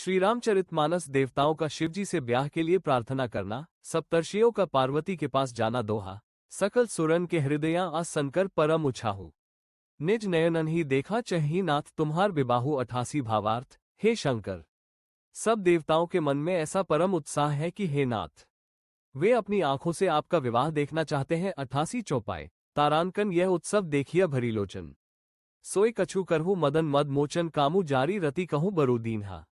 श्री रामचरितमानस देवताओं का शिवजी से ब्याह के लिए प्रार्थना करना, सप्तर्षियों का पार्वती के पास जाना दोहा, सकल सुरन के हृदया असंकर परम उछाहु। निज नयनन ही देखा चही नाथ तुम्हार विबाहु 88 भावार्थ। हे शंकर, सब देवताओं के मन में ऐसा परम उत्साह है कि हे नाथ, वे अपनी आंखों से आपका विवाह देखना चाहते हैं। 88 चौपाई। तारांकन यह उत्सव देखिया भरी लोचन, सोई कछु करहु मदन मद मोचन कामु जारी रति कहूँ बरुदीन्हा।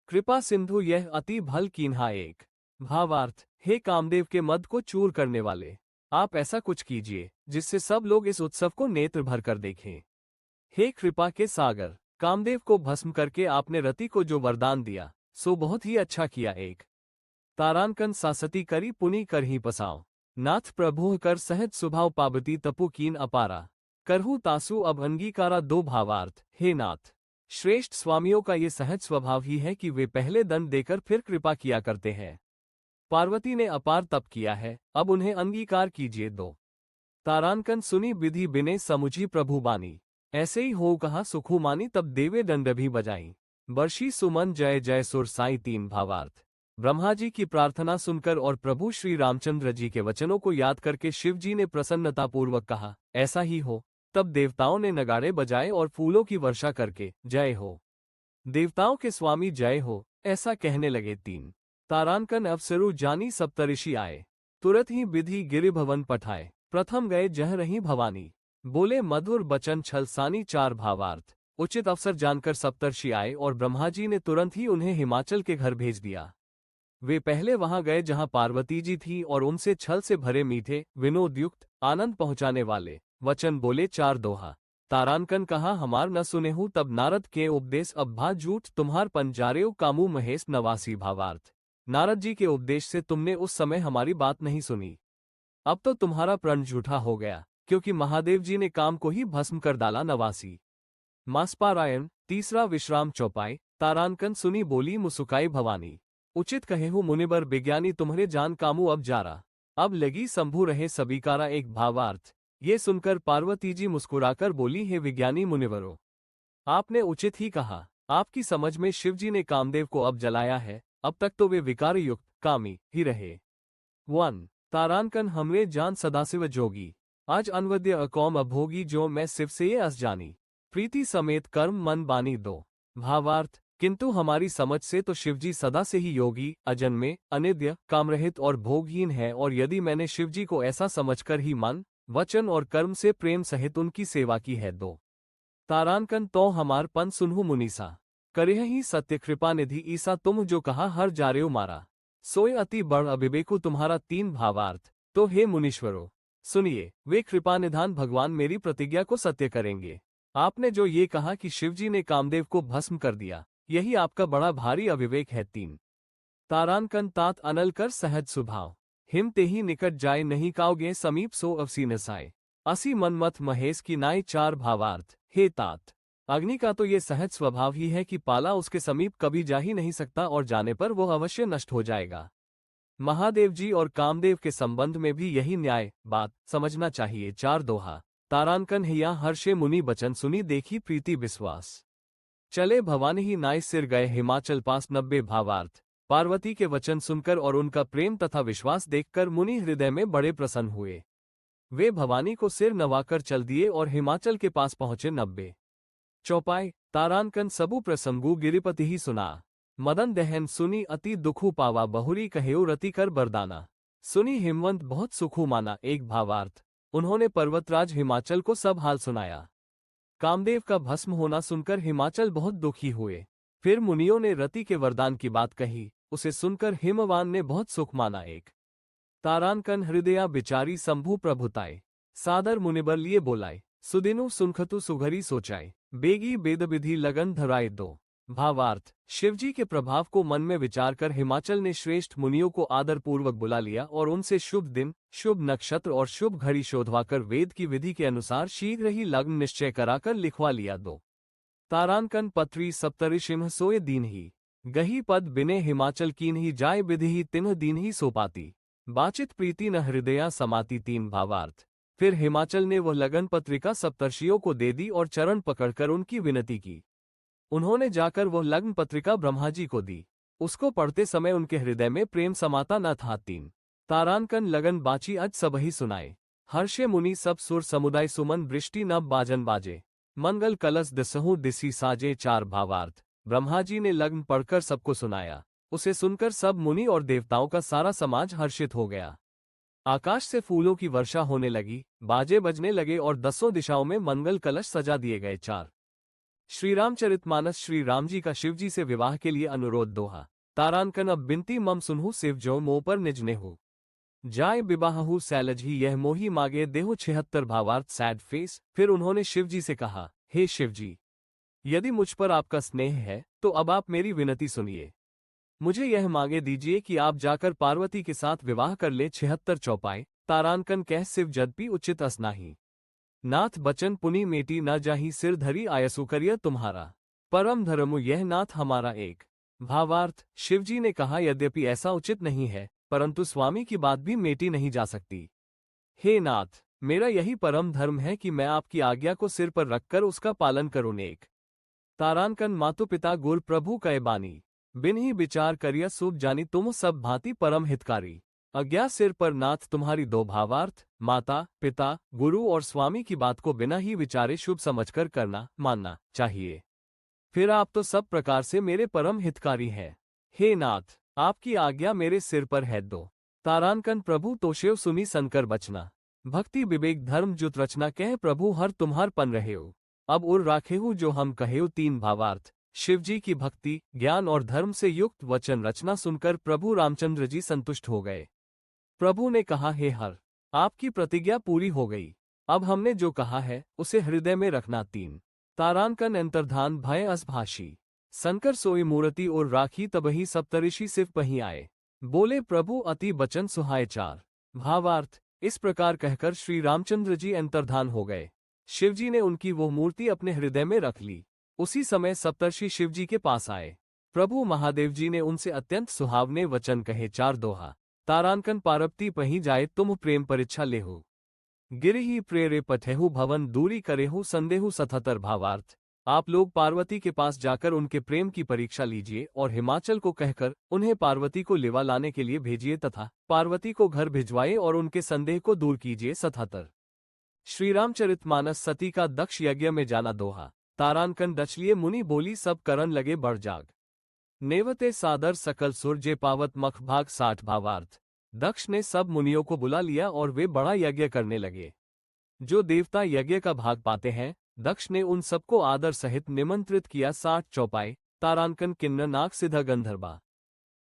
कृपा सिंधु यह अति भल कीन्हा एक। भावार्थ, हे कामदेव के मद को चूर करने वाले, आप ऐसा कुछ कीजिए जिससे सब लोग इस उत्सव को नेत्र भर कर देखें। हे कृपा के सागर, कामदेव को भस्म करके आपने रति को जो वरदान दिया सो बहुत ही अच्छा किया एक। तारांकन सासती करी पुनि कर ही पसाओ, नाथ प्रभु कर सहज स्वभाव पावती तपु कीन अपारा। करहु तासु अब अंगीकारा दो भावार्थ। हे नाथ, श्रेष्ठ स्वामियों का ये सहज स्वभाव ही है कि वे पहले दंड देकर फिर कृपा किया करते हैं। पार्वती ने अपार तप किया है, अब उन्हें अंगीकार कीजिए दो। तारांकन सुनी विधि बिने समुझी प्रभु बानी, ऐसे ही हो कहा सुखु मानी तब देवे दंड भी बजाई। बर्षी सुमन जय जय सुर साई। 3 भावार्थ। ब्रह्मा जी की प्रार्थना सुनकर और प्रभु श्री रामचंद्र जी के वचनों को याद करके शिव जी ने प्रसन्नतापूर्वक कहा, ऐसा ही हो। तब देवताओं ने नगाड़े बजाए और फूलों की वर्षा करके जय हो, देवताओं के स्वामी जय हो, ऐसा कहने लगे। 3 तारांकन अवसरु जानी सप्तऋषि आए, तुरंत ही विधि गिरिभवन पठाए। प्रथम गए जह रही भवानी, बोले मधुर बचन छल सानी। 4 भावार्थ। उचित अवसर जानकर सप्तर्षि आए और ब्रह्मा जी ने तुरंत ही उन्हें हिमाचल के घर भेज दिया। वे पहले वहां गए जहां पार्वती जी थी और उनसे छल से भरे मीठे विनोदयुक्त आनंद पहुंचाने वाले वचन बोले। 4 दोहा। तारांकन कहा हमार न सुने हूँ तब नारद के उपदेश अब भा झूठ तुम्हार पंजारेव कामू महेश नवासी। भावार्थ। नारद जी के उपदेश से तुमने उस समय हमारी बात नहीं सुनी, अब तो तुम्हारा प्रण झूठा हो गया, क्योंकि महादेव जी ने काम को ही भस्म कर डाला। 89 मासपारायण। तीसरा विश्राम चौपाई। तारांकन सुनी बोली मुसुकाई भवानी, उचित कहे हूँ मुनिबर विज्ञानी तुम्हारे जान कामू अब जारा। अब लगी शंभु रहे सबीकारा। 1 भावार्थ। ये सुनकर पार्वती जी मुस्कुराकर बोली, हे विज्ञानी मुनिवरों, आपने उचित ही कहा। आपकी समझ में शिवजी ने कामदेव को अब जलाया है, अब तक तो वे विकार युक्त कामी ही रहे। 1 तारांकन हमरे जान सदाशिव जोगी, आज अनवद्य अकौम अभोगी जो मैं शिव से ये अस जानी। प्रीति समेत कर्म मन बानी 2 भावार्थ। किंतु हमारी समझ से तो शिवजी सदा से ही योगी, अजन्मे, अनिद्य, कामरहित और भोगहीन है, और यदि मैंने शिवजी को ऐसा समझकर ही मन, वचन और कर्म से प्रेम सहित उनकी सेवा की है। 2 तारांकन तो हमार पन सुनहु मुनीसा, करेह ही सत्य कृपा निधि ईसा। तुम जो कहा हर जारेव मारा, सोय अति बड़ अविवेकु तुम्हारा। 3 भावार्थ। तो हे मुनीश्वरों सुनिए, वे कृपा निधान भगवान मेरी प्रतिज्ञा को सत्य करेंगे। आपने जो ये कहा कि शिवजी ने कामदेव को भस्म कर दिया, यही आपका बड़ा भारी अविवेक है। 3 तारांकन तात अनल कर सहज स्वभाव, हिम ते ही निकट जाए नहीं काओगे समीप सो अवसी नसाए। असी मनमथ महेश की नाई। 4 भावार्थ। हे तात, अग्नि का तो ये सहज स्वभाव ही है कि पाला उसके समीप कभी जा ही नहीं सकता और जाने पर वो अवश्य नष्ट हो जाएगा। महादेव जी और कामदेव के संबंध में भी यही न्याय बात समझना चाहिए। 4 दोहा। तारांकन हिया हर्षे मुनि बचन सुनी देखी प्रीति विश्वास, चले भवानी ही नाय सिर गए हिमाचल पास। 90 भावार्थ। पार्वती के वचन सुनकर और उनका प्रेम तथा विश्वास देखकर मुनि हृदय में बड़े प्रसन्न हुए। वे भवानी को सिर नवाकर चल दिए और हिमाचल के पास पहुंचे। 90 चौपाई। तारांकन सबु प्रसंगु गिरिपति ही सुना, मदन दहन सुनी अति दुखु पावा। बहुरी कहेउ रति कर बरदाना, सुनी हिमवंत बहुत सुखु माना। 1 भावार्थ। उन्होंने पर्वतराज हिमाचल को सब हाल सुनाया। कामदेव का भस्म होना सुनकर हिमाचल बहुत दुखी हुए। फिर मुनियों ने रति के वरदान की बात कही, उसे सुनकर हिमवान ने बहुत सुख माना। 1 तारांकन हृदया बिचारी शंभु प्रभुताए, सादर मुनिबर लिए बोलाए। सुदिनु सुनखतु सुघरी सोचाए, बेगी बेद विधि लगन धराए। 2 भावार्थ। शिवजी के प्रभाव को मन में विचार कर हिमाचल ने श्रेष्ठ मुनियों को आदरपूर्वक बुला लिया और उनसे शुभ दिन, शुभ नक्षत्र और शुभ घड़ी शोधवाकर वेद की विधि के अनुसार शीघ्र ही लग्न निश्चय कराकर लिखवा लिया। 2 तारांकन पत्री सप्तऋषिम सोए दीन ही, गही पद बिने हिमाचल कीन ही जाय विधि ही तिन्ह दीन ही सोपाती। बाचित प्रीति न हृदया समाती। 3 भावार्थ। फिर हिमाचल ने वह लगन पत्रिका सप्तर्षियों को दे दी और चरण पकड़कर उनकी विनती की। उन्होंने जाकर वह लग्न पत्रिका ब्रह्मा जी को दी। उसको पढ़ते समय उनके हृदय में प्रेम समाता न था। 3 तारांकन लगन बाची अज सबही सुनाए, हर्षे मुनि सब सुर समुदाय सुमन वृष्टि नभ बाजन बाजे, मंगल कलश दिसहु दिसी साजे। 4 भावार्थ। ब्रह्मा जी ने लग्न पढ़कर सबको सुनाया। उसे सुनकर सब मुनि और देवताओं का सारा समाज हर्षित हो गया। आकाश से फूलों की वर्षा होने लगी, बाजे बजने लगे और 10 दिशाओं में मंगल कलश सजा दिए गए। 4 श्रीरामचरितमानस श्री राम जी का शिव जी से विवाह के लिए अनुरोध। दोहा। तारांकन अब बिनती मम सुनहु शिव जो मोह पर निजने हो, जाय विवाहु सैलजी यह मोही मागे देहु। 76 भावार्थ। Sad face. फिर उन्होंने शिव जी से कहा, हे शिव जी, यदि मुझ पर आपका स्नेह है तो अब आप मेरी विनती सुनिए। मुझे यह मांगे दीजिए कि आप जाकर पार्वती के साथ विवाह कर ले। 76 चौपाई। तारांकन कह शिव जदपि उचित असनाही, नाथ बचन पुनि मेटी न जाही सिर धरी आयसु करिय तुम्हारा, परम धर्मु यह नाथ हमारा एक। भावार्थ। शिवजी ने कहा, यद्यपि ऐसा उचित नहीं है, परंतु स्वामी की बात भी मेटी नहीं जा सकती। हे नाथ, मेरा यही परम धर्म है कि मैं आपकी आज्ञा को सिर पर रखकर उसका पालन करूं। नेक तारांकन मातु पिता गुर प्रभु कय बानी, बिन ही विचार करिय सूब जानी तुम सब भांति परम हितकारी। अज्ञा सिर पर नाथ तुम्हारी। 2 भावार्थ। माता पिता गुरु और स्वामी की बात को बिना ही विचारे शुभ समझकर करना मानना चाहिए। फिर आप तो सब प्रकार से मेरे परम हितकारी हैं। हे नाथ, आपकी आज्ञा मेरे सिर पर है। 2 तारांकन प्रभु तोषेव सुनी सनकर बचना, भक्ति विवेक धर्म जुत रचना कह प्रभु हर तुम्हार पन रहेऊ, अब उर राखेहु जो हम कहेऊ। 3 भावार्थ। शिवजी की भक्ति ज्ञान और धर्म से युक्त वचन रचना सुनकर प्रभु रामचंद्र जी संतुष्ट हो गए। प्रभु ने कहा, हे हर, आपकी प्रतिज्ञा पूरी हो गई। अब हमने जो कहा है उसे हृदय में रखना। 3 तारांकन अंतर्धान भय असभाषी, संकर सोई मूर्ति और राखी तबही सप्तऋषि शिव पही आए, बोले प्रभु अति बचन सुहाय। 4 भावार्थ। इस प्रकार कहकर श्री रामचंद्र जी अंतर्धान हो गए। शिवजी ने उनकी वो मूर्ति अपने हृदय में रख ली। उसी समय सप्तर्षि शिवजी के पास आए। प्रभु महादेव जी ने उनसे अत्यंत सुहावने वचन कहे। 4 दोहा। तारांकन पार्वती पही जाए तुम प्रेम परीक्षा लेहु, गिरिहि प्रेरे पठेहु भवन दूरी करेहु संदेहु। 77 भावार्थ। आप लोग पार्वती के पास जाकर उनके प्रेम की परीक्षा लीजिए और हिमाचल को कहकर उन्हें पार्वती को लिवा लाने के लिए भेजिए तथा पार्वती को घर भिजवाए और उनके संदेह को दूर कीजिए। 77 श्रीरामचरितमानस सती का दक्ष यज्ञ में जाना। दोहा। तारांकन दचलिए मुनि बोली सब करन लगे बढ़ जाग, नेवते सादर सकल सुर जे पावत मख भाग। 60 भावार्थ। दक्ष ने सब मुनियों को बुला लिया और वे बड़ा यज्ञ करने लगे। जो देवता यज्ञ का भाग पाते हैं, दक्ष ने उन सबको आदर सहित निमंत्रित किया। 60 चौपाई। तारांकन किन्नर नाग सिद्ध गंधर्वा,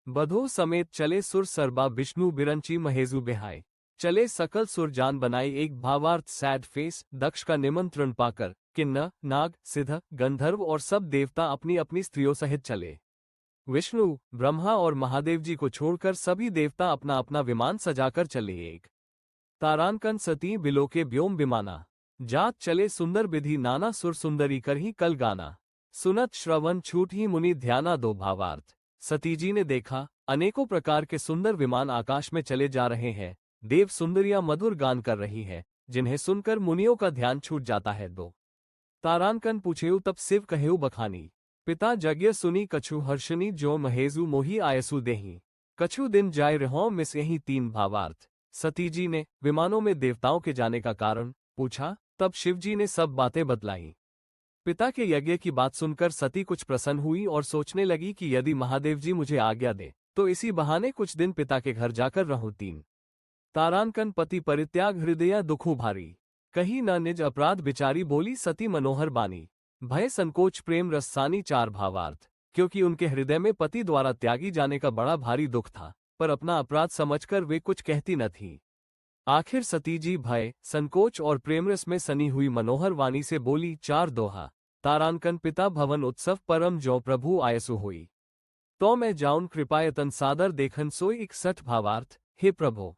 बधो समेत चले सुर सरबा विष्णु बिरंची महेजु बिहाय, चले सकल सुर जान बनाए। 1 भावार्थ। Sad face. दक्ष का निमंत्रण पाकर किन्नर नाग सिद्ध गंधर्व और सब देवता अपनी अपनी स्त्रियों सहित चले। विष्णु ब्रह्मा और महादेव जी को छोड़कर सभी देवता अपना अपना विमान सजाकर चले। 1 तारांकन सती बिलोके व्योम विमाना, जात चले सुंदर विधि नाना सुर सुंदरी कर ही कल गाना, सुनत श्रवण छूट ही मुनि ध्याना। 2 भावार्थ। सती जी ने देखा अनेकों प्रकार के सुंदर विमान आकाश में चले जा रहे हैं। देव सुंदरियां मधुर गान कर रही हैं, जिन्हें सुनकर मुनियों का ध्यान छूट जाता है। 2 तारांकन पूछेऊ तब शिव कहेऊ बखानी, पिता यज्ञ सुनी कछु हर्षनी जो महेजु मोही आयसु देही, कछु दिन जाय रहो मिस यही। 3 भावार्थ। सती जी ने विमानों में देवताओं के जाने का कारण पूछा, तब शिवजी ने सब बातें बतलाई। पिता के यज्ञ की बात सुनकर सती कुछ प्रसन्न हुई और सोचने लगी कि यदि महादेव जी मुझे आज्ञा दे तो इसी बहाने कुछ दिन पिता के घर जाकर रहूं। 3 तारांकन पति परित्याग हृदय दुखु भारी, कही न निज अपराध बिचारी बोली सती मनोहर बानी, भय संकोच प्रेम रसानी। 4 भावार्थ। क्योंकि उनके हृदय में पति द्वारा त्यागी जाने का बड़ा भारी दुख था, पर अपना अपराध समझकर वे कुछ कहती न थीं। आखिर सती जी भय संकोच और प्रेमरस में सनी हुई मनोहर वाणी से बोली। 4 दोहा। तारांकन पिता भवन उत्सव परम जो प्रभु आयसु हुई, तो मैं जाऊन कृपायतन सादर देखन सोई। 61 भावार्थ। हे प्रभु,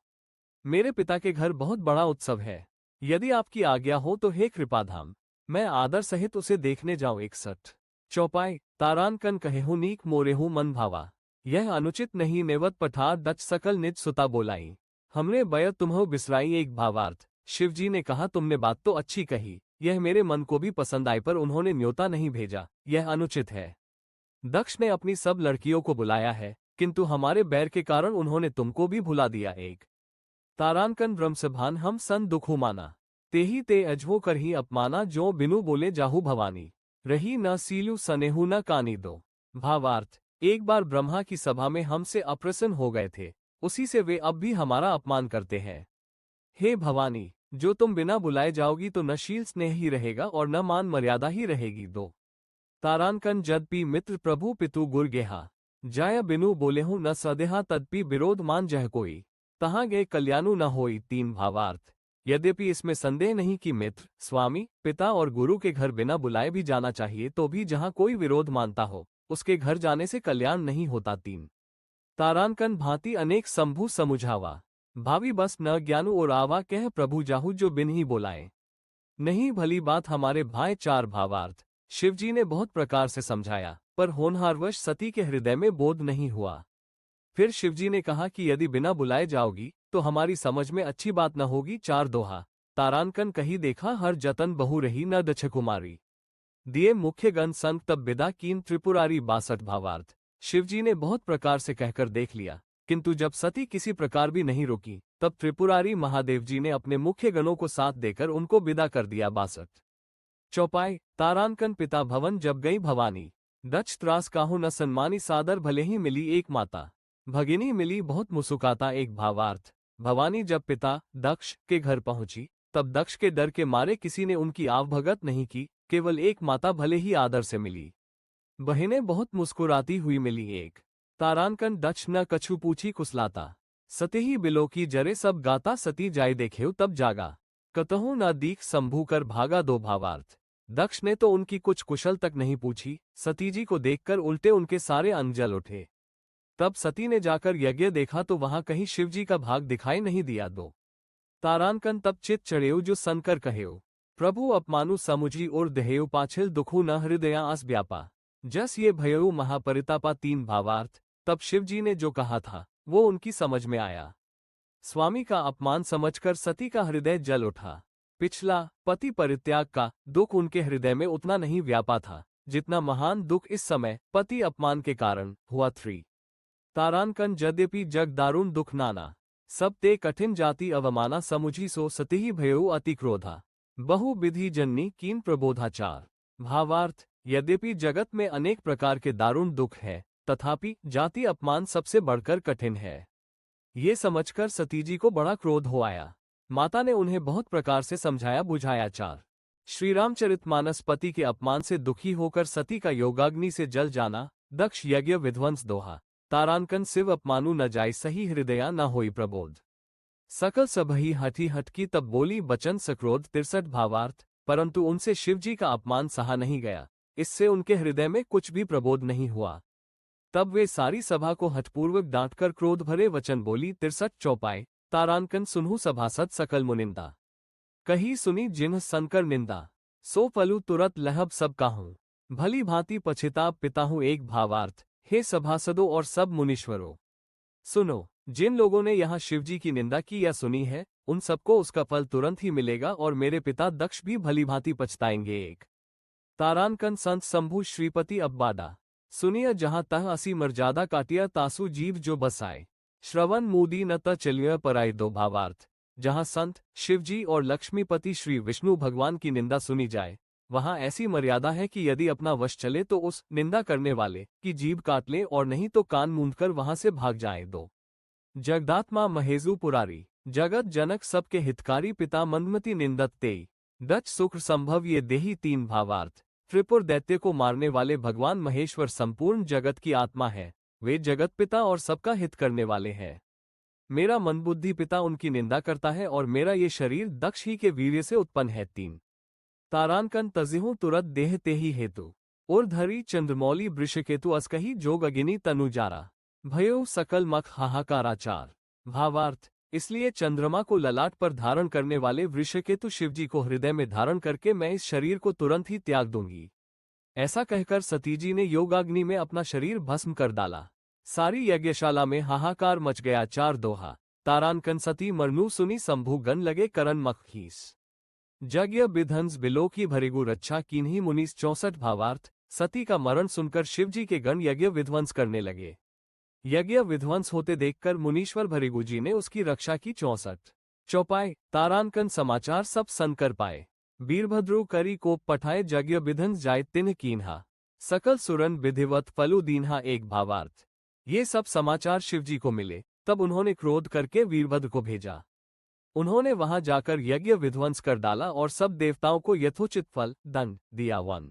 मेरे पिता के घर बहुत बड़ा उत्सव है, यदि आपकी आज्ञा हो तो हे कृपाधाम, मैं आदर सहित उसे देखने जाऊं। 61 चौपाई। तारांकन कहेहु नीक मोरेहु मन भावा, यह अनुचित नहीं नेवत पठार दच सकल निज सुता बोलाई, हमने बय तुम्हो बिसराई। 1 भावार्थ। शिवजी ने कहा तुमने बात तो अच्छी कही, यह मेरे मन को भी पसंद आई, पर उन्होंने न्योता नहीं भेजा, यह अनुचित है। दक्ष ने अपनी सब लड़कियों को बुलाया है, किंतु हमारे बैर के कारण उन्होंने तुमको भी भुला दिया। एक तारांकन ब्रह्मसभान हम सन दुखु माना, तेही ते अजवो करही अपमाना, जो बिनु बोले जाहु भवानी, रही न सीलू सनेहू न कानी दो। भावार्थ, एक बार ब्रह्मा की सभा में हमसे अप्रसन्न हो गए थे, उसी से वे अब भी हमारा अपमान करते हैं। हे भवानी, जो तुम बिना बुलाए जाओगी तो न शील स्नेह ही रहेगा और न मान मर्यादा ही रहेगी। दो तारांकन जदपि मित्र प्रभु पितु गुर गेहा, जाय बिनु बोलेहु न सदेहा, तदपि विरोध मान जह कोई, तहाँ गए कल्याणु न होई। तीन भावार्थ, यद्यपि इसमें संदेह नहीं कि मित्र, स्वामी, पिता और गुरु के घर बिना बुलाए भी जाना चाहिए, तो भी जहाँ कोई विरोध मानता हो उसके घर जाने से कल्याण नहीं होता। तीन तारांकन भांति अनेक संभु समुझावा, भावी बस न ज्ञानु और आवा, कह प्रभु जाहु जो बिन ही बोलाए, नहीं भली बात हमारे भाई। चार भावार्थ, शिवजी ने बहुत प्रकार से समझाया, पर होनहारवश सती के हृदय में बोध नहीं हुआ। फिर शिवजी ने कहा कि यदि बिना बुलाए जाओगी तो हमारी समझ में अच्छी बात न होगी। चार दोहा, तारांकन कही देखा हर जतन बहु रही न दक्ष कुमारी, दिए मुख्य गण संत तब विदा कीन त्रिपुरारी। 62 भावार्थ, शिवजी ने बहुत प्रकार से कहकर देख लिया, किंतु जब सती किसी प्रकार भी नहीं रुकी, तब त्रिपुरारी महादेव जी ने अपने मुख्य गणों को साथ देकर उनको विदा कर दिया। 62 चौपाई, तारांकन पिता भवन जब गई भवानी, दक्ष त्रास काहू न सन्मानी, सादर भले ही मिली एक माता, भगिनी मिली बहुत मुसुकाता। एक भावार्थ, भवानी जब पिता दक्ष के घर पहुंची, तब दक्ष के डर के मारे किसी ने उनकी आवभगत नहीं की, केवल एक माता भले ही आदर से मिली, बहनें बहुत मुस्कुराती हुई मिली। एक तारांकन दक्ष न कछु पूछी कुसलाता, सते ही बिलो की जरे सब गाता, सती जाय देखेउ तब जागा, कतहु न दीख संभू कर भागा। दो भावार्थ, दक्ष ने तो उनकी कुछ कुशल तक नहीं पूछी, सती जी को देखकर उल्टे उनके सारे अंग जल उठे। तब सती ने जाकर यज्ञ देखा तो वहां कहीं शिवजी का भाग दिखाई नहीं दिया। दो तारांकन तब चित चढ़ेउ जो सनकर कहेउ, प्रभु अपमानु समुझी और दहेउ, पाछिल दुखु न हृदया आस व्यापा, जस ये भयउ महापरितापा। तीन भावार्थ, तब शिवजी ने जो कहा था वो उनकी समझ में आया। स्वामी का अपमान समझकर सती का हृदय जल उठा। पिछला पति परित्याग का दुख उनके हृदय में उतना नहीं व्यापा था जितना महान दुख इस समय पति अपमान के कारण हुआ। 3 तारांकन यद्यपि जग दारुण दुख नाना, सब ते कठिन जाति अवमाना, समुझी सो सती ही भयउ अति क्रोधा, बहु विधि जननी कीन प्रबोधाचार। भावार्थ, यद्यपि जगत में अनेक प्रकार के दारुण दुख है, तथापि जाति अपमान सबसे बढ़कर कठिन है। ये समझकर सतीजी को बड़ा क्रोध हो आया। माता ने उन्हें बहुत प्रकार से समझाया बुझाया। 4 श्रीरामचरितमानस, पति के अपमान से दुखी होकर सती का योगाग्नि से जल जाना। दक्ष यज्ञ विध्वंस। दोहा, तारांकन शिव अपमानु न जाय, सही हृदया न होई प्रबोध, सकल सबही हठी हटकी, तब बोली बचन सक्रोध। 63 भावार्थ, परंतु उनसे शिवजी का अपमान सहा नहीं गया, इससे उनके हृदय में कुछ भी प्रबोध नहीं हुआ। तब वे सारी सभा को हठपूर्वक डांटकर क्रोध भरे वचन बोली। 63 चौपाई, तारांकन सुनहु सभासद सकल मुनिंदा, कही सुनी जिन्ह सनकर निंदा, सो फलु तुरत लहब सब काहूं, भली भांति पछिताप पिताहूं। एक भावार्थ, हे सभासदों और सब मुनीश्वरों, सुनो, जिन लोगों ने यहाँ शिवजी की निंदा की या सुनी है, उन सबको उसका फल तुरंत ही मिलेगा और मेरे पिता दक्ष भी भली भांति पछताएंगे। एक तारांकन संत शंभु श्रीपति अब्बाडा, सुनिय जहाँ तह असी मर्यादा काटिया, तासु जीव जो बसाए, श्रवण मूदी न त चलिय पराई। दो भावार्थ, जहाँ संत शिवजी और लक्ष्मीपति श्री विष्णु भगवान की निंदा सुनी जाए, वहां ऐसी मर्यादा है कि यदि अपना वश चले तो उस निंदा करने वाले की जीभ काट ले और नहीं तो कान मूंदकर वहां से भाग जाए। दो जगदात्मा महेजु पुरारी, जगत जनक सबके हितकारी, पिता मंदमती निंदत तेई, दच सुख संभव ये देही। 3 भावार्थ, त्रिपुर दैत्य को मारने वाले भगवान महेश्वर संपूर्ण जगत की आत्मा है, वे जगत पिता और सबका हित करने वाले हैं। मेरा मंदबुद्धि पिता उनकी निंदा करता है और मेरा ये शरीर दक्ष ही के वीर्य से उत्पन्न है। 3 तारांकन तजिहूं तुरत देह तेही हेतु, और धरी चंद्रमौली वृषकेतु, अस्कही जोग अगिनी तनु जारा, भयो सकल मख हाहाकाराचार। भावार्थ, इसलिए चंद्रमा को ललाट पर धारण करने वाले वृषकेतु शिवजी को हृदय में धारण करके मैं इस शरीर को तुरंत ही त्याग दूंगी। ऐसा कहकर सतीजी ने योगाग्नि में अपना शरीर भस्म कर डाला। सारी यज्ञशाला में हाहाकार मच गया। 4 दोहा, तारांकन सती मरनू सुनी, शंभु गन लगे करन मखीस, यज्ञ विध्वंस बिलो की भरिगु रक्षा कीन्ही मुनीस 64 भावार्थ। सती का मरण सुनकर शिवजी के गण यज्ञ विध्वंस करने लगे। यज्ञ विध्वंस होते देखकर मुनीश्वर भरिगु जी ने उसकी रक्षा की 64 चौपाई। तारांकन समाचार सब सन कर पाए। वीरभद्रु करी कोप पठाए यज्ञ विध्वंस जाय तिन्ह कीन्हा। सकल सुरन विधिवत फलु दीन्हा एक भावार्थ। ये सब समाचार शिवजी को मिले, तब उन्होंने क्रोध करके वीरभद्र को भेजा। उन्होंने वहां जाकर यज्ञ विध्वंस कर डाला और सब देवताओं को यथोचित फल दंड दिया। 1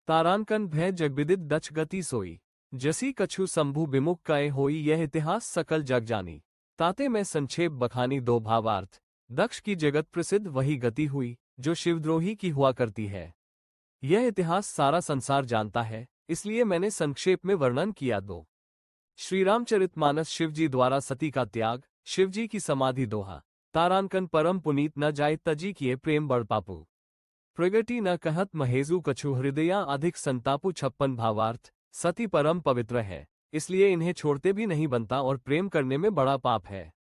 तारांकन भय जगविदित दक्ष गति सोई। जसी कछु शंभु विमुख कए होई यह इतिहास सकल जग जानी। ताते में संक्षेप बखानी 2 भावार्थ। दक्ष की जगत प्रसिद्ध वही गति हुई जो शिवद्रोही की हुआ करती है। यह इतिहास सारा संसार जानता है, इसलिए मैंने संक्षेप में वर्णन किया। 2 श्रीरामचरितमानस शिवजी द्वारा सती का त्याग, शिवजी की समाधि दोहा। तारांकन परम पुनीत न जाय तजी किए प्रेम बड़ पापू। प्रगति न कहत महेजु कछु हृदया अधिक संतापु 56 भावार्थ। सती परम पवित्र है, इसलिए इन्हें छोड़ते भी नहीं बनता और प्रेम करने में बड़ा पाप है।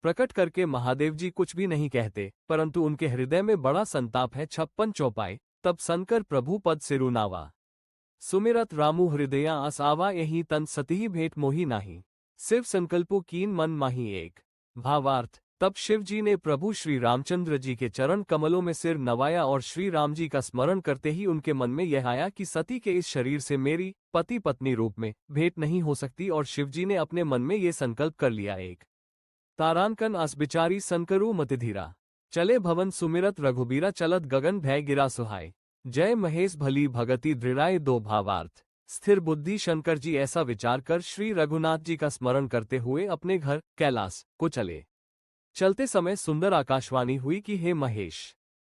प्रकट करके महादेव जी कुछ भी नहीं कहते, परंतु उनके हृदय में बड़ा संताप है। 56 चौपाई। तब शंकर प्रभु पद सिरुनावा। सुमिरत रामु हृदया अस आवा यही तन सती भेंट मोही नाही। शिव संकल्पु कीन मन माही एक। भावार्थ। तब शिव जी ने प्रभु श्री रामचंद्र जी के चरण कमलों में सिर नवाया और श्री राम जी का स्मरण करते ही उनके मन में यह आया कि सती के इस शरीर से मेरी पति पत्नी रूप में भेंट नहीं हो सकती, और शिव जी ने अपने मन में ये संकल्प कर लिया। 1 तारांकन अस बिचारी संकरु मतिधीरा। चले भवन सुमिरत रघुबीरा चलत गगन भय गिरा सुहाय। जय महेश भली भगति दृढ़ाय 2 भावार्थ। स्थिर बुद्धि शंकर जी ऐसा विचार कर श्री रघुनाथ जी का स्मरण करते हुए अपने घर कैलाश को चले। चलते समय सुंदर आकाशवाणी हुई कि हे महेश,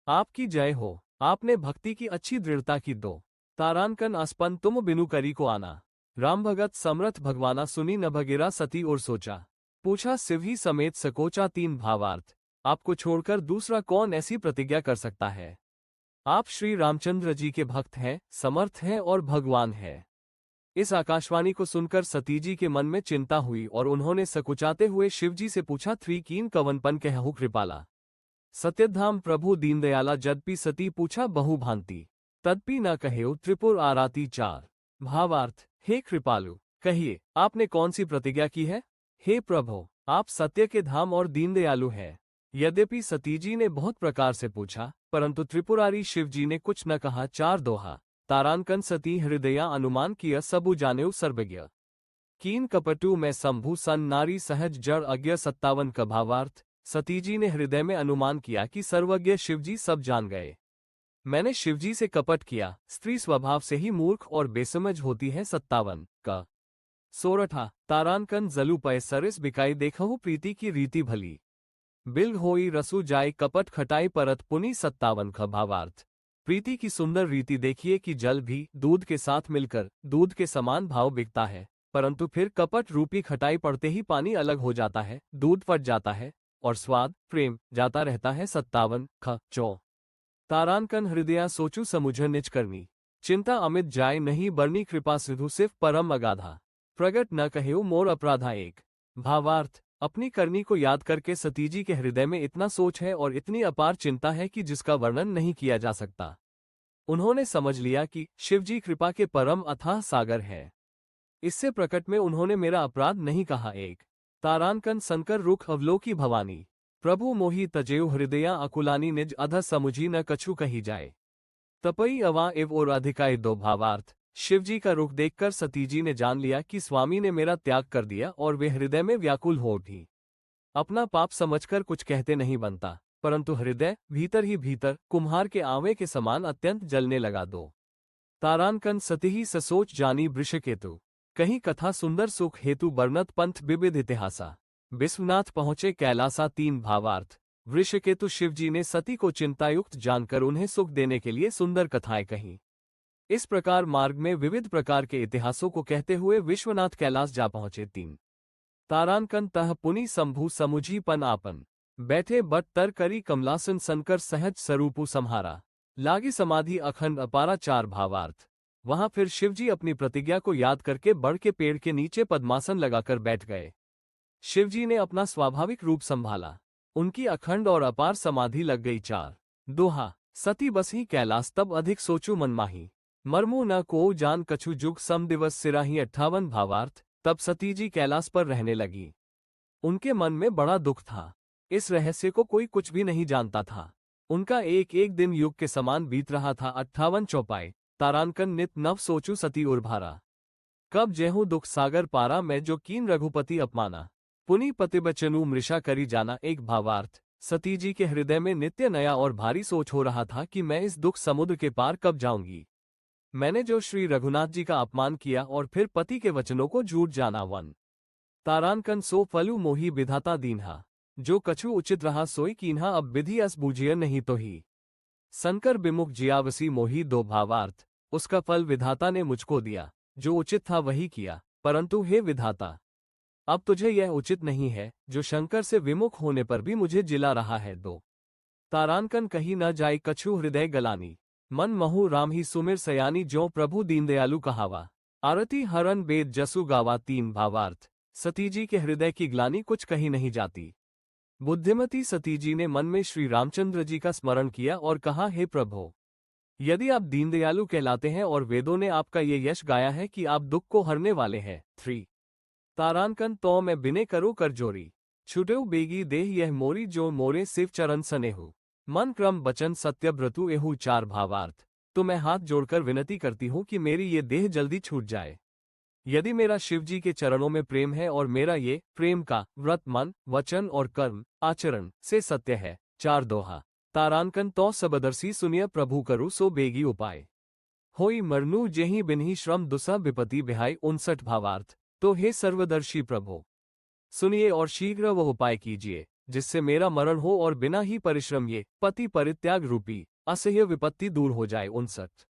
आपकी जय हो, आपने भक्ति की अच्छी दृढ़ता की। 2 तारांकन अस्पन तुम बिनु करी को आना। राम भगत समर्थ भगवाना सुनी न भगिरा सती और सोचा। पूछा शिव ही समेत सकोचा 3 भावार्थ। आपको छोड़कर दूसरा कौन ऐसी प्रतिज्ञा कर सकता है? आप श्री रामचंद्र जी के भक्त हैं, समर्थ हैं और भगवान हैं। इस आकाशवाणी को सुनकर सती जी के मन में चिंता हुई और उन्होंने सकुचाते हुए शिवजी से पूछा 3 कीन कवनपन कहु कृपाला। सत्यधाम प्रभु दीनदयाला जदपि सती पूछा बहु भांति। तदपि न कहेउ त्रिपुर आराती 4 भावार्थ। हे कृपालु, कहिए आपने कौन सी प्रतिज्ञा की है? हे प्रभु, आप सत्य के धाम और दीनदयालु हैं। यद्यपि सती जी ने बहुत प्रकार से पूछा, परंतु त्रिपुरारी शिव जी ने कुछ न कहा। 4 दोहा। तारांकन सती हृदया अनुमान किया सबु जानेउ सर्वज्ञ। कीन कपटु में शंभु सन नारी सहज जड़ अज्ञ 57 का भावार्थ। सती जी ने हृदय में अनुमान किया कि सर्वज्ञ शिवजी सब जान गए। मैंने शिवजी से कपट किया, स्त्री स्वभाव से ही मूर्ख और बेसमझ होती है। 57 का। सोरठा। तारांकन जलु पय सरिस बिकाई देखहु प्रीति की रीति भली। बिल्ग होई रसु जाय कपट खटाई परत पुनि 57 का भावार्थ। प्रीति की सुंदर रीति देखिए कि जल भी दूध के साथ मिलकर दूध के समान भाव बिकता है, परंतु फिर कपट रूपी खटाई पड़ते ही पानी अलग हो जाता है, दूध फट जाता है और स्वाद प्रेम जाता रहता है। 57 ख चौ। तारांकन हृदया सोचू समुझ निज करनी। चिंता अमित जाय नहीं बरनी कृपा सिधु सिर्फ परम अगाधा। प्रगट न कहेउ मोर अपराधा 1 भावार्थ। अपनी करनी को याद करके सती जी के हृदय में इतना सोच है और इतनी अपार चिंता है कि जिसका वर्णन नहीं किया जा सकता। उन्होंने समझ लिया कि शिवजी कृपा के परम अथाह सागर है। इससे प्रकट में उन्होंने मेरा अपराध नहीं कहा। 1 तारांकन संकर रुख अवलोकी भवानी। प्रभु मोही तजेउ हृदया अकुलानी निज अध समुझी न कछु कही जाए। तपई अवा एव और अधिकाय 2 भावार्थ। शिवजी का रुख देखकर सती जी ने जान लिया कि स्वामी ने मेरा त्याग कर दिया और वे हृदय में व्याकुल हो उठी। अपना पाप समझकर कुछ कहते नहीं बनता, परंतु हृदय भीतर ही भीतर कुम्हार के आंवे के समान अत्यंत जलने लगा। 2 तारांकन सती ही ससोच जानी वृषकेतु। कहीं कथा सुंदर सुख हेतु बरनत पंथ विविध इतिहासा। विश्वनाथ पहुंचे कैलासा 3 भावार्थ। वृषकेतु शिवजी ने सती को चिंतायुक्त जानकर उन्हें सुख देने के लिए सुंदर कथाएं कहीं। इस प्रकार मार्ग में विविध प्रकार के इतिहासों को कहते हुए विश्वनाथ कैलाश जा पहुंचे। 3 तारांकन तह पुनि शंभु समुझी पन आपन। बैठे बट तर करी कमलासन सनकर सहज स्वरूपु सम्हारा। लागी समाधि अखंड अपारा 4 भावार्थ। वहां फिर शिवजी अपनी प्रतिज्ञा को याद करके बड़ के पेड़ के नीचे पद्मासन लगाकर बैठ गए। शिवजी ने अपना स्वाभाविक रूप संभाला, उनकी अखंड और अपार समाधि लग गई। 4 दोहा। सती बसी कैलास तब अधिक सोचू मन माही, मरमू न को जान कछु जुग सम दिवस सिराही 58 भावार्थ। तब सती जी कैलाश पर रहने लगी। उनके मन में बड़ा दुख था। इस रहस्य को कोई कुछ भी नहीं जानता था। उनका एक एक दिन युग के समान बीत रहा था। 58 चौपाई। तारांकन नित नव सोचू सती उर्भारा, कब जेहू दुख सागर पारा मैं जो कीन रघुपति अपमाना, पुनि पतिबचनु मृषा करी जाना। एक भावार्थ। सती जी के हृदय में नित्य नया और भारी सोच हो रहा था कि मैं इस दुख समुद्र के पार कब जाऊंगी। मैंने जो श्री रघुनाथ जी का अपमान किया और फिर पति के वचनों को झूठ जाना। वन तारांकन सो फलु मोही विधाता दीन्हा, जो कछु उचित रहा सोई कीन्हा। अब विधि अस बूझिय नहीं तो ही, संकर विमुख जियावसी मोही। दो भावार्थ। उसका फल विधाता ने मुझको दिया, जो उचित था वही किया, परंतु हे विधाता, अब तुझे यह उचित नहीं है जो शंकर से विमुख होने पर भी मुझे जिला रहा है। दो तारांकन कही न जाय कछु हृदय गलानी, मन महु राम ही सुमिर सयानी। ज्यों प्रभु दीनदयालु कहावा, आरती हरन वेद जसु गावा। तीन भावार्थ। सती जी के हृदय की ग्लानि कुछ कही नहीं जाती। बुद्धिमती सती जी ने मन में श्री रामचंद्र जी का स्मरण किया और कहा, हे प्रभु, यदि आप दीनदयालु कहलाते हैं और वेदों ने आपका ये यश गाया है कि आप दुख को हरने वाले हैं। 3 तारांकन तो मैं बिने करो कर जोरी, छुटेऊ बेगी देह यह मोरी। जो मोरे शिव चरण सनेहु, मन क्रम बचन सत्य व्रतु एहू। 4 भावार्थ। तो मैं हाथ जोड़कर विनती करती हूँ कि मेरी ये देह जल्दी छूट जाए। यदि मेरा शिव जी के चरणों में प्रेम है और मेरा ये प्रेम का व्रत मन वचन और कर्म आचरण से सत्य है। 4 दोहा। तारांकन तो सबदर्शी सुनिय प्रभु करु सो बेगी उपाय, होई मरनू जेही बिन्ही श्रम दुसा विपति बिहाई। 59 भावार्थ। तो हे सर्वदर्शी प्रभु, सुनिए और शीघ्र वह उपाय कीजिए जिससे मेरा मरण हो और बिना ही परिश्रम ये पति परित्याग रूपी असह्य विपत्ति दूर हो जाए। 59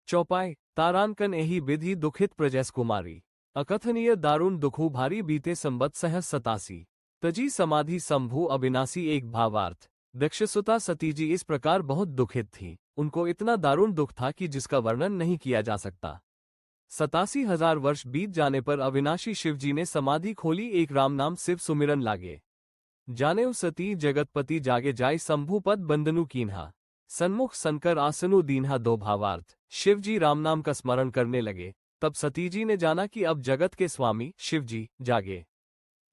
चौपाई। तारांकन एही विधि दुखित प्रजैस कुमारी, अकथनीय दारुण दुखु भारी। बीते संबत सहस 87, तजी समाधि संभु अविनाशी। एक भावार्थ। दक्षसुता सती जी इस प्रकार बहुत दुखित थी, उनको इतना दारुण दुख था कि जिसका वर्णन नहीं किया जा सकता। 87,000 वर्ष बीत जाने पर अविनाशी शिवजी ने समाधि खोली। एक राम नाम शिव सुमिरन लागे, जाने सती जगतपति जागे जाय। शंभु पद बंदनु कीन्हा, सन्मुख संकर आसनु दीन्हा। 2 भावार्थ। शिवजी राम नाम का स्मरण करने लगे, तब सती जी ने जाना कि अब जगत के स्वामी शिवजी जागे।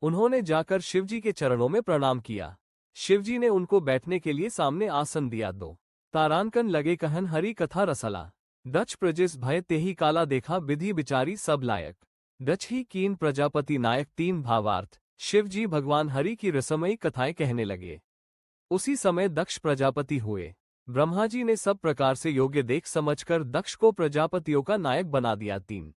उन्होंने जाकर शिवजी के चरणों में प्रणाम किया। शिवजी ने उनको बैठने के लिए सामने आसन दिया। 2 तारांकन लगे कहन हरि कथा रसला, दक्ष प्रजिस भय तेही काला। देखा विधि बिचारी सब लायक, दक्ष ही कीन प्रजापति नायक। 3 भावार्थ। शिवजी भगवान हरि की रसमयी कथाएं कहने लगे। उसी समय दक्ष प्रजापति हुए। ब्रह्मा जी ने सब प्रकार से योग्य देख समझकर दक्ष को प्रजापतियों का नायक बना दिया। 3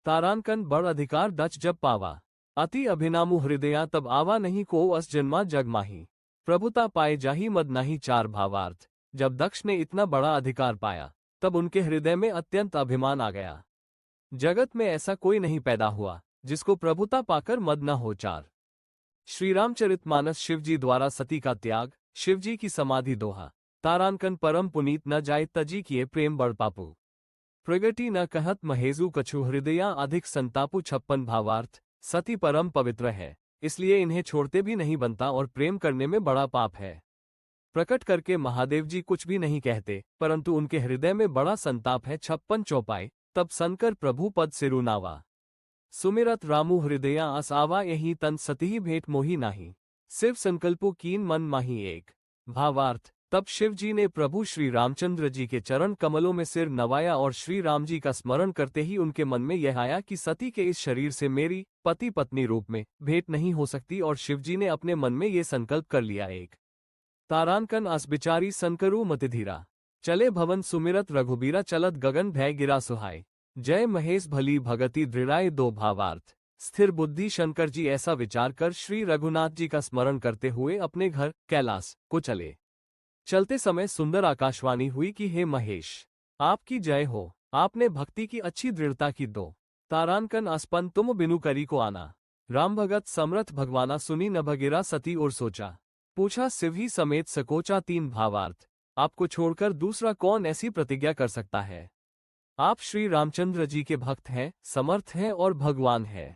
तारांकन बड़ अधिकार दक्ष जब पावा, अति अभिनामु हृदया। तब आवा नहीं को अस जन्मा जग माही, प्रभुता पाए जाही मद नाही। 4 भावार्थ। जब दक्ष ने इतना बड़ा अधिकार पाया तब उनके हृदय में अत्यंत अभिमान आ गया। जगत में ऐसा कोई नहीं पैदा हुआ जिसको प्रभुता पाकर मद न हो। 4 श्रीरामचरितमानस शिवजी द्वारा सती का त्याग, शिवजी की समाधि। दोहा। तारांकन परम पुनीत न जाय तजी किए प्रेम बड़ पापू, प्रगति न कहत महेजु कछु हृदया अधिक संतापु। 56 भावार्थ। सती परम पवित्र है, इसलिए इन्हें छोड़ते भी नहीं बनता और प्रेम करने में बड़ा पाप है। प्रकट करके महादेव जी कुछ भी नहीं कहते, परंतु उनके हृदय में बड़ा संताप है। 56 चौपाई। तब संकर प्रभु पद सिरुनावा, सुमिरत रामु हृदया अस आवा। यही तन सती भेंट मोही नाही, शिव संकल्पु कीन मन माही। 1 भावार्थ। तब शिव जी ने प्रभु श्री रामचंद्र जी के चरण कमलों में सिर नवाया और श्री राम जी का स्मरण करते ही उनके मन में यह आया कि सती के इस शरीर से मेरी पति पत्नी रूप में भेंट नहीं हो सकती, और शिव जी ने अपने मन में ये संकल्प कर लिया। 1 तारांकन अस बिचारी संकरु मतिधीरा, चले भवन सुमिरत रघुबीरा। चलत गगन भय गिरा सुहाय, जय महेश भली भगति दृढ़ाय। 2 भावार्थ। स्थिर बुद्धि शंकर जी ऐसा विचार कर श्री रघुनाथ जी का स्मरण करते हुए अपने घर कैलाश को चले। चलते समय सुंदर आकाशवाणी हुई कि हे महेश, आपकी जय हो, आपने भक्ति की अच्छी दृढ़ता की। 2 तारांकन अस्पन तुम बिनु करी को आना, राम भगत समर्थ भगवाना। सुनी न भगिरा सती और सोचा, पूछा शिव ही समेत सकोचा। 3 भावार्थ। आपको छोड़कर दूसरा कौन ऐसी प्रतिज्ञा कर सकता है? आप श्री रामचंद्र जी के भक्त हैं, समर्थ हैं और भगवान हैं।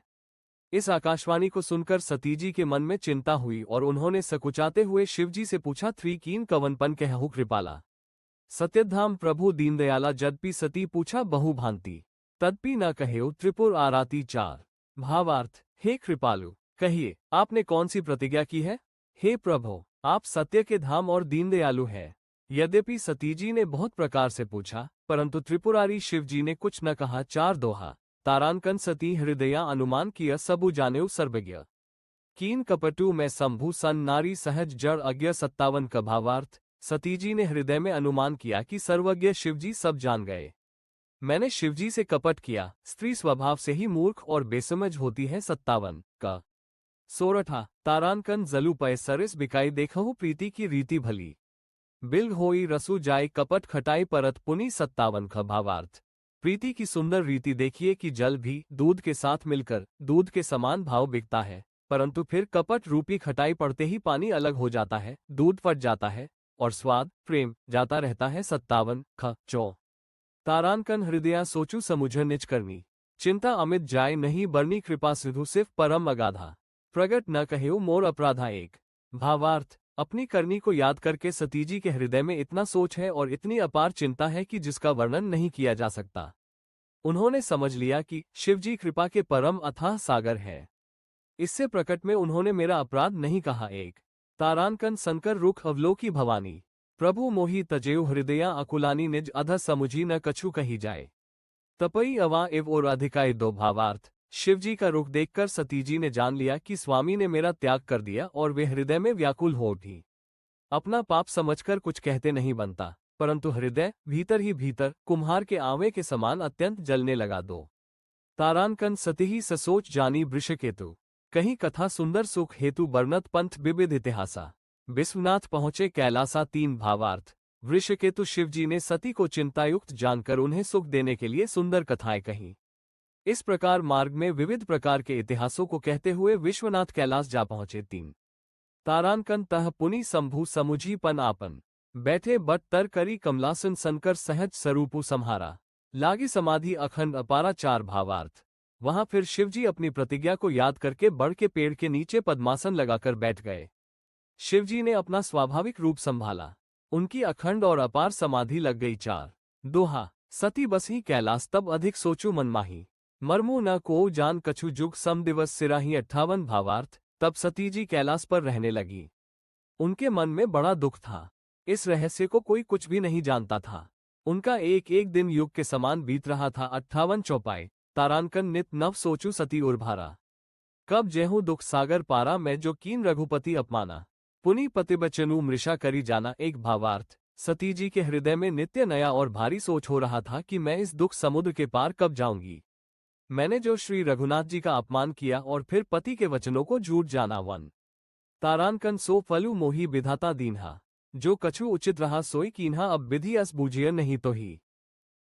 इस आकाशवाणी को सुनकर सतीजी के मन में चिंता हुई और उन्होंने सकुचाते हुए शिवजी से पूछा, थ्री कीन कवनपन कहु कृपाला। सत्यधाम प्रभु दीनदयाला जदपि सती पूछा बहु भांति, तदपि न कहेउ त्रिपुर आराती चार। भावार्थ, हे कृपालु, कहिए आपने कौन सी प्रतिज्ञा की है। हे प्रभो, आप सत्य के धाम और दीनदयालु हैं। यद्यपि सतीजी ने बहुत प्रकार से पूछा, परंतु त्रिपुरारी शिवजी ने कुछ न कहा। चार दोहा। तारानकन सती हृदया अनुमान किया सबु जानेउ सर्वज्ञ। कीन कपटू में शंभु सन नारी सहज जड़ अज्ञ। 57 का भावार्थ, सतीजी ने हृदय में अनुमान किया कि सर्वज्ञ शिवजी सब जान गए। मैंने शिवजी से कपट किया, स्त्री स्वभाव से ही मूर्ख और बेसमझ होती है। 57 का। सोरठा। तारानकन जलू पय सरिस बिकाई देखहु प्रीति की रीति भली। बिल्ग होई रसू जाय कपट खटाई परत पुनि। 57 का भावार्थ, प्रीति की सुंदर रीति देखिए कि जल भी दूध के साथ मिलकर दूध के समान भाव बिकता है, परंतु फिर कपट रूपी खटाई पड़ते ही पानी अलग हो जाता है, दूध फट जाता है और स्वाद प्रेम जाता रहता है। 57 ख चौ। तारानकन हृदया सोचू समुझ निज करनी। चिंता अमित जाय नहीं बरनी कृपा सिधु सिर्फ परम अगाधा। प्रगट न कहेउ मोर अपराधा एक। भावार्थ, अपनी करनी को याद करके सतीजी के हृदय में इतना सोच है और इतनी अपार चिंता है कि जिसका वर्णन नहीं किया जा सकता। उन्होंने समझ लिया कि शिवजी कृपा के परम अथाह सागर है। इससे प्रकट में उन्होंने मेरा अपराध नहीं कहा। एक। तारानकन संकर रुख अवलोकी भवानी। प्रभु मोहि तजेउ हृदया अकुलानी निज अध समुझी न कछु कही जाए। तपई अवा एव और अधिकाय दो। भावार्थ, शिवजी का रुख देखकर सतीजी ने जान लिया कि स्वामी ने मेरा त्याग कर दिया और वे हृदय में व्याकुल हो उठी। अपना पाप समझकर कुछ कहते नहीं बनता, परंतु हृदय भीतर ही भीतर कुम्हार के आंवे के समान अत्यंत जलने लगा। दो। तारानकन सतिही ससोच जानी वृषकेतु। कहीं कथा सुंदर सुख हेतु बर्नत पंथ विविध इतिहासा। विश्वनाथ पहुंचे कैलासा। 3 भावार्थ, वृषकेतु शिवजी ने सती को चिंतायुक्त जानकर उन्हें सुख देने के लिए सुंदर कथाएं कहीं। इस प्रकार मार्ग में विविध प्रकार के इतिहासों को कहते हुए विश्वनाथ कैलाश जा पहुंचे। 3। तारानकन तह पुनि शंभु समुझी पन आपन। बैठे बट तर करी कमलासन संकर सहज स्वरूपु सम्हारा। लागी समाधि अखंड अपारा। 4 भावार्थ, वहां फिर शिवजी अपनी प्रतिज्ञा को याद करके बड़ के पेड़ के नीचे पद्मासन लगाकर बैठ गए। शिवजी ने अपना स्वाभाविक रूप संभाला, उनकी अखंड और अपार समाधि लग गई। 4 दोहा। सती बसी कैलाश तब अधिक सोचू मन माही। मरमू न को जान कछु जुग सम दिवस सिराही। 58 भावार्थ, तब सतीजी कैलाश पर रहने लगी। उनके मन में बड़ा दुख था। इस रहस्य को कोई कुछ भी नहीं जानता था। उनका एक एक दिन युग के समान बीत रहा था। 58 चौपाई। तारानकन नित नव सोचू सती उर्भारा। कब जेहू दुख सागर पारा मैं जो कीन रघुपति अपमाना। पुनि पतिबचनु मृषा करी जाना। 1 भावार्थ, सतीजी के हृदय में नित्य नया और भारी सोच हो रहा था कि मैं इस दुख समुद्र के पार कब जाऊंगी। मैंने जो श्री रघुनाथ जी का अपमान किया और फिर पति के वचनों को झूठ जाना। 1। तारानकन सो फलु मोही विधाता दीन्हा। जो कछु उचित रहा सोई कीन्हा। अब विधि अस बूझिय नहीं तो ही।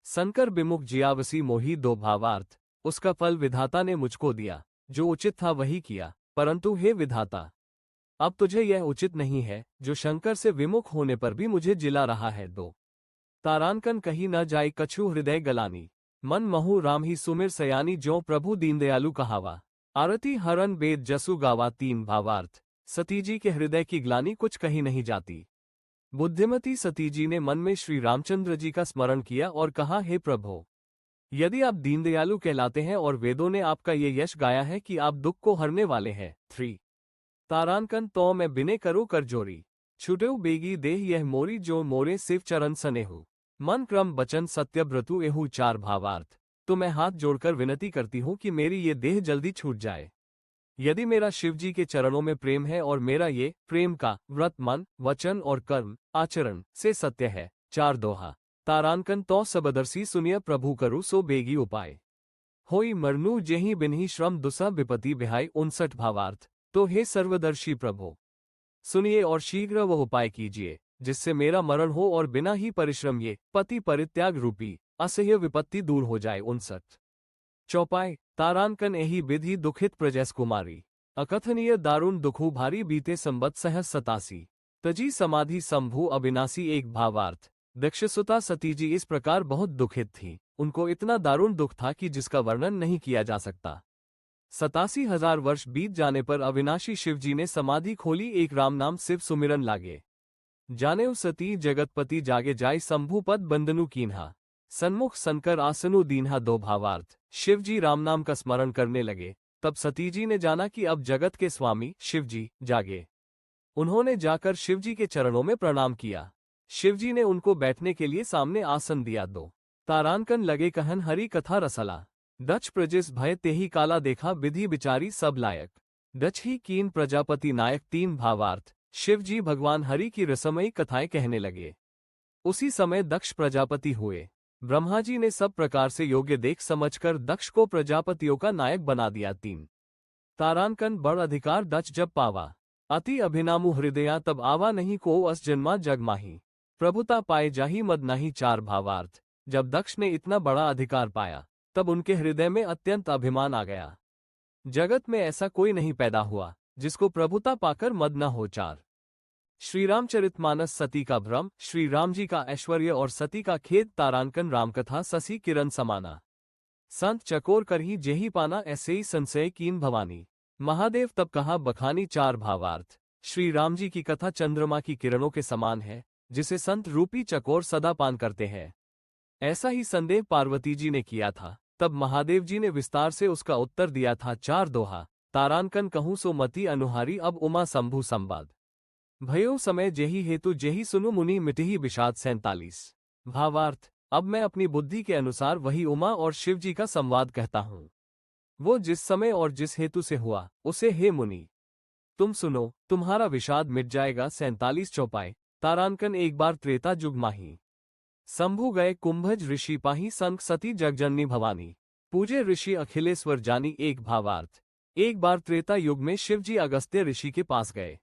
संकर विमुख जियावसी मोही। 2 भावार्थ, उसका फल विधाता ने मुझको दिया, जो उचित था वही किया, परंतु हे विधाता, अब तुझे यह उचित नहीं है जो शंकर से विमुख होने पर भी मुझे जिला रहा है। 2। तारानकन कही न जाय कछु हृदय गलानी। मन महु राम ही सुमिर सयानी। जो प्रभु दीनदयालु कहावा। आरती हरन वेद जसु गावा। 3 भावार्थ, सतीजी के हृदय की ग्लानि कुछ कही नहीं जाती। बुद्धिमती सतीजी ने मन में श्री रामचंद्र जी का स्मरण किया और कहा, हे प्रभो, यदि आप दीनदयालु कहलाते हैं और वेदों ने आपका ये यश गाया है कि आप दुख को हरने वाले हैं। 3। तारानकन तो मैं बिने करो कर जोरी। छुटेउ बेगी देह यह मोरी। जो मोरे शिव चरण सनेहु। मन क्रम बचन सत्य व्रतु एहू। 4 भावार्थ, तो मैं हाथ जोड़कर विनती करती हूँ कि मेरी ये देह जल्दी छूट जाए। यदि मेरा शिवजी के चरणों में प्रेम है और मेरा ये प्रेम का व्रत मन वचन और कर्म आचरण से सत्य है। 4 दोहा। तारानकन तो सबदर्शी सुनिय प्रभु करु सो बेगी उपाय। होई मरनू जेही बिन्ही श्रम दुसा विपति बिहाई। 59 भावार्थ, तो हे सर्वदर्शी प्रभु, सुनिए और शीघ्र वह उपाय कीजिए जिससे मेरा मरण हो और बिना ही परिश्रम ये पति परित्याग रूपी असह्य विपत्ति दूर हो जाए। 59 चौपाई। तारानकन एही विधि दुखित प्रजैस कुमारी। अकथनीय दारुण दुखु भारी बीते संबत सहज 87। तजी समाधि शंभु अविनाशी। 1 भावार्थ, दक्षसुता सतीजी इस प्रकार बहुत दुखित थी, उनको इतना दारुण दुख था कि जिसका वर्णन नहीं किया जा सकता। 87,000 वर्ष बीत जाने पर अविनाशी शिवजी ने समाधि खोली, एक राम नाम शिव सुमिरन लागे। जानेउ सती जगतपति जागे जाय, शंभु पद बंदनु कीन्हा, सन्मुख संकर आसनु दीन्हा। दो भावार्थ। शिवजी राम नाम का स्मरण करने लगे, तब सती जी ने जाना कि अब जगत के स्वामी शिवजी जागे। उन्होंने जाकर शिवजी के चरणों में प्रणाम किया। शिवजी ने उनको बैठने के लिए सामने आसन दिया। दो तारानकन लगे कहन, हरि कथा रसला, दक्ष प्रजिस भय तेहि काला, देखा विधि विचारी सब लायक, दक्ष ही कीन प्रजापति नायक। तीन भावार्थ। शिवजी भगवान हरि की रसमयी कथाएं कहने लगे। उसी समय दक्ष प्रजापति हुए। ब्रह्मा जी ने सब प्रकार से योग्य देख समझकर दक्ष को प्रजापतियों का नायक बना दिया। तीन तारानकन बड़ अधिकार दक्ष जब पावा, अति अभिनामु हृदया, तब आवा नहीं को अस जन्मा जग माही, प्रभुता पाए जाही मद नहीं। चार भावार्थ। जब दक्ष ने इतना बड़ा अधिकार पाया, तब उनके हृदय में अत्यंत अभिमान आ गया। जगत में ऐसा कोई नहीं पैदा हुआ जिसको प्रभुता पाकर मद न हो। चार श्री रामचरितमानस। सती का भ्रम, श्री राम जी का ऐश्वर्य और सती का खेद। तारानकन रामकथा ससी किरण समाना, संत चकोर करही जेही पाना, ऐसे ही संशय कीन भवानी, महादेव तब कहा बखानी। चार भावार्थ। श्री राम जी की कथा चंद्रमा की किरणों के समान है, जिसे संत रूपी चकोर सदा पान करते हैं। ऐसा ही संदेह पार्वती जी ने किया था, तब महादेव जी ने विस्तार से उसका उत्तर दिया था। चार दोहा। तारानकन कहूँ सो मति अनुहारी, अब उमा शंभु संवाद, भयो समय जेही हेतु जेही सुनु मुनि, मिटिही विषाद। 47 भावार्थ। अब मैं अपनी बुद्धि के अनुसार वही उमा और शिव जी का संवाद कहता हूँ। वो जिस समय और जिस हेतु से हुआ, उसे हे मुनि तुम सुनो, तुम्हारा विषाद मिट जाएगा। 47 चौपाई। तारानकन एक बार त्रेता जुग माही, शंभु गए कुंभज ऋषि पाही, संग सती जगजननी भवानी, पूजे ऋषि अखिलेश्वर जानी। एक भावार्थ। एक बार त्रेता युग में शिवजी अगस्त्य ऋषि के पास गए।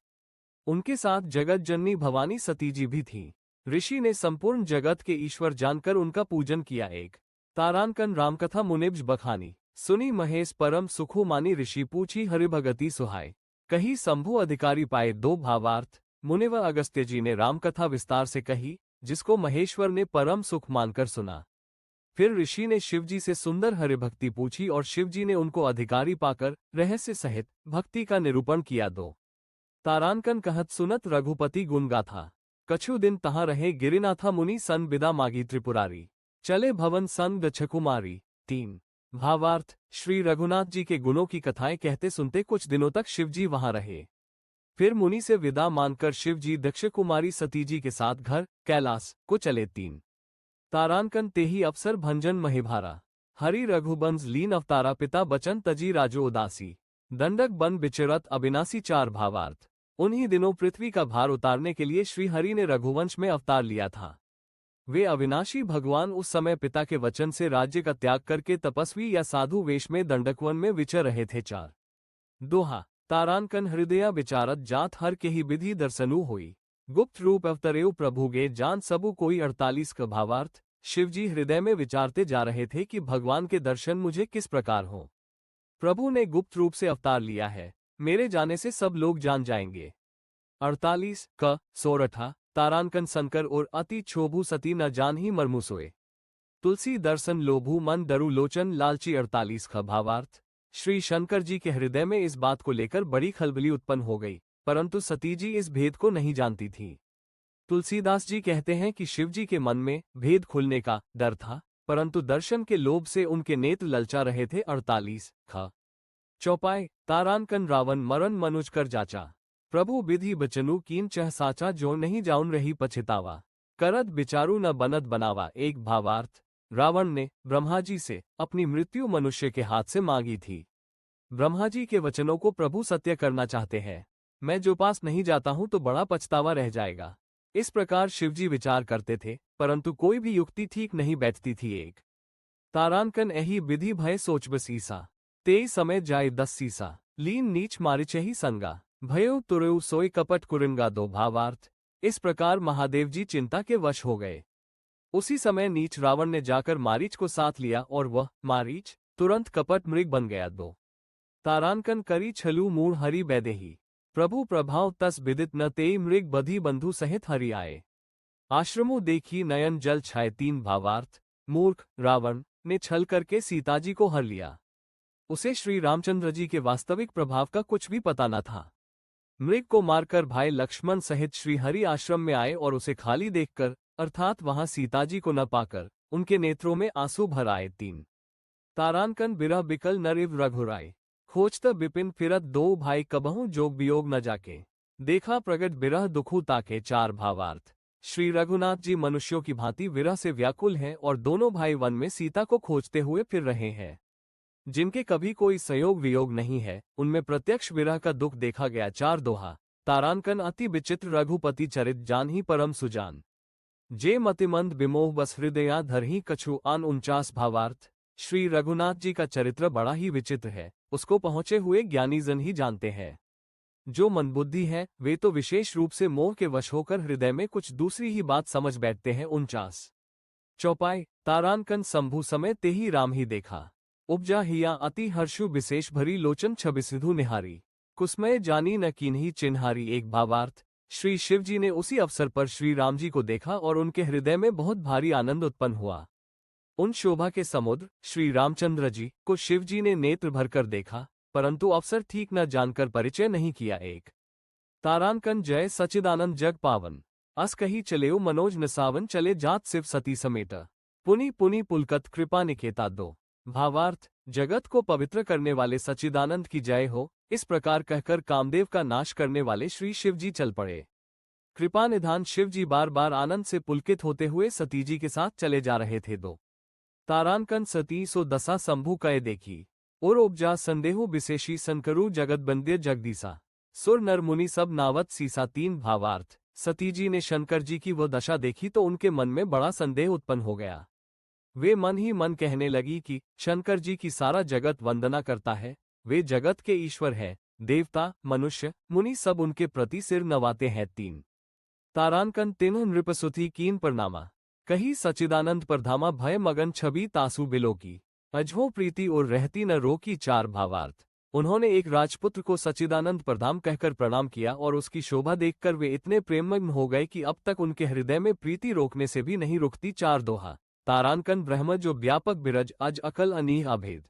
उनके साथ जगत जननी भवानी सती जी भी थीं। ऋषि ने संपूर्ण जगत के ईश्वर जानकर उनका पूजन किया। एक तारानकन रामकथा मुनिब्ज बखानी, सुनी महेश परम सुखु मानी, ऋषि पूछी हरिभगति सुहाय, कही शंभु अधिकारी पाए। दो भावार्थ। मुनिवर अगस्त्य जी ने रामकथा विस्तार से कही, जिसको महेश्वर ने परम सुख मानकर सुना। फिर ऋषि ने शिवजी से सुंदर हरिभक्ति पूछी और शिवजी ने उनको अधिकारी पाकर रहस्य सहित भक्ति का निरूपण किया। दो तारानकन कहत सुनत रघुपति गुण गाथा, कछु दिन तहाँ रहे गिरिनाथा मुनि, सन बिदा मागी त्रिपुरारी, चले भवन सन गच्छकुमारी। तीन भावार्थ। श्री रघुनाथ जी के गुणों की कथाएं कहते सुनते कुछ दिनों तक शिवजी वहां रहे। फिर मुनि से विदा मानकर शिवजी दक्ष कुमारी सती जी के साथ घर कैलाश को चले। तीन तारानकन तेही अवसर भंजन महिभारा, हरि रघुबंस लीन अवतारा, पिता बचन तजी राजो उदासी, दंडक बन बिचरत अविनाशी। चार भावार्थ। उन्हीं दिनों पृथ्वी का भार उतारने के लिए श्री हरि ने रघुवंश में अवतार लिया था। वे अविनाशी भगवान उस समय पिता के वचन से राज्य का त्याग करके तपस्वी या साधु वेश में दंडकवन में विचर रहे थे। चार दोहा। तारानकन हृदया विचारत जात, हर के ही विधि दर्शनु होई, गुप्त रूप अवतरेउ प्रभुगे जान सबु कोई। 48 का भावार्थ। शिवजी हृदय में विचारते जा रहे थे कि भगवान के दर्शन मुझे किस प्रकार हो। प्रभु ने गुप्त रूप से अवतार लिया है, मेरे जाने से सब लोग जान जाएंगे। 48 क सोरठा। तारानकन संकर और अति क्षोभु सती न जान ही मरमु सोए, तुलसी दर्शन लोभु मन डरु लोचन लालची। 48 का भावार्थ। श्री शंकर जी के हृदय में इस बात को लेकर बड़ी खलबली उत्पन्न हो गई, परंतु सती जी इस भेद को नहीं जानती थी। तुलसीदास जी कहते हैं कि शिवजी के मन में भेद खुलने का डर था, परंतु दर्शन के लोभ से उनके नेत्र ललचा रहे थे। 48 ख चौपाई। तारानकन रावण मरण मनुज कर जाचा, प्रभु विधि बचनु कीन चह साचा, जो नहीं जाउन रही पछितावा, करत विचारू न बनत बनावा। एक भावार्थ। रावण ने ब्रह्मा जी से अपनी मृत्यु मनुष्य के हाथ से मांगी थी। ब्रह्मा जी के वचनों को प्रभु सत्य करना चाहते हैं, मैं जो पास नहीं जाता हूं तो बड़ा पछतावा रह जाएगा। इस प्रकार शिवजी विचार करते थे, परंतु कोई भी युक्ति ठीक नहीं बैठती थी। एक तारानकन एही विधि भय सोच बसीसा, तेई समय जाय 10 सीसा, लीन नीच मारिचही संगा, भयो तुरयु सोई कपट कुरिंगा। दो भावार्थ। इस प्रकार महादेव जी चिंता के वश हो गए। उसी समय नीच रावण ने जाकर मारीच को साथ लिया और वह मारीच तुरंत कपट मृग बन गया। दो तारानकन करी छलू मूढ़ हरि बैदेही, प्रभु प्रभाव तस विदित न तेई मृग बधी बंधु सहित हरि आए, आश्रमों देखी नयन जल छाए। तीन भावार्थ। मूर्ख रावण ने छल करके सीताजी को हर लिया। उसे श्री रामचंद्र जी के वास्तविक प्रभाव का कुछ भी पता न था। मृग को मारकर भाई लक्ष्मण सहित श्री हरि आश्रम में आए और उसे खाली देखकर, अर्थात वहां सीताजी को न पाकर, उनके नेत्रों में आंसू भर आए। 3 तारानकन बिरह बिकल नरिव रघुराय, खोजत बिपिन फिरत दो भाई कबहू जोग वियोग न जाके, देखा प्रगट बिरह दुखु ताके। 4 भावार्थ। श्री रघुनाथ जी मनुष्यों की भांति विरह से व्याकुल हैं और दोनों भाई वन में सीता को खोजते हुए फिर रहे हैं। जिनके कभी कोई संयोग वियोग नहीं है, उनमें प्रत्यक्ष विरह का दुख देखा गया। 4 दोहा। तारानकन अति विचित्र रघुपति चरित जान ही परम सुजान, जे मतिमंद विमोह बस हृदया धरही कछु आन। 49 भावार्थ। श्री रघुनाथ जी का चरित्र बड़ा ही विचित्र है, उसको पहुंचे हुए ज्ञानीजन ही जानते हैं। जो मंदबुद्धि है वे तो विशेष रूप से मोह के वश होकर हृदय में कुछ दूसरी ही बात समझ बैठते हैं। 49 चौपाई। तारानकन शंभु समय तेही राम ही देखा, उपजा हिया अति हर्षु विशेष भरी लोचन छबि सिधु निहारी, कुसमय जानी न कीन्ही चिन्हारी। 1 भावार्थ। श्री शिवजी ने उसी अवसर पर श्री राम जी को देखा और उनके हृदय में बहुत भारी आनंद उत्पन्न हुआ। उन शोभा के समुद्र श्री रामचंद्र जी को शिवजी ने नेत्र भरकर देखा, परंतु अवसर ठीक न जानकर परिचय नहीं किया। 1 तारानकन जय सचिदानंद जग पावन, अस कही चलेउ मनोज नसावन, चले जात शिव सती समेत, पुनि पुनि पुलकत कृपा निकेता। 2 भावार्थ। जगत को पवित्र करने वाले सच्चिदानंद की जय हो, इस प्रकार कहकर कामदेव का नाश करने वाले श्री शिवजी चल पड़े। कृपा निधान शिवजी बार बार आनंद से पुलकित होते हुए सतीजी के साथ चले जा रहे थे। 2 तारानकन सती सो दशा शंभु कय देखी, और उपजा संदेहु विशेषी संकरु जगत बंद्य जगदीसा, सुर नर मुनि सब नावत सीसा। 3 भावार्थ। सतीजी ने शंकर जी की वह दशा देखी तो उनके मन में बड़ा संदेह उत्पन्न हो गया। वे मन ही मन कहने लगी कि शंकर जी की सारा जगत वंदना करता है, वे जगत के ईश्वर है, देवता मनुष्य मुनि सब उनके प्रति सिर नवाते हैं। 3 तारानकन तिन्ह नृपसुति कीन परनामा, कही सच्चिदानंद परधामा, भय मगन छवि तासु बिलो की, अजहो प्रीति और रहती न रोकी। 4 भावार्थ। उन्होंने एक राजपुत्र को सच्चिदानंद परधाम कहकर प्रणाम किया और उसकी शोभा देखकर वे इतने प्रेममग्न हो गए कि अब तक उनके हृदय में प्रीति रोकने से भी नहीं रुकती। 4 दोहा। तारानकन ब्रह्म जो व्यापक बिरज अज अकल अनीह अभेद,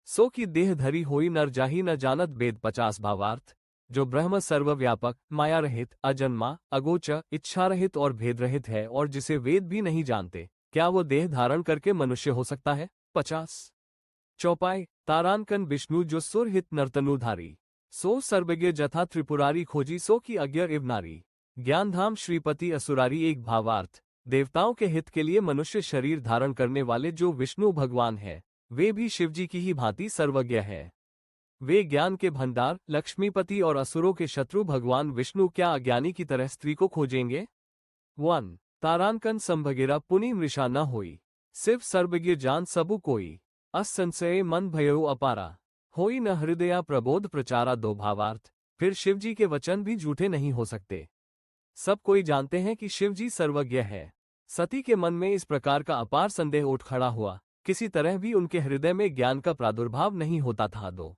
सो की देह धरी होई नर जाही न जानत वेद। 50 भावार्थ। जो ब्रह्म सर्वव्यापक माया रहित अजन्मा अगोचर इच्छा रहित और भेद रहित है और जिसे वेद भी नहीं जानते, क्या वो देह धारण करके मनुष्य हो सकता है। 50 चौपाई। तारानकन विष्णु जो सुर हित नर्तनुधारी, सो सर्वज्ञ जथा त्रिपुरारी, खोजी सो की अज्ञ इव नारी, ज्ञानधाम श्रीपति असुरारी। 1 भावार्थ। देवताओं के हित के लिए मनुष्य शरीर धारण करने वाले जो विष्णु भगवान है, वे भी शिवजी की ही भांति सर्वज्ञ है। वे ज्ञान के भंडार लक्ष्मीपति और असुरों के शत्रु भगवान विष्णु क्या अज्ञानी की तरह स्त्री को खोजेंगे। 1 तारानकन संभगेरा पुनि मृषा न होई, शिव सर्वज्ञ जान सबु कोई, अस संशय मन भयो अपारा, होई न हृदया प्रबोध प्रचारा। 2 भावार्थ। फिर शिवजी के वचन भी झूठे नहीं हो सकते। सब कोई जानते हैं कि शिवजी सर्वज्ञ है। सती के मन में इस प्रकार का अपार संदेह उठ खड़ा हुआ, किसी तरह भी उनके हृदय में ज्ञान का प्रादुर्भाव नहीं होता था। 2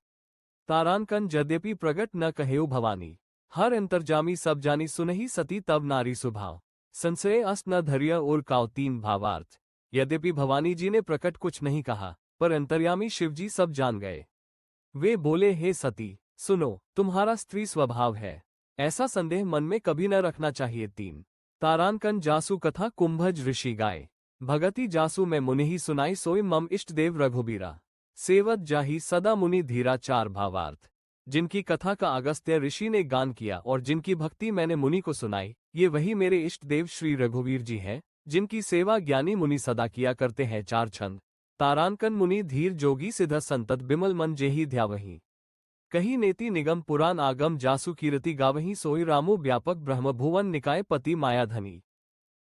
तारानकन यद्यपि प्रगट न कहेउ भवानी, हर अंतर्जामी सब जानी सुनहि सती तब नारी स्वभाव, संशय अस न धैर्य और काव। 3 भावार्थ। यद्यपि भवानी जी ने प्रकट कुछ नहीं कहा, पर अंतर्यामी शिवजी सब जान गए। वे बोले, हे सती सुनो, तुम्हारा स्त्री स्वभाव है, ऐसा संदेह मन में कभी न रखना चाहिए। 3 तारानकन जासु कथा कुंभज ऋषि गाय, भगति जासु मैं मुनि ही सुनाई, सोई मम इष्ट देव रघुबीरा, सेवत जाही सदा मुनि धीरा। 4 भावार्थ। जिनकी कथा का अगस्त्य ऋषि ने गान किया और जिनकी भक्ति मैंने मुनि को सुनाई, ये वही मेरे इष्ट देव श्री रघुवीर जी हैं, जिनकी सेवा ज्ञानी मुनि सदा किया करते हैं। 4 छंद। तारानकन मुनि धीर जोगी सिद्ध संतत बिमल मन जेही ध्यावही, कही नेति निगम पुराण आगम जासु कीरति गावही, सोई रामु व्यापक ब्रह्म भुवन निकाय पति मायाधनी,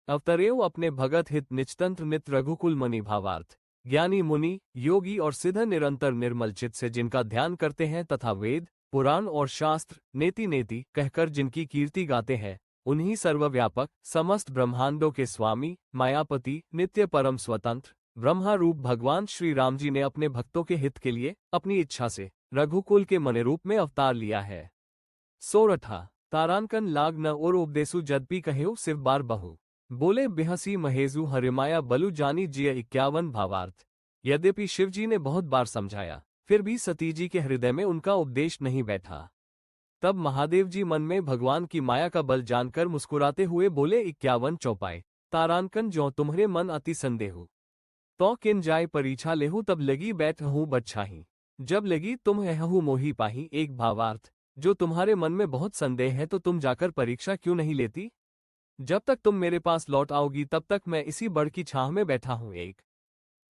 अवतरेव अपने भगत हित निचतंत्र नित रघुकुल मणि। भावार्थ। ज्ञानी मुनि योगी और सिद्ध निरंतर निर्मल चित्त से जिनका ध्यान करते हैं तथा वेद पुराण और शास्त्र नेति नेति कहकर जिनकी कीर्ति गाते हैं, उन्हीं सर्वव्यापक समस्त ब्रह्मांडों के स्वामी मायापति नित्य परम स्वतंत्र ब्रह्मा रूप भगवान श्री राम जी ने अपने भक्तों के हित के लिए अपनी इच्छा से रघुकुल के मने रूप में अवतार लिया है। 16 तारानकन लाग न और उपदेसु जदपि कहेउ शिव बार बहु, बोले बिहसी महेजु हरिमाया बलु जानी जिय। 51 भावार्थ। यद्यपि शिवजी ने बहुत बार समझाया, फिर भी सती जी के हृदय में उनका उपदेश नहीं बैठा। तब महादेव जी मन में भगवान की माया का बल जानकर मुस्कुराते हुए बोले, 51 चौपाई तारानकन जो तुम्हारे मन अति संदेहु तो किन जाय परीक्षा लेहू तब लगी बैठ हूँ बच्छाही जब लगी तुम हहु मोही पाही। एक भावार्थ, जो तुम्हारे मन में बहुत संदेह है तो तुम जाकर परीक्षा क्यों नहीं लेती? जब तक तुम मेरे पास लौट आओगी तब तक मैं इसी बड़ की छाह में बैठा हूँ। एक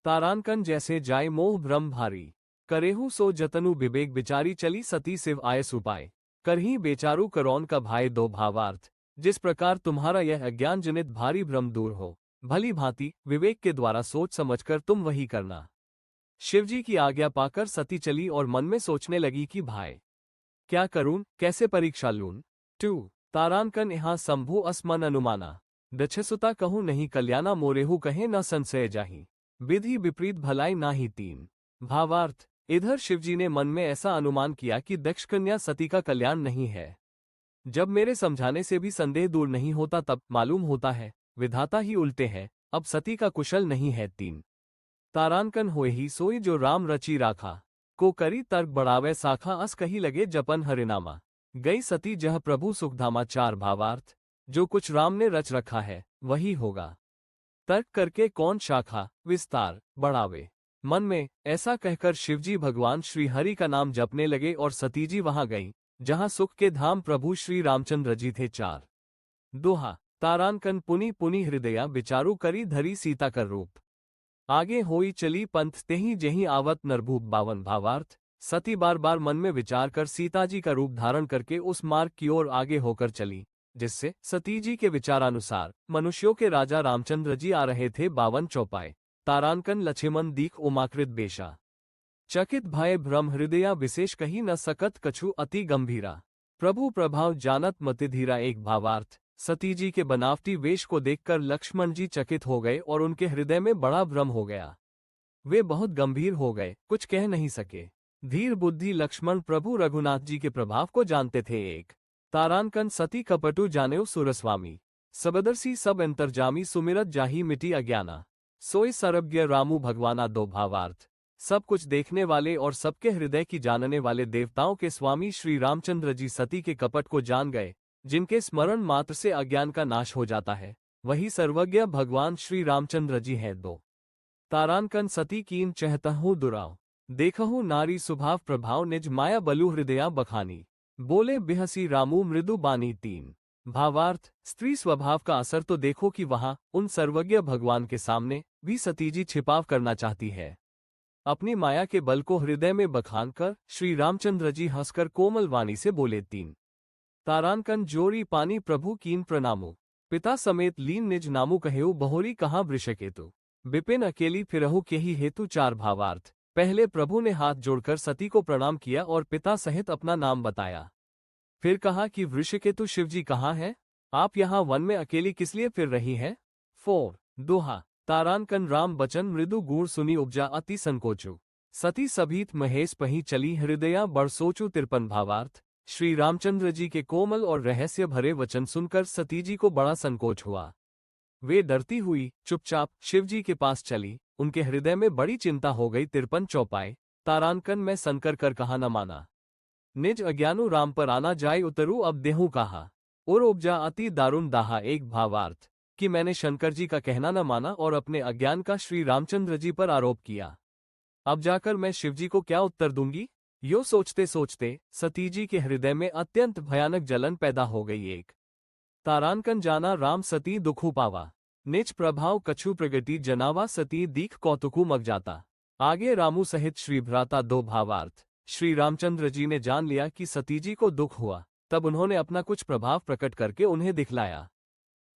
तारानकन जैसे जाय मोह भ्रम भारी करेहू सो जतनु विवेक बिचारी चली सती सिव आयस उपाय करही बेचारू करौन का भाई। दो भावार्थ, जिस प्रकार तुम्हारा यह अज्ञान जनित भारी भ्रम दूर हो, भली भांति विवेक के द्वारा सोच समझकर तुम वही करना। शिवजी की आज्ञा पाकर सती चली और मन में सोचने लगी कि भाई क्या करूं, कैसे परीक्षा लूं। 2 तारानकन यहाँ शंभु असमन अनुमाना दक्षसुता कहूँ नहीं कल्याणा मोरेहु कहे न संशय जाही विधि विपरीत भलाई ना ही। 3 भावार्थ, इधर शिवजी ने मन में ऐसा अनुमान किया कि दक्ष कन्या सती का कल्याण नहीं है। जब मेरे समझाने से भी संदेह दूर नहीं होता तब मालूम होता है विधाता ही उल्टे हैं, अब सती का कुशल नहीं है। 3 तारानकन होए ही सोई जो राम रची राखा को करी तर्क बढ़ावे साखा अस कही लगे जपन हरिनामा गई सती जह प्रभु सुखधामा। 4 भावार्थ, जो कुछ राम ने रच रखा है वही होगा, तर्क करके कौन शाखा विस्तार बढ़ावे। मन में ऐसा कहकर शिवजी भगवान श्री हरि का नाम जपने लगे और सतीजी वहां गई जहां सुख के धाम प्रभु श्री रामचंद्र जी थे। 4 दोहा तारानकन पुनि पुनि हृदया विचारू करी धरी सीता कर रूप आगे होई चली पंथ तेही जही आवत नरभूप। 52 भावार्थ, सती बार बार मन में विचार कर सीताजी का रूप धारण करके उस मार्ग की ओर आगे होकर चली जिससे सतीजी के विचारानुसार मनुष्यों के राजा रामचंद्र जी आ रहे थे। 52 चौपाई तारानकन लक्ष्मण दीख उमाकृत बेशा चकित भय भ्रम हृदया विशेष कही न सकत कछु अति गंभीरा प्रभु प्रभाव जानत मतिधीरा। एक भावार्थ, सतीजी के बनावटी वेश को देखकर लक्ष्मण जी चकित हो गए और उनके हृदय में बड़ा भ्रम हो गया। वे बहुत गंभीर हो गए, कुछ कह नहीं सके। धीर बुद्धि लक्ष्मण प्रभु रघुनाथ जी के प्रभाव को जानते थे। 1 तारानकन सती कपटु जानेउ सुरस्वामी सबदर्शी सब अंतर्जामी सुमिरत जाही मिटी अज्ञाना सोई सर्वज्ञ रामू भगवाना। 2 भावार्थ, सब कुछ देखने वाले और सबके हृदय की जानने वाले देवताओं के स्वामी श्री रामचंद्र जी सती के कपट को जान गए। जिनके स्मरण मात्र से अज्ञान का नाश हो जाता है वही सर्वज्ञ भगवान श्री रामचंद्र जी हैं। 2 तारानकन सती कीन चहतहु दुराव देखहु नारी स्वभाव प्रभाव निज माया बलु हृदया बखानी बोले बिहसी रामू मृदु बानी। 3 भावार्थ, स्त्री स्वभाव का असर तो देखो कि वहां उन सर्वज्ञ भगवान के सामने भी सतीजी छिपाव करना चाहती है। अपनी माया के बल को हृदय में बखान कर श्री रामचंद्र जी हंसकर कोमल वाणी से बोले। 3 तारानकन जोरी पानी प्रभु कीन प्रणामो पिता समेत लीन निज नामु कहेउ बहोरी कहाँ वृषकेतु बिपिन अकेली फिरहु के ही हेतु। 4 भावार्थ, पहले प्रभु ने हाथ जोड़कर सती को प्रणाम किया और पिता सहित अपना नाम बताया। फिर कहा कि वृषकेतु शिवजी कहाँ है, आप यहाँ वन में अकेली किस लिए फिर रही हैं। 4 दोहा तारानकन राम बचन मृदु गुण सुनी उपजा अति संकोचु सती सभीत महेश पही चली हृदया बड़ सोचु। 53 भावार्थ, श्री रामचंद्र जी के कोमल और रहस्य भरे वचन सुनकर सतीजी को बड़ा संकोच हुआ। वे डरती हुई चुपचाप शिवजी के पास चली। उनके हृदय में बड़ी चिंता हो गई। 53 चौपाई तारानकन में संकर कर कहा न माना निज अज्ञानु राम पर आना जाय उतरू अब देहू कहा और उपजा अति दारुण दाहा। 1 भावार्थ, कि मैंने शंकर जी का कहना न माना और अपने अज्ञान का श्री रामचंद्र जी पर आरोप किया। अब जाकर मैं शिवजी को क्या उत्तर दूंगी। यो सोचते सोचते सतीजी के हृदय में अत्यंत भयानक जलन पैदा हो गई। 1 तारानकन जाना राम सती दुखु पावा निज प्रभाव कछु प्रगति जनावा सती दीख कौतुकु मग जाता। आगे रामू सहित श्री भ्राता। 2 भावार्थ, श्री रामचंद्र जी ने जान लिया कि सतीजी को दुख हुआ, तब उन्होंने अपना कुछ प्रभाव प्रकट करके उन्हें दिखलाया।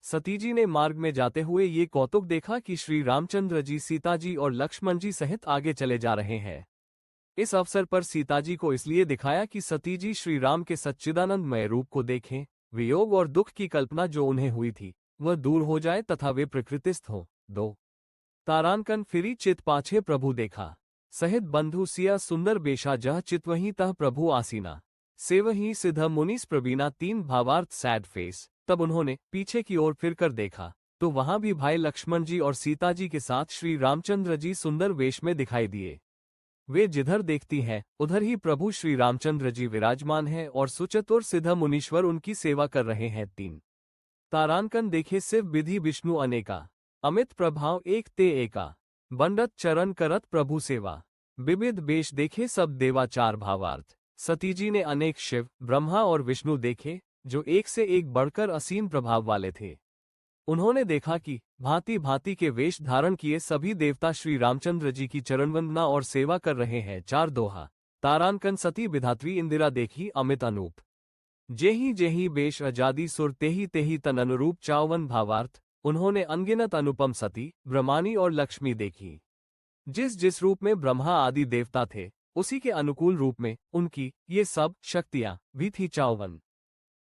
सतीजी ने मार्ग में जाते हुए ये कौतुक देखा कि श्री रामचंद्र जी सीताजी और लक्ष्मण जी सहित आगे चले जा रहे हैं। इस अवसर पर सीताजी को इसलिए दिखाया कि सतीजी श्री राम के सच्चिदानंदमय रूप को देखें, वियोग और दुख की कल्पना जो उन्हें हुई थी वह दूर हो जाए तथा वे प्रकृतिस्थ हो। 2 तारानकन फिरी चित पाछे प्रभु देखा सहित बंधु सिया सुंदर बेशा जह चितवही तह प्रभु आसीना सेवही सिद्ध मुनीस प्रवीणा। 3 भावार्थ, सैड फेस, तब उन्होंने पीछे की ओर फिरकर देखा तो वहां भी भाई लक्ष्मण जी और सीता जी के साथ श्री रामचंद्र जी सुंदर वेश में दिखाई दिए। वे जिधर देखती हैं उधर ही प्रभु श्री रामचंद्र जी विराजमान हैं और सुचतुर सिद्ध मुनीश्वर उनकी सेवा कर रहे हैं। 3 तारांकन देखे शिव विधि विष्णु अनेका, अमित प्रभाव एक ते एका, बंडत चरण करत प्रभु सेवा, विविध बेश देखे सब देवा। 4 भावार्थ। सती जी ने अनेक शिव ब्रह्मा और विष्णु देखे जो एक से एक बढ़कर असीम प्रभाव वाले थे। उन्होंने देखा कि भांति भांति के वेश धारण किए सभी देवता श्री रामचंद्र जी की चरणवंदना और सेवा कर रहे हैं। 4 दोहा। तारांकन सती विधात्री इंदिरा देखी अमित अनूप, जेही जेही बेश अजादी सुर तेही तेही तन अनुरूप। 54 भावार्थ। उन्होंने अनगिनत अनुपम सती ब्रह्मानी और लक्ष्मी देखी। जिस जिस रूप में ब्रह्मा आदि देवता थे उसी के अनुकूल रूप में उनकी ये सब शक्तियां भी थी। 54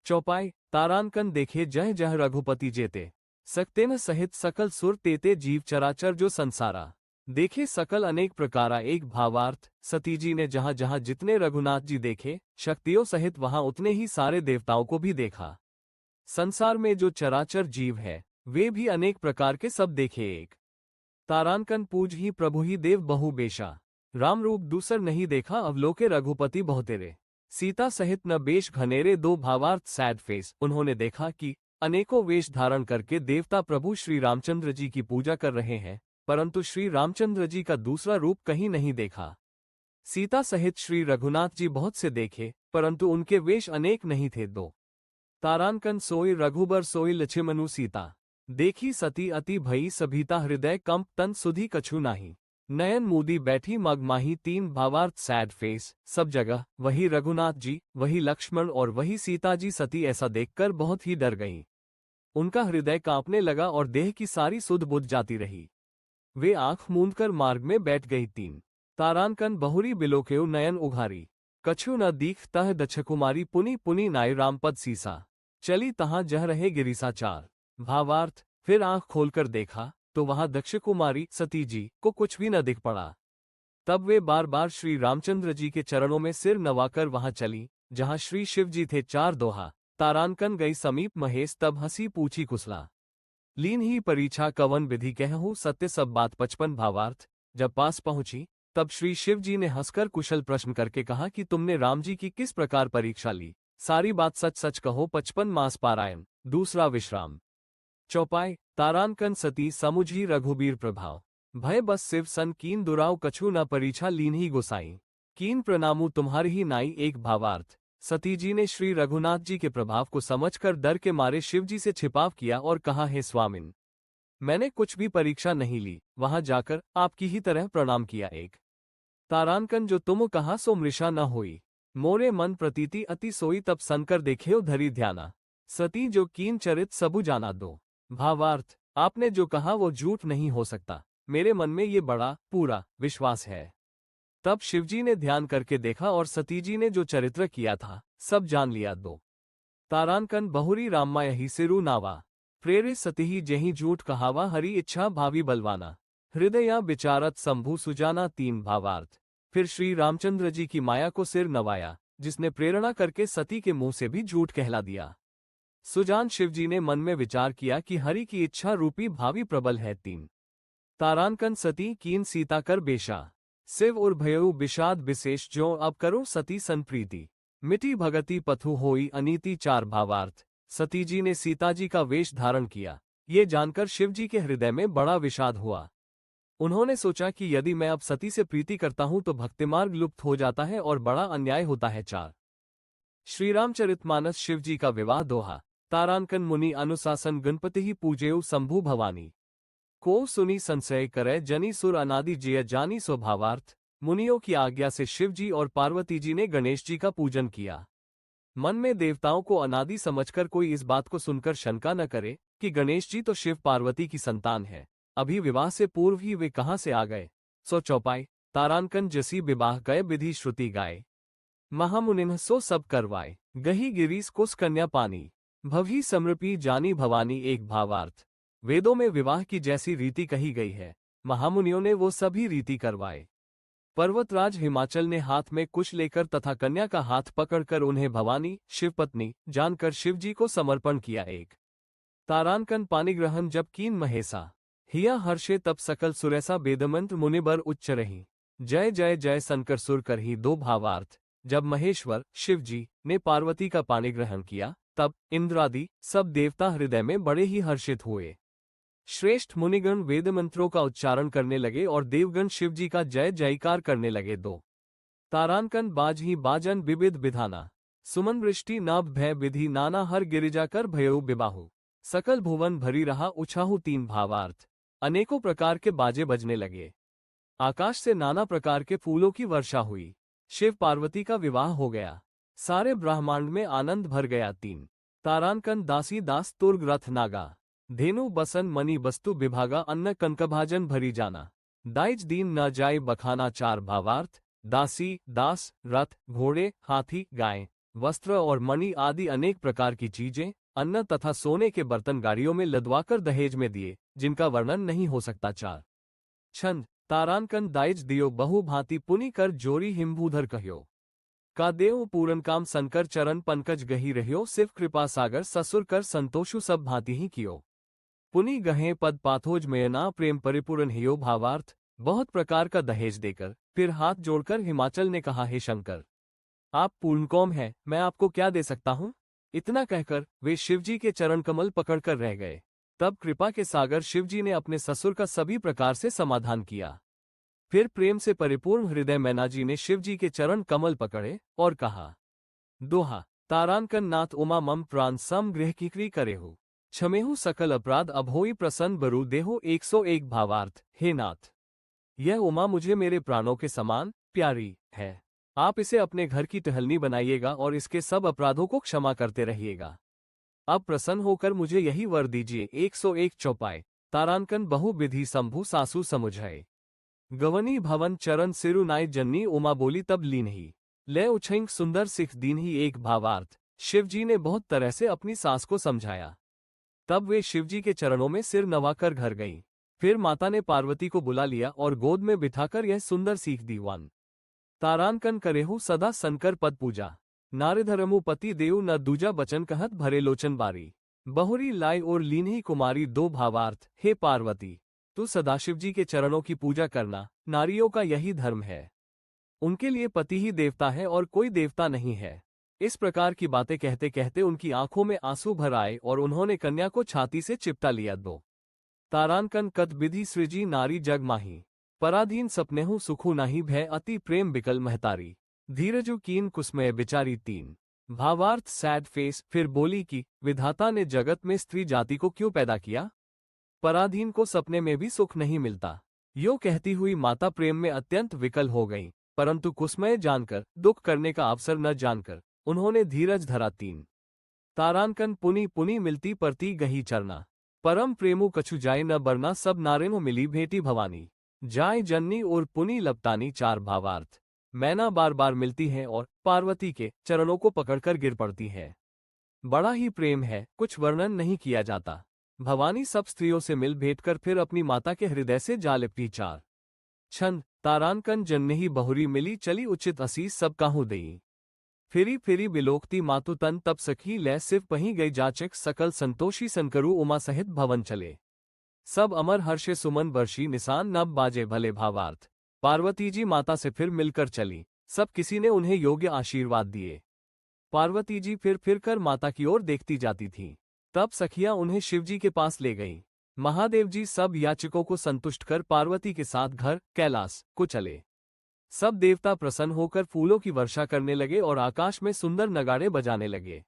चौपाई। तारांकन देखे जह जह रघुपति जेते, सकतेन सहित सकल सुर तेते जीव चराचर जो संसारा, देखे सकल अनेक प्रकारा। 1 भावार्थ। सती जी ने जहां जहां जितने रघुनाथ जी देखे शक्तियों सहित वहां उतने ही सारे देवताओं को भी देखा। संसार में जो चराचर जीव है वे भी अनेक प्रकार के सब देखे। 1 तारांकन पूज ही प्रभु ही देव बहु बेशा, राम रूप दूसर नहीं देखा अवलोके रघुपति बहुतेरे, सीता सहित न बेश घनेरे। 2 भावार्थ। Sad face. उन्होंने देखा कि अनेकों वेश धारण करके देवता प्रभु श्री रामचंद्र जी की पूजा कर रहे हैं, परंतु श्री रामचंद्र जी का दूसरा रूप कहीं नहीं देखा। सीता सहित श्री रघुनाथ जी बहुत से देखे परंतु उनके वेश अनेक नहीं थे। 2 तारांकन सोई रघुबर सोई लक्ष्मणु सीता, देखी सती अति भई सभीता, हृदय कंप तन सुधी कछु नाही, नयन मूदी बैठी मगमाही। 3 भावार्थ। Sad face. सब जगह वही रघुनाथ जी वही लक्ष्मण और वही सीता जी। सती ऐसा देखकर बहुत ही डर गईं। उनका हृदय कांपने लगा और देह की सारी सुध बुझ जाती रही। वे आंख मूंदकर मार्ग में बैठ गई। 3 तारांकन बहुरी बिलोकेउ नयन उघारी, कछु न दीख तह दक्षकुमारी, पुनि पुनि नाय रामपद सीसा, चली तहां जह रहे गिरीसा। 4 भावार्थ। फिर आंख खोलकर देखा तो वहां दक्ष कुमारी सती जी को कुछ भी न दिख पड़ा। तब वे बार बार श्री रामचंद्र जी के चरणों में सिर नवाकर वहां चली जहां श्री शिव जी थे। 4 दोहा। तारांकन गई समीप महेश, तब हंसी पूछी कुशला, लीन ही परीक्षा कवन विधि कहूं सत्य सब बात। 55 भावार्थ। जब पास पहुंची तब श्री शिव जी ने हंसकर कुशल प्रश्न करके कहा कि तुमने राम जी की किस प्रकार परीक्षा ली, सारी बात सच सच कहो। 55 मास पारायण। दूसरा विश्राम। चौपाई। तारांकन सती समुझी रघुबीर प्रभाव, भय बस शिव सन कीन दुराव, कछु न परीक्षा लीन ही गोसाई, कीन प्रणामू तुम्हारी ही नाई। 1 भावार्थ। सती जी ने श्री रघुनाथ जी के प्रभाव को समझकर डर के मारे शिव जी से छिपाव किया और कहा, हे स्वामिन, मैंने कुछ भी परीक्षा नहीं ली, वहां जाकर आपकी ही तरह प्रणाम किया। 1 तारांकन जो तुम कहा सो मृषा न होई, मोरे मन प्रतीति अति सोई, तब सनकर देखे धरी ध्याना, सती जो कीन चरित सबु जाना। 2 भावार्थ। आपने जो कहा वो झूठ नहीं हो सकता, मेरे मन में ये बड़ा पूरा विश्वास है। तब शिवजी ने ध्यान करके देखा और सती जी ने जो चरित्र किया था सब जान लिया। 2 तारांकन बहुरी रामा यही सिरु नावा, प्रेरे सती ही जेही झूठ कहावा, हरि इच्छा भावी बलवाना, हृदया विचारत शंभु सुजाना। 3 भावार्थ। फिर श्री रामचंद्र जी की माया को सिर नवाया जिसने प्रेरणा करके सती के मुंह से भी झूठ कहला दिया। सुजान शिवजी ने मन में विचार किया कि हरि की इच्छा रूपी भावी प्रबल है। 3 तारांकन सती कीन सीता कर बेशा, शिव और भयउ विषाद विशेष, जो अब करो सती संप्रीति, मिटी भगति पथु होई अनीति। 4 भावार्थ। सती जी ने सीता जी का वेश धारण किया, ये जानकर शिव जी के हृदय में बड़ा विषाद हुआ। उन्होंने सोचा कि यदि मैं अब सती से प्रीति करता हूं तो भक्तिमार्ग लुप्त हो जाता है और बड़ा अन्याय होता है। 4 श्रीरामचरितमानस शिव जी का विवाह दोहा। तारांकन मुनि अनुशासन गणपति ही पूजेउ शंभु भवानी, को सुनी संशय करे जनी सुर अनादि जय जानी। स्वभावार्थ। मुनियों की आज्ञा से शिव जी और पार्वती जी ने गणेश जी का पूजन किया। मन में देवताओं को अनादि समझकर कोई इस बात को सुनकर शंका न करे कि गणेश जी तो शिव पार्वती की संतान है, अभी विवाह से पूर्व ही वे कहां से आ गए। सो चौपाई। तारांकन जसी विवाह गए विधि श्रुति गाए, महामुनिन सो सब करवाए, गही गिरीस कुस कन्या पानी, भवही समृपी जानी भवानी। 1 भावार्थ। वेदों में विवाह की जैसी रीति कही गई है, महामुनियों ने वो सभी रीति करवाए। पर्वतराज हिमाचल ने हाथ में कुश लेकर तथा कन्या का हाथ पकड़कर उन्हें भवानी शिवपत्नी जानकर शिवजी को समर्पण किया। 1 तारांकन पानिग्रहण जब कीन महेसा, हिया हर्षे तब सकल सुरैसा, वेदमंत्र मुनिबर उच्च रही, जय जय जय शंकर सुर कर ही दो भावार्थ। जब महेश्वर शिवजी ने पार्वती का पाणी ग्रहण किया, तब इंद्रादि सब देवता हृदय में बड़े ही हर्षित हुए। श्रेष्ठ मुनिगण वेद मंत्रों का उच्चारण करने लगे और देवगण शिवजी का जय जयकार करने लगे। दो तारांकन बाज ही बाजन विविध विधाना, सुमन वृष्टि नाभ भय विधि नाना हर गिरिजाकर भयउ विबाहु, सकल भुवन भरी रहा उछाहु। तीन भावार्थ। अनेकों प्रकार के बाजे बजने लगे, आकाश से नाना प्रकार के फूलों की वर्षा हुई, शिव पार्वती का विवाह हो गया, सारे ब्रह्मांड में आनंद भर गया। तीन तारांकन दासी दास तुर्ग रथ नागा, धेनु बसन मणि वस्तु विभागा अन्न कनकभाजन भरी जाना, दाइज दीन न जाय बखाना। चार भावार्थ। दासी दास रथ घोड़े हाथी गाय वस्त्र और मणि आदि अनेक प्रकार की चीजें अन्न तथा सोने के बर्तन गाड़ियों में लदवाकर दहेज में दिए, जिनका वर्णन नहीं हो सकता। चार छंद। तारांकन दाइज दियो बहु भांति पुनि कर जोरी हिमभूधर कह्यो, का देव पूरन काम संकर चरण पंकज गही रह्यो, सिर्फ कृपा सागर ससुर कर संतोषु सब भांति ही कियो, पुनि गहे पद पाथोज मयना प्रेम परिपूर्ण हियो। भावार्थ। बहुत प्रकार का दहेज देकर फिर हाथ जोड़कर हिमाचल ने कहा, हे शंकर, आप पूर्णकौम हैं, मैं आपको क्या दे सकता हूँ। इतना कहकर वे शिवजी के चरण कमल पकड़कर रह गए। तब कृपा के सागर शिवजी ने अपने ससुर का सभी प्रकार से समाधान किया। फिर प्रेम से परिपूर्ण हृदय मैनाजी ने शिवजी के चरण कमल पकड़े और कहा, दोहा। तारांकन नाथ उमा मम प्राण सम गृह किकरी करेहु, क्षमेहु सकल अपराध अभोई प्रसन्न बरु देहो। 101 भावार्थ। हे नाथ, यह उमा मुझे मेरे प्राणों के समान प्यारी है, आप इसे अपने घर की टहलनी बनाइएगा और इसके सब अपराधों को क्षमा करते रहिएगा। अब प्रसन्न होकर मुझे यही वर दीजिए। 101 चौपाई। तारांकन बहु विधि शंभु सासु समुझाए, गवनी भवन चरण सिरु नाय जन्नी उमा बोली तब लीन ही, ले उछैंग सुंदर सिख दीन ही। एक भावार्थ। शिवजी ने बहुत तरह से अपनी सास को समझाया, तब वे शिवजी के चरणों में सिर नवाकर घर गईं। फिर माता ने पार्वती को बुला लिया और गोद में बिठाकर यह सुंदर सीख दी। वन तारांकन करेहु सदा संकर पद पूजा, नारधरमु पति देव न दूजा बचन कहत भरे लोचन बारी, बहुरी लाई और लीनही कुमारी। दो भावार्थ। हे पार्वती, तू सदाशिव जी के चरणों की पूजा करना, नारियों का यही धर्म है, उनके लिए पति ही देवता है और कोई देवता नहीं है। इस प्रकार की बातें कहते कहते उनकी आंखों में आंसू भर आए और उन्होंने कन्या को छाती से चिपटा लिया। दो तारांकन कत विधि सृजी नारी जग माही, पराधीन सपनेहु सुखु नाही भय अति प्रेम बिकल महतारी, धीरजु कीन कुसमय बिचारी। तीन भावार्थ। Sad face. फिर बोली कि विधाता ने जगत में स्त्री जाति को क्यों पैदा किया, पराधीन को सपने में भी सुख नहीं मिलता। यो कहती हुई माता प्रेम में अत्यंत विकल हो गई, परंतु कुसमय जानकर दुख करने का अवसर न जानकर उन्होंने धीरज धरा। तीन तारांकन पुनि पुनि मिलती परती गही चरना, परम प्रेमु कछु जाय न बरना सब नारेनु मिली भेटी भवानी, जाय जननी और पुनि लपटानी। चार भावार्थ। मैना बार बार मिलती है और पार्वती के चरणों को पकड़कर गिर पड़ती है, बड़ा ही प्रेम है, कुछ वर्णन नहीं किया जाता। भवानी सब स्त्रियों से मिल भेंटकर फिर अपनी माता के हृदय से जा लिपटी। चार छंद। तारांकन जन्नेही बहुरी मिली चली उचित असीस सब काहू देई, फिरी फिरी बिलोकती मातु तन तब सखी लै सिव पही गई जाचक, सकल संतोषी संकरु उमा सहित भवन चले, सब अमर हर्षे सुमन वर्षी निशान नब बाजे भले। भावार्थ। पार्वती जी माता से फिर मिलकर चली, सब किसी ने उन्हें योग्य आशीर्वाद दिए। पार्वती जी फिर कर माता की ओर देखती जाती थीं। तब सखियां उन्हें शिवजी के पास ले गईं। महादेव जी सब याचकों को संतुष्ट कर पार्वती के साथ घर कैलाश को चले। सब देवता प्रसन्न होकर फूलों की वर्षा करने लगे और आकाश में सुंदर नगाड़े बजाने लगे।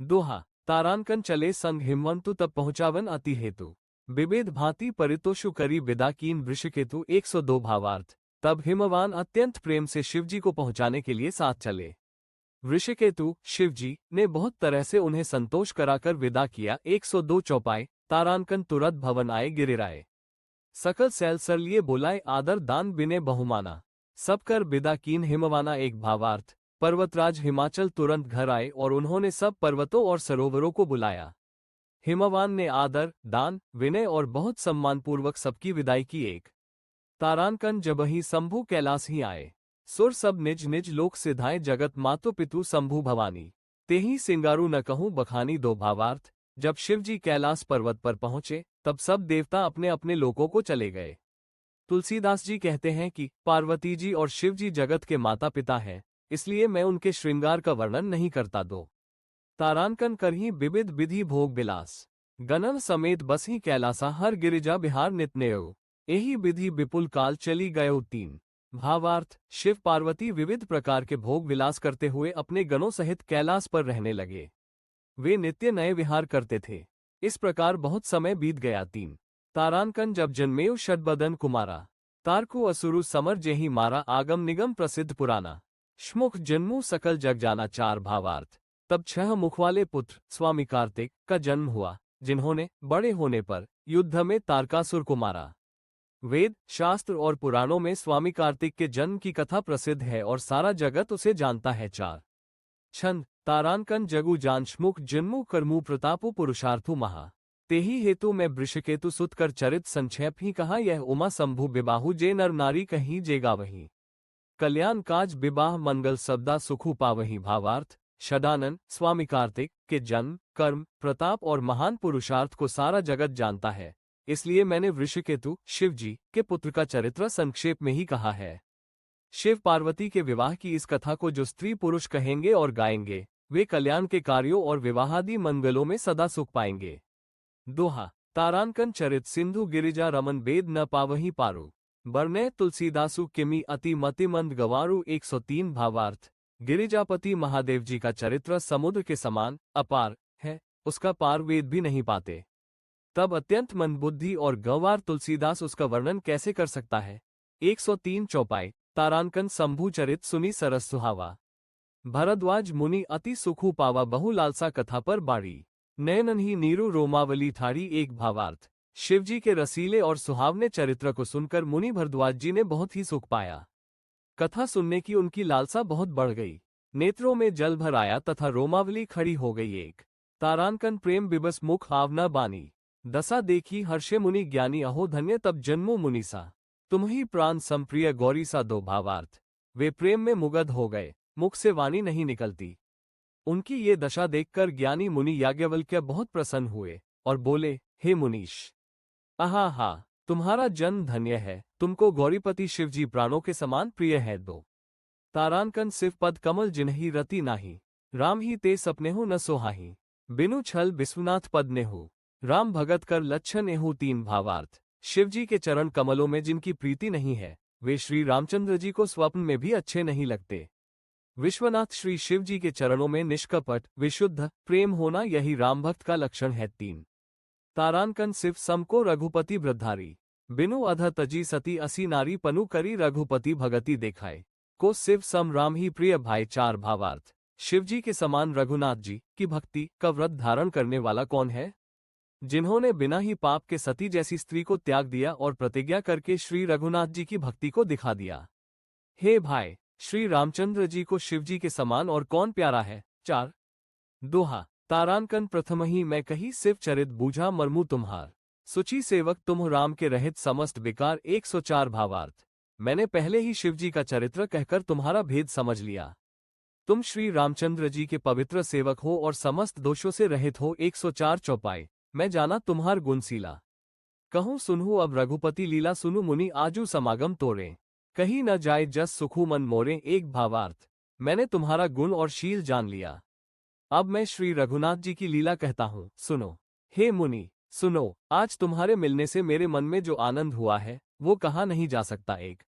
दोहा। तारांकन चले संग हिमवंतु तब पहुंचावन अति हेतु, विविध भांति परितोषु करी विदा कीन वृषकेतु। 102 भावार्थ। तब हिमवान अत्यंत प्रेम से शिवजी को पहुंचाने के लिए साथ चले। वृषकेतु शिवजी ने बहुत तरह से उन्हें संतोष कराकर विदा किया। 102 चौपाई। तारांकन तुरत भवन आए गिरिराए, सकल सैल सर लिए बोलाए आदर दान बिने बहुमाना, सब कर विदा कीन हिमवाना। एक भावार्थ। पर्वतराज हिमाचल तुरंत घर आए और उन्होंने सब पर्वतों और सरोवरों को बुलाया। हिमवान ने आदर दान विनय और बहुत सम्मानपूर्वक सबकी विदाई की। एक तारांकन जबहि शंभु कैलाश ही आए, सुर सब निज निज लोक सिधाए, जगत मातु पितु शंभु भवानी, तेहि सिंगारू न कहूँ बखानी। दो भावार्थ। जब शिवजी कैलाश पर्वत पर पहुंचे तब सब देवता अपने अपने लोकों को चले गए। तुलसीदास जी कहते हैं कि पार्वती जी और शिव जी जगत के माता पिता हैं, इसलिए मैं उनके श्रृंगार का वर्णन नहीं करता। दो तारांकन करही विविध विधि भोग विलास, गणन समेत बसही कैलासा हर गिरिजा बिहार नितनेयो, एही विधि विपुल काल चली गयो तीन। भावार्थ, शिव पार्वती विविध प्रकार के भोग विलास करते हुए अपने गणों सहित कैलाश पर रहने लगे। वे नित्य नए विहार करते थे। इस प्रकार बहुत समय बीत गया। तीन तारांकन जब जन्मेऊ षडबदन कुमारा, तारकु असुरु समर जेहि मारा आगम निगम प्रसिद्ध पुराना, श्मुख जन्मू सकल जग जाना। चार भावार्थ, तब 6 मुख वाले पुत्र स्वामी कार्तिक का जन्म हुआ, जिन्होंने बड़े होने पर युद्ध में तारकासुर को मारा। वेद, शास्त्र और पुराणों में स्वामी कार्तिक के जन्म की कथा प्रसिद्ध है और सारा जगत उसे जानता है। चार छंद तारांकन जगु जानश्मुख जन्मु कर्मु प्रतापु पुरुषार्थु महा, तेही हेतु मैं वृषकेतु सुत कर चरित संक्षेप ही कहा। यह उमा शंभु विबाहु जे नर नारी कहीं जेगा वही, कल्याण काज विवाह मंगल सब्दा सुखु पावही। भावार्थ, षडानन स्वामी कार्तिक के जन्म, कर्म, प्रताप और महान पुरुषार्थ को सारा जगत जानता है, इसलिए मैंने वृषकेतु शिव जी के पुत्र का चरित्र संक्षेप में ही कहा है। शिव पार्वती के विवाह की इस कथा को जो स्त्री पुरुष कहेंगे और गाएंगे, वे कल्याण के कार्यों और विवाहादि मंगलों में सदा सुख पाएंगे। दोहा तारांकन चरित सिंधु गिरिजा रमन वेद न पावही पारो, बरने तुलसीदासु किमी अति मति मंद गवारू। 103 भावार्थ, गिरिजापति महादेव जी का चरित्र समुद्र के समान अपार है, उसका पार वेद भी नहीं पाते। तब अत्यंत मंदबुद्धि और गंवार तुलसीदास उसका वर्णन कैसे कर सकता है। 103 चौपाई तारांकन शंभु चरित सुनी सरस सुहावा, भरद्वाज मुनि अति सुखु पावा बहु लालसा कथा पर बाड़ी, नयनन ही नीरू रोमावली ठाड़ी। एक भावार्थ, शिवजी के रसीले और सुहावने चरित्र को सुनकर मुनि भरद्वाज जी ने बहुत ही सुख पाया। कथा सुनने की उनकी लालसा बहुत बढ़ गई, नेत्रों में जल भर आया तथा रोमावली खड़ी हो गई। एक तारांकन प्रेम बिबस मुख आवना बानी, दशा देखी हर्षे मुनि ज्ञानी अहो धन्य तब जन्मो मुनिसा, तुम्ही प्राण संप्रिय गौरी सा। दो भावार्थ, वे प्रेम में मुग्ध हो गए, मुख से वाणी नहीं निकलती। उनकी ये दशा देखकर ज्ञानी मुनि याज्ञवल्क्य बहुत प्रसन्न हुए और बोले, हे मुनीश, आहा हा, तुम्हारा जन्म धन्य है, तुमको गौरीपति शिवजी प्राणों के समान प्रिय है। दो तारांकन शिव पद कमल जिन्ही रति नाही, राम ही ते सपने हो न सोहाही, बिनु छल विश्वनाथ पद ने हो, राम भगत कर लच्छन एहू। तीन भावार्थ, शिवजी के चरण कमलों में जिनकी प्रीति नहीं है, वे श्री रामचंद्र जी को स्वप्न में भी अच्छे नहीं लगते। विश्वनाथ श्री शिव जी के चरणों में निष्कपट विशुद्ध प्रेम होना, यही राम भक्त का लक्षण है। तीन तारांकन शिव सम को रघुपति वृद्धारी, बिनु अध तजी सती असी नारी पनु करी रघुपति भगति देखाए, को शिव सम राम ही प्रिय भाई। चार भावार्थ, शिवजी के समान रघुनाथ जी की भक्ति का व्रत धारण करने वाला कौन है, जिन्होंने बिना ही पाप के सती जैसी स्त्री को त्याग दिया और प्रतिज्ञा करके श्री रघुनाथ जी की भक्ति को दिखा दिया। हे भाई, श्री रामचंद्र जी को शिवजी के समान और कौन प्यारा है। चार दोहा तारांकन प्रथम ही मैं कही शिव चरित बूझा मरमू तुम्हार, सुचि सेवक तुम राम के रहित समस्त विकार। 104 भावार्थ, मैंने पहले ही शिवजी का चरित्र कहकर तुम्हारा भेद समझ लिया, तुम श्री रामचंद्र जी के पवित्र सेवक हो और समस्त दोषों से रहित हो। 104 चौपाई मैं जाना तुम्हार गुणशीला, कहूँ सुनहु अब रघुपति लीला सुनु मुनि आजू समागम तोरे, कहीं न जाए जस सुखु मन मोरे। एक भावार्थ, मैंने तुम्हारा गुण और शील जान लिया, अब मैं श्री रघुनाथ जी की लीला कहता हूँ, सुनो। हे मुनि सुनो, आज तुम्हारे मिलने से मेरे मन में जो आनंद हुआ है वो कहा नहीं जा सकता। एक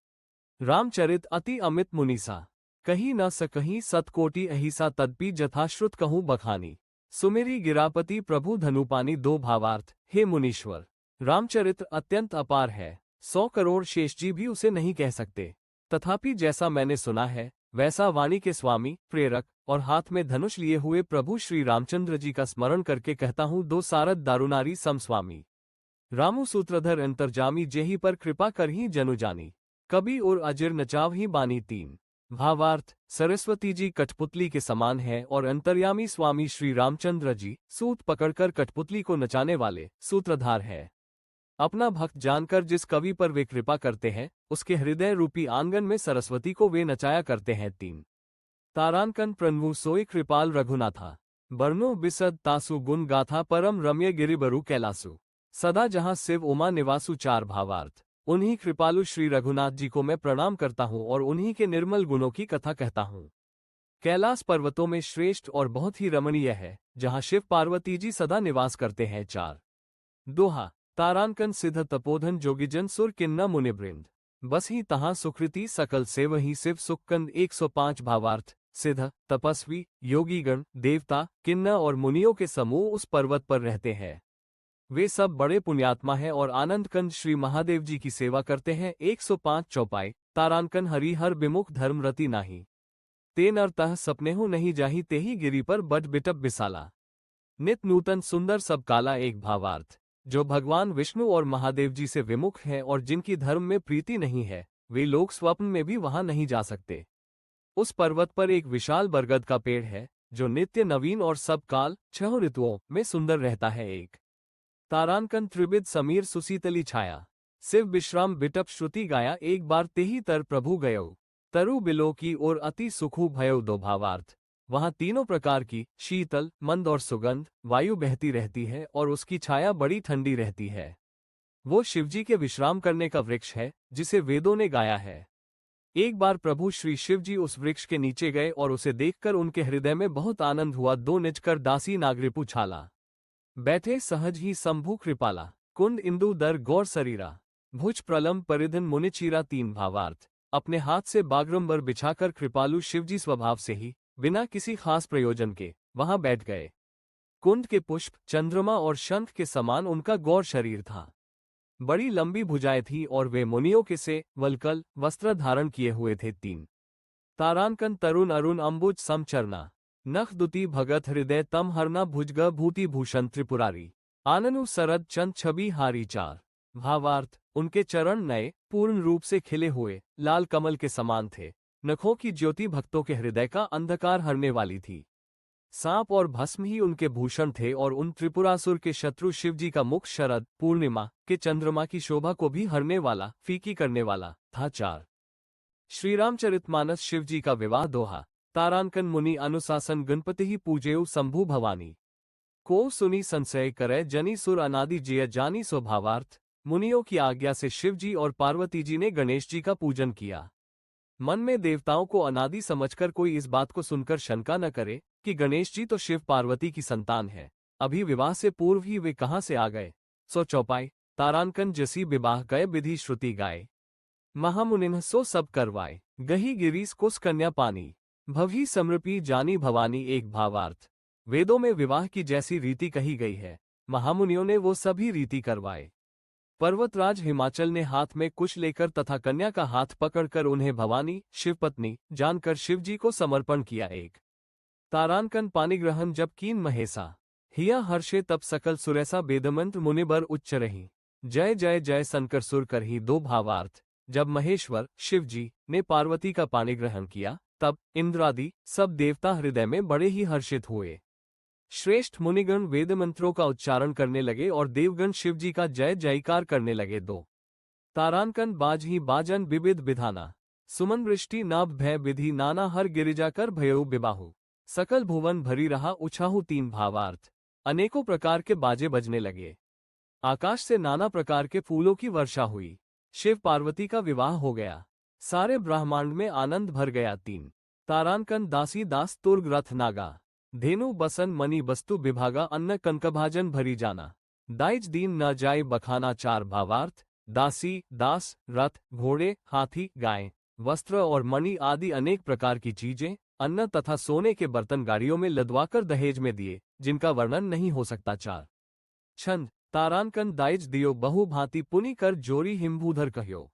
रामचरित अति अमित मुनीसा, कहीं न सकहीं सतकोटि अहिसा तदपि जथाश्रुत कहूँ बखानी, सुमेरी गिरापति प्रभु धनुपानी। दो भावार्थ, हे मुनीश्वर, रामचरित्र अत्यंत अपार है, 100 करोड़ शेष जी भी उसे नहीं कह सकते, तथापि जैसा मैंने सुना है वैसा वाणी के स्वामी प्रेरक और हाथ में धनुष लिए हुए प्रभु श्री रामचंद्र जी का स्मरण करके कहता हूँ। दो सारद दारुनारी सम स्वामी, रामु सूत्रधर अंतर्जामी जेहि पर कृपा करही जनु जानी, कभी और अजिर नचाव ही बानी। तीन भावार्थ, सरस्वती जी कठपुतली के समान है और अंतर्यामी स्वामी श्री रामचंद्र जी सूत पकड़कर कठपुतली को नचाने वाले सूत्रधार है। अपना भक्त जानकर जिस कवि पर वे कृपा करते हैं उसके हृदय रूपी आंगन में सरस्वती को वे नचाया करते हैं। तीन तारांकन प्रणवु सोई कृपाल रघुनाथा, बरनो बिसद तासु गुण गाथा परम रम्य गिरिबरु कैलासु, सदा जहां शिव उमा निवासु। चार भावार्थ, उन्हीं कृपालु श्री रघुनाथ जी को मैं प्रणाम करता हूँ और उन्हीं के निर्मल गुणों की कथा कहता हूँ। कैलाश पर्वतों में श्रेष्ठ और बहुत ही रमणीय है, जहाँ शिव पार्वती जी सदा निवास करते हैं। 4 दोहा। तारानकन सिद्ध तपोधन जोगीजन सुर किन्ना मुनिवृंद, बस ही तहाँ सुकृति सकल से वही शिव सुखकंद। 105 भावार्थ। सिद्ध, तपस्वी, योगीगण, देवता, किन्ना और मुनियों के समूह उस पर्वत पर रहते हैं। वे सब बड़े पुण्यात्मा हैं और आनंदकंद श्री महादेव जी की सेवा करते हैं। 105 चौपाई। तारानकन हरिहर विमुख धर्म रति नाही, ते नर तह सपनेहु नहीं जाही तेही गिरी पर बट बिटप बिसाला। नित नूतन सुंदर सब काला। एक भावार्थ। जो भगवान विष्णु और महादेव जी से विमुख हैं और जिनकी धर्म में प्रीति नहीं है, वे लोग स्वप्न में भी वहां नहीं जा सकते। उस पर्वत पर एक विशाल बरगद का पेड़ है, जो नित्य नवीन और सब काल 6 ऋतुओं में सुंदर रहता है। 1 तारानकन त्रिविद समीर सुसीतली छाया, शिव विश्राम बिटप श्रुति गाया। एक बार तेही तर प्रभु गयो, तरु बिलो की ओर अति सुखु भयो। 2 भावार्थ। वहां तीनों प्रकार की शीतल, मंद और सुगंध वायु बहती रहती है और उसकी छाया बड़ी ठंडी रहती है। वो शिवजी के विश्राम करने का वृक्ष है, जिसे वेदों ने गाया है। एक बार प्रभु श्री शिवजी उस वृक्ष के नीचे गए और उसे देखकर उनके हृदय में बहुत आनंद हुआ। 2 निजकर दासी नागरिपु छाला, बैठे सहज ही शंभु कृपाला। कुंड इंदु दर गौर शरीरा, भुज प्रलम परिधन मुनिचीरा। 3 भावार्थ। अपने हाथ से बागरंबर बिछाकर कृपालु शिवजी स्वभाव से ही, बिना किसी खास प्रयोजन के, वहां बैठ गए। कुंद के पुष्प, चंद्रमा और शंख के समान उनका गौर शरीर था। बड़ी लंबी भुजाएं थीं और वे मुनियों के से वलकल वस्त्र धारण किए हुए थे। 3 तारानकन तरुण अरुण अंबुज समचरना, नख दुति भगत हृदय तम हरना। भुजग भूति भूषण त्रिपुरारी, आननु सरद चंद छवि हारी। 4 भावार्थ। उनके चरण नए पूर्ण रूप से खिले हुए लाल कमल के समान थे। नखों की ज्योति भक्तों के हृदय का अंधकार हरने वाली थी। सांप और भस्म ही उनके भूषण थे और उन त्रिपुरासुर के शत्रु शिवजी का मुख शरद पूर्णिमा के चंद्रमा की शोभा को भी हरने वाला, फीकी करने वाला था। 4 श्रीरामचरितमानस शिवजी का विवाह दोहा। तारानकन मुनि अनुशासन गणपति ही पूजेउ शंभु भवानी, को सुनी संशय करे जनी सुर अनादि जिय जानी। स्वभावार्थ। मुनियों की आज्ञा से शिवजी और पार्वती जी ने गणेश जी का पूजन किया। मन में देवताओं को अनादि समझकर कोई इस बात को सुनकर शंका न करे कि गणेश जी तो शिव पार्वती की संतान है, अभी विवाह से पूर्व ही वे कहाँ से आ गए। 100 चौपाई। तारानकन जसी विवाह गए विधि श्रुति गाए, महामुनिन सो सब करवाए। गही गिरीस कुस कन्या पानी, भवही समृपी जानी भवानी। 1 भावार्थ। वेदों में विवाह की जैसी रीति कही गई है, महामुनियों ने वो सभी रीति करवाए। पर्वतराज हिमाचल ने हाथ में कुश लेकर तथा कन्या का हाथ पकड़कर उन्हें भवानी, शिवपत्नी जानकर शिवजी को समर्पण किया। 1 तारानकन पानिग्रहण जब कीन महेसा, हिया हर्षे तब सकल सुरैसा। वेदमंत्र मुनिबर उच्च रही, जय जय जय शंकर सुर करही। 2 भावार्थ। जब महेश्वर शिवजी ने पार्वती का पानिग्रहण किया, तब इंद्रादि सब देवता हृदय में बड़े ही हर्षित हुए। श्रेष्ठ मुनिगण वेदमंत्रों का उच्चारण करने लगे और देवगण शिवजी का जय जयकार करने लगे। 2 तारानकन बाज ही बाजन विविध विधाना, सुमन वृष्टि नाभ भय विधि नाना। हर गिरिजाकर भयउ विबाहु, सकल भुवन भरी रहा उछाहु। 3 भावार्थ। अनेकों प्रकार के बाजे बजने लगे, आकाश से नाना प्रकार के फूलों की वर्षा हुई, शिव पार्वती का विवाह हो गया, सारे ब्रह्मांड में आनंद भर गया। 3 तारानकन दासी दास तुर्ग रथ नागा, धेनु बसन मणि वस्तु विभागा। अन्न कनकभाजन भरी जाना, दाइज दीन न जाए बखाना। 4 भावार्थ। दासी, दास, रथ, घोड़े, हाथी, गाय, वस्त्र और मणि आदि अनेक प्रकार की चीजें, अन्न तथा सोने के बर्तन गाड़ियों में लदवाकर दहेज में दिए, जिनका वर्णन नहीं हो सकता। 4 छंद। तारानकन दाइज दियो बहु भांति पुनि कर जोरी हिमभूधर कह्यो,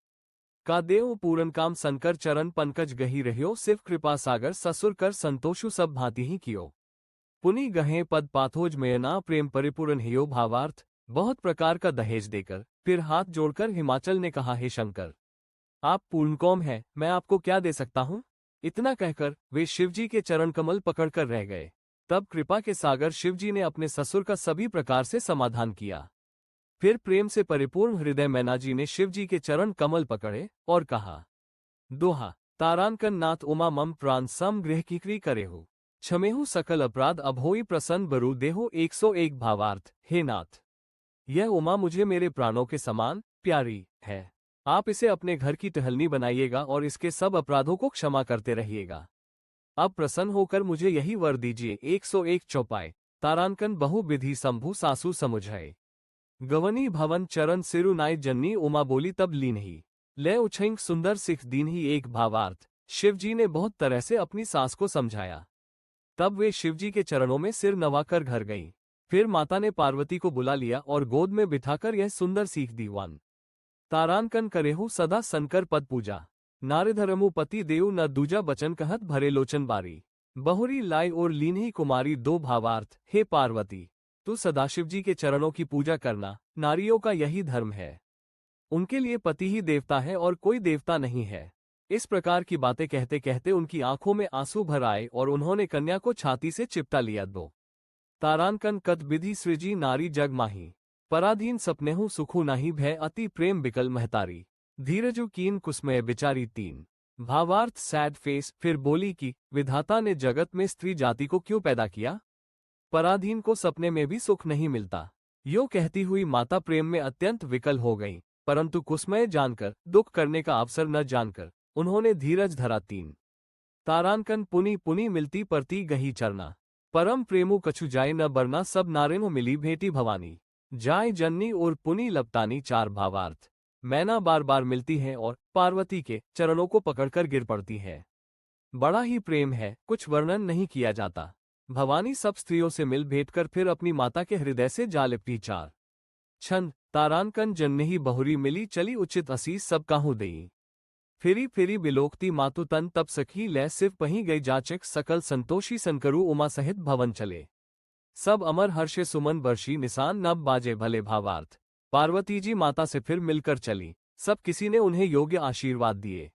का देव पूरन काम संकर चरण पंकज गही रह्यो। शिव कृपा सागर ससुर कर संतोषु सब भांति ही कियो, पुनि गहे पद पाथोज मयना प्रेम परिपूर्ण हियो। भावार्थ। बहुत प्रकार का दहेज देकर फिर हाथ जोड़कर हिमाचल ने कहा, हे शंकर, आप पूर्णकौम हैं, मैं आपको क्या दे सकता हूँ। इतना कहकर वे शिवजी के चरण कमल पकड़कर रह गए। तब कृपा के सागर शिवजी ने अपने ससुर का सभी प्रकार से समाधान किया। फिर प्रेम से परिपूर्ण हृदय मैनाजी ने शिवजी के चरण कमल पकड़े और कहा। दोहा। तारानकन नाथ उमा मम प्राण सम गृह कीकरी करेहु, क्षमेहु सकल अपराध अभोई प्रसन्न बरु देहो। 101 भावार्थ। हे नाथ, यह उमा मुझे मेरे प्राणों के समान प्यारी है। आप इसे अपने घर की टहलनी बनाइएगा और इसके सब अपराधों को क्षमा करते रहिएगा। अब प्रसन्न होकर मुझे यही वर दीजिए। 101 चौपाई। तारांकन बहु विधि शंभु सासु समुझाए। गवनी भवन चरण सिरु नाय जन्नी उमा बोली तब लीन ही। ले उछंग सुंदर सिख दीन ही। एक भावार्थ। शिवजी ने बहुत तरह से अपनी सास को समझाया। तब वे शिवजी के चरणों में सिर नवाकर घर गईं। फिर माता ने पार्वती को बुला लिया और गोद में बिठाकर यह सुंदर सीख दी। 1 तारांकन करेहु सदा संकर पद पूजा। नारिधरमु पति देव न दूजा बचन कहत भरे लोचन बारी। बहुरी लाई और लीनही कुमारी। 2 भावार्थ। हे पार्वती, तू सदाशिव जी के चरणों की पूजा करना, नारियों का यही धर्म है। उनके लिए पति ही देवता है और कोई देवता नहीं है। इस प्रकार की बातें कहते कहते उनकी आंखों में आंसू भर आए और उन्होंने कन्या को छाती से चिपटा लिया। 2 तारांकन कत विधि सृजी नारी जग माही। पराधीन सपनेहु सुखु नाही भय अति प्रेम बिकल महतारी। धीरजु कीन कुसमय बिचारी। 3 भावार्थ सैड फेस। फिर बोली कि विधाता ने जगत में स्त्री जाति को क्यों पैदा किया? पराधीन को सपने में भी सुख नहीं मिलता। यो कहती हुई माता प्रेम में अत्यंत विकल हो गईं, परंतु कुसमय जानकर, दुख करने का अवसर न जानकर उन्होंने धीरज धरा। 3 तारांकन पुनि पुनि मिलती परती गही चरना। परम प्रेमु कछु जाय न बरना। सब नारेनु मिली भेटी भवानी। जाय जननी और पुनि लपतानी। 4 भावार्थ। मैना बार बार मिलती है और पार्वती के चरणों को पकड़कर गिर पड़ती है। बड़ा ही प्रेम है, कुछ वर्णन नहीं किया जाता। भवानी सब स्त्रियों से मिल भेंटकर फिर अपनी माता के हृदय से जा लिपटी। 4 छंद। तारांकन जन्नेही बहुरी मिली चली उचित असीस सब काहू देई। फिरी फिरी बिलोकती मातु तन तब सखी लै सिव पही गई जाचक सकल संतोषी संकरु उमा सहित भवन चले। सब अमर हर्षे सुमन बर्षी निशान नब बाजे भले। भावार्थ। पार्वती जी माता से फिर मिलकर चली। सब किसी ने उन्हें योग्य आशीर्वाद दिए।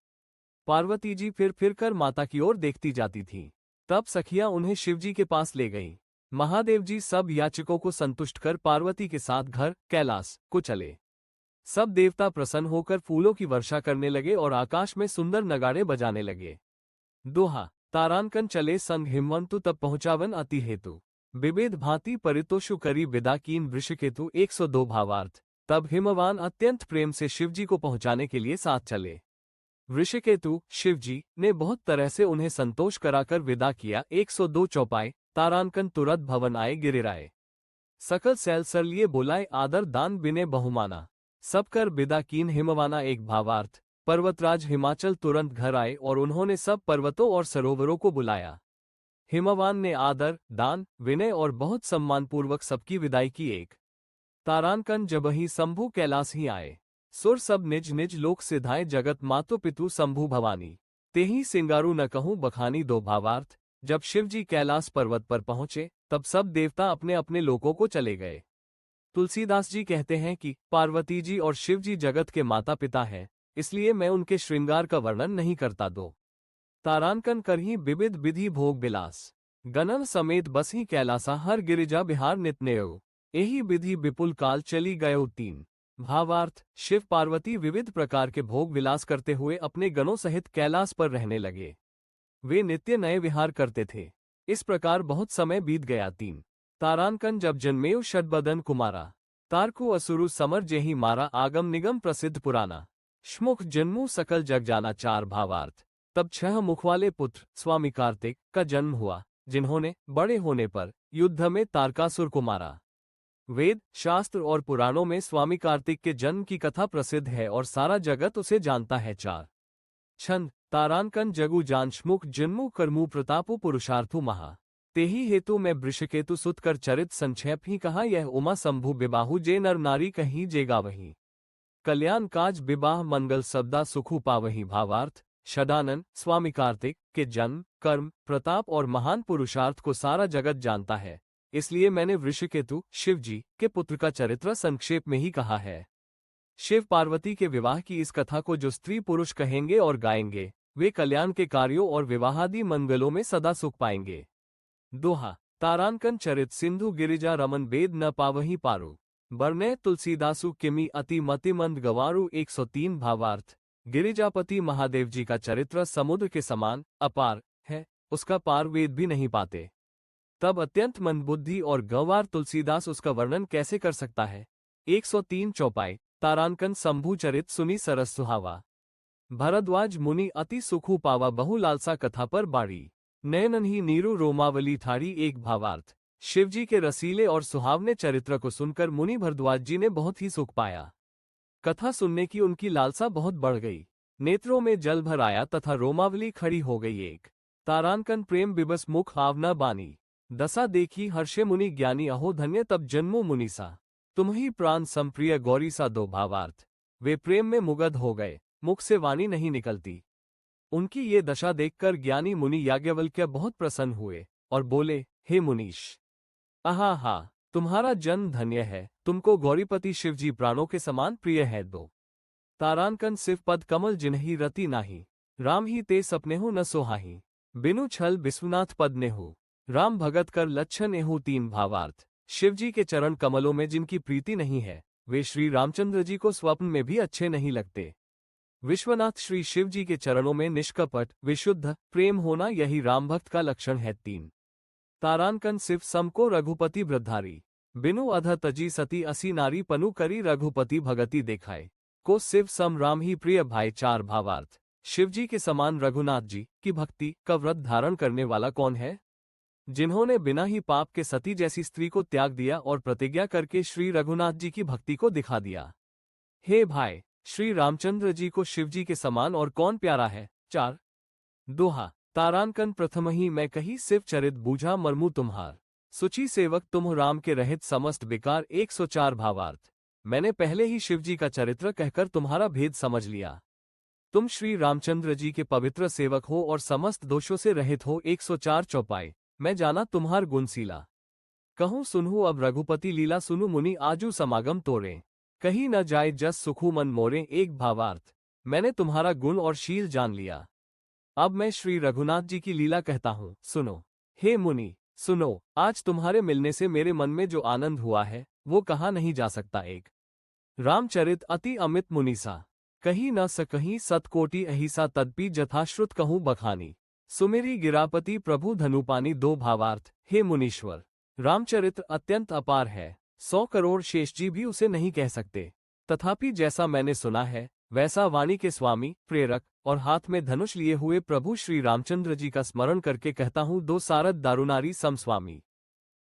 पार्वती जी फिर कर माता की ओर देखती जाती थीं। तब सखियां उन्हें शिवजी के पास ले गईं। महादेव जी सब याचकों को संतुष्ट कर पार्वती के साथ घर कैलाश को चले। सब देवता प्रसन्न होकर फूलों की वर्षा करने लगे और आकाश में सुंदर नगाड़े बजाने लगे। दोहा। तारांकन चले संग हिमवंतु तब पहुंचावन अति हेतु। विविध भांति परितोषु करी विदा कीन वृषकेतु। 102 भावार्थ। तब हिमवान अत्यंत प्रेम से शिवजी को पहुंचाने के लिए साथ चले। वृषकेतु शिवजी ने बहुत तरह से उन्हें संतोष कराकर विदा किया। 102 चौपाई। तारांकन तुरत भवन आए गिरिराए। सकल सैल सर लिए बोलाए आदर दान बिने बहुमाना। सब कर विदा कीन हिमवाना। 1 भावार्थ। पर्वतराज हिमाचल तुरंत घर आए और उन्होंने सब पर्वतों और सरोवरों को बुलाया। हिमवान ने आदर दान विनय और बहुत सम्मानपूर्वक सबकी विदाई की। 1 तारांकन जबहि शंभु कैलाश ही आए। सुर सब निज निज लोक सिधाए जगत मातु पितु शंभु भवानी। तेहि सिंगारू न कहूँ बखानी। 2 भावार्थ। जब शिवजी कैलाश पर्वत पर पहुंचे तब सब देवता अपने अपने लोकों को चले गए। तुलसीदास जी कहते हैं कि पार्वती जी और शिवजी जगत के माता पिता हैं, इसलिए मैं उनके श्रृंगार का वर्णन नहीं करता। 2 तारांकन करही विविध विधि भोग विलास। गणन समेत बसही कैलासा हर गिरिजा बिहार नितनेयो। एही विधि विपुल काल चली गयो। 3 भावार्थ। शिव पार्वती विविध प्रकार के भोग विलास करते हुए अपने गणों सहित कैलाश पर रहने लगे। वे नित्य नए विहार करते थे। इस प्रकार बहुत समय बीत गया। 3 तारांकन जब जन्मेऊ षडबदन कुमारा। तारकु असुरु समर जेहि मारा। आगम निगम प्रसिद्ध पुराना। श्मुख जन्मु सकल जग जाना। 4 भावार्थ। तब 6 मुख वाले पुत्र स्वामी कार्तिक का जन्म हुआ, जिन्होंने बड़े होने पर युद्ध में तारकासुर को मारा। वेद शास्त्र और पुराणों में स्वामी कार्तिक के जन्म की कथा प्रसिद्ध है और सारा जगत उसे जानता है। 4 छंद। तारांकन जगु जानश्मुख जन्मु कर्मु प्रतापु पुरुषार्थु महा। तेही हेतु मैं वृषकेतु सुत कर चरित संक्षेप ही कहा। यह उमा शंभु विबाहु जे नर नारी कहीं जे गावहीं। कल्याण काज विवाह मंगल सब्दा सुखु पावहीं। भावार्थ। षडानन स्वामी कार्तिक के जन्म कर्म प्रताप और महान पुरुषार्थ को सारा जगत जानता है, इसलिए मैंने वृषकेतु शिवजी के पुत्र का चरित्र संक्षेप में ही कहा है। शिव पार्वती के विवाह की इस कथा को जो स्त्री पुरुष कहेंगे और गाएंगे, वे कल्याण के कार्यों और विवाहादि मंगलों में सदा सुख पाएंगे। दोहा। तारांकन चरित सिंधु गिरिजा रमन वेद न पावही पारु। बरने तुलसीदासु किमि अति मति मंद गवारु। 103 भावार्थ। गिरिजापति महादेव जी का चरित्र समुद्र के समान अपार है, उसका पार वेद भी नहीं पाते। तब अत्यंत मंदबुद्धि और गंवार तुलसीदास उसका वर्णन कैसे कर सकता है। 103 चौपाई। तारांकन शंभु चरित सुनी सरस सुहावा। भरद्वाज मुनि अति सुखु पावा बहु लालसा कथा पर बाड़ी। नयनन ही नीरू रोमावली ठाड़ी एक भावार्थ। शिवजी के रसीले और सुहावने चरित्र को सुनकर मुनि भरद्वाज जी ने बहुत ही सुख पाया। कथा सुनने की उनकी लालसा बहुत बढ़ गई। नेत्रों में जल भर आया तथा रोमावली खड़ी हो गई एक। तारांकन प्रेम बिबस मुख आवना बानी। दशा देखी हर्षे मुनि ज्ञानी अहो धन्य तब जन्मो मुनीसा। तुम ही प्राण संप्रिय गौरी सा दो भावार्थ। वे प्रेम में मुग्ध हो गए, मुख से वाणी नहीं निकलती। उनकी ये दशा देखकर ज्ञानी मुनि याज्ञवल्क्य बहुत प्रसन्न हुए और बोले, हे मुनीश, आहा, तुम्हारा जन्म धन्य है, तुमको गौरीपति शिवजी प्राणों के समान प्रिय है दो। तारांकन सिव पद कमल जिन्हि रति नाही। राम ही ते सपनेहु न सोहाही। बिनु छल विश्वनाथ पद नेहु। राम भगत कर लच्छन एहु तीन भावार्थ। शिवजी के चरण कमलों में जिनकी प्रीति नहीं है, वे श्री रामचंद्र जी को स्वप्न में भी अच्छे नहीं लगते। विश्वनाथ श्री शिव जी के चरणों में निष्कपट विशुद्ध प्रेम होना यही राम भक्त का लक्षण है तीन। तारांकन सिव सम को रघुपति वृद्धारी। बिनु अध तजी सती असी नारी पनु करी रघुपति भगति देखाए। को शिव सम राम ही प्रिय भाई चार भावार्थ। शिवजी के समान रघुनाथ जी की भक्ति का व्रत धारण करने वाला कौन है? जिन्होंने बिना ही पाप के सती जैसी स्त्री को त्याग दिया और प्रतिज्ञा करके श्री रघुनाथ जी की भक्ति को दिखा दिया। हे भाई, श्री रामचंद्र जी को शिवजी के समान और कौन प्यारा है? चार। दोहा। तारांकन प्रथम ही मैं कही शिव चरित बूझा मरमु तुम्हार। सुचि सेवक तुम राम के रहित समस्त विकार 104 भावार्थ। मैंने पहले ही शिवजी का चरित्र कहकर तुम्हारा भेद समझ लिया। तुम श्री रामचंद्र जी के पवित्र सेवक हो और समस्त दोषों से रहित हो 104 चौपाई। मैं जाना तुम्हार गुणशीला। कहूँ सुनहु अब रघुपति लीला सुनु मुनि आजू समागम तोरे। कहीं न जाए जस सुखु मन मोरे एक भावार्थ। मैंने तुम्हारा गुण और शील जान लिया। अब मैं श्री रघुनाथ जी की लीला कहता हूँ, सुनो। हे मुनि, सुनो, आज तुम्हारे मिलने से मेरे मन में जो आनंद हुआ है वो कहा नहीं जा सकता। एक रामचरित अति अमित मुनीसा। कहीं न सकहीं सतकोटि अहिसा तदपि जथाश्रुत कहूँ बखानी। सुमेरी गिरापति प्रभु धनुपानी दो भावार्थ। हे मुनीश्वर, रामचरित्र अत्यंत अपार है, 100 करोड़ शेष जी भी उसे नहीं कह सकते। तथापि जैसा मैंने सुना है वैसा वाणी के स्वामी, प्रेरक और हाथ में धनुष लिए हुए प्रभु श्री रामचंद्र जी का स्मरण करके कहता हूँ। दो सारद दारुनारी समस्वामी।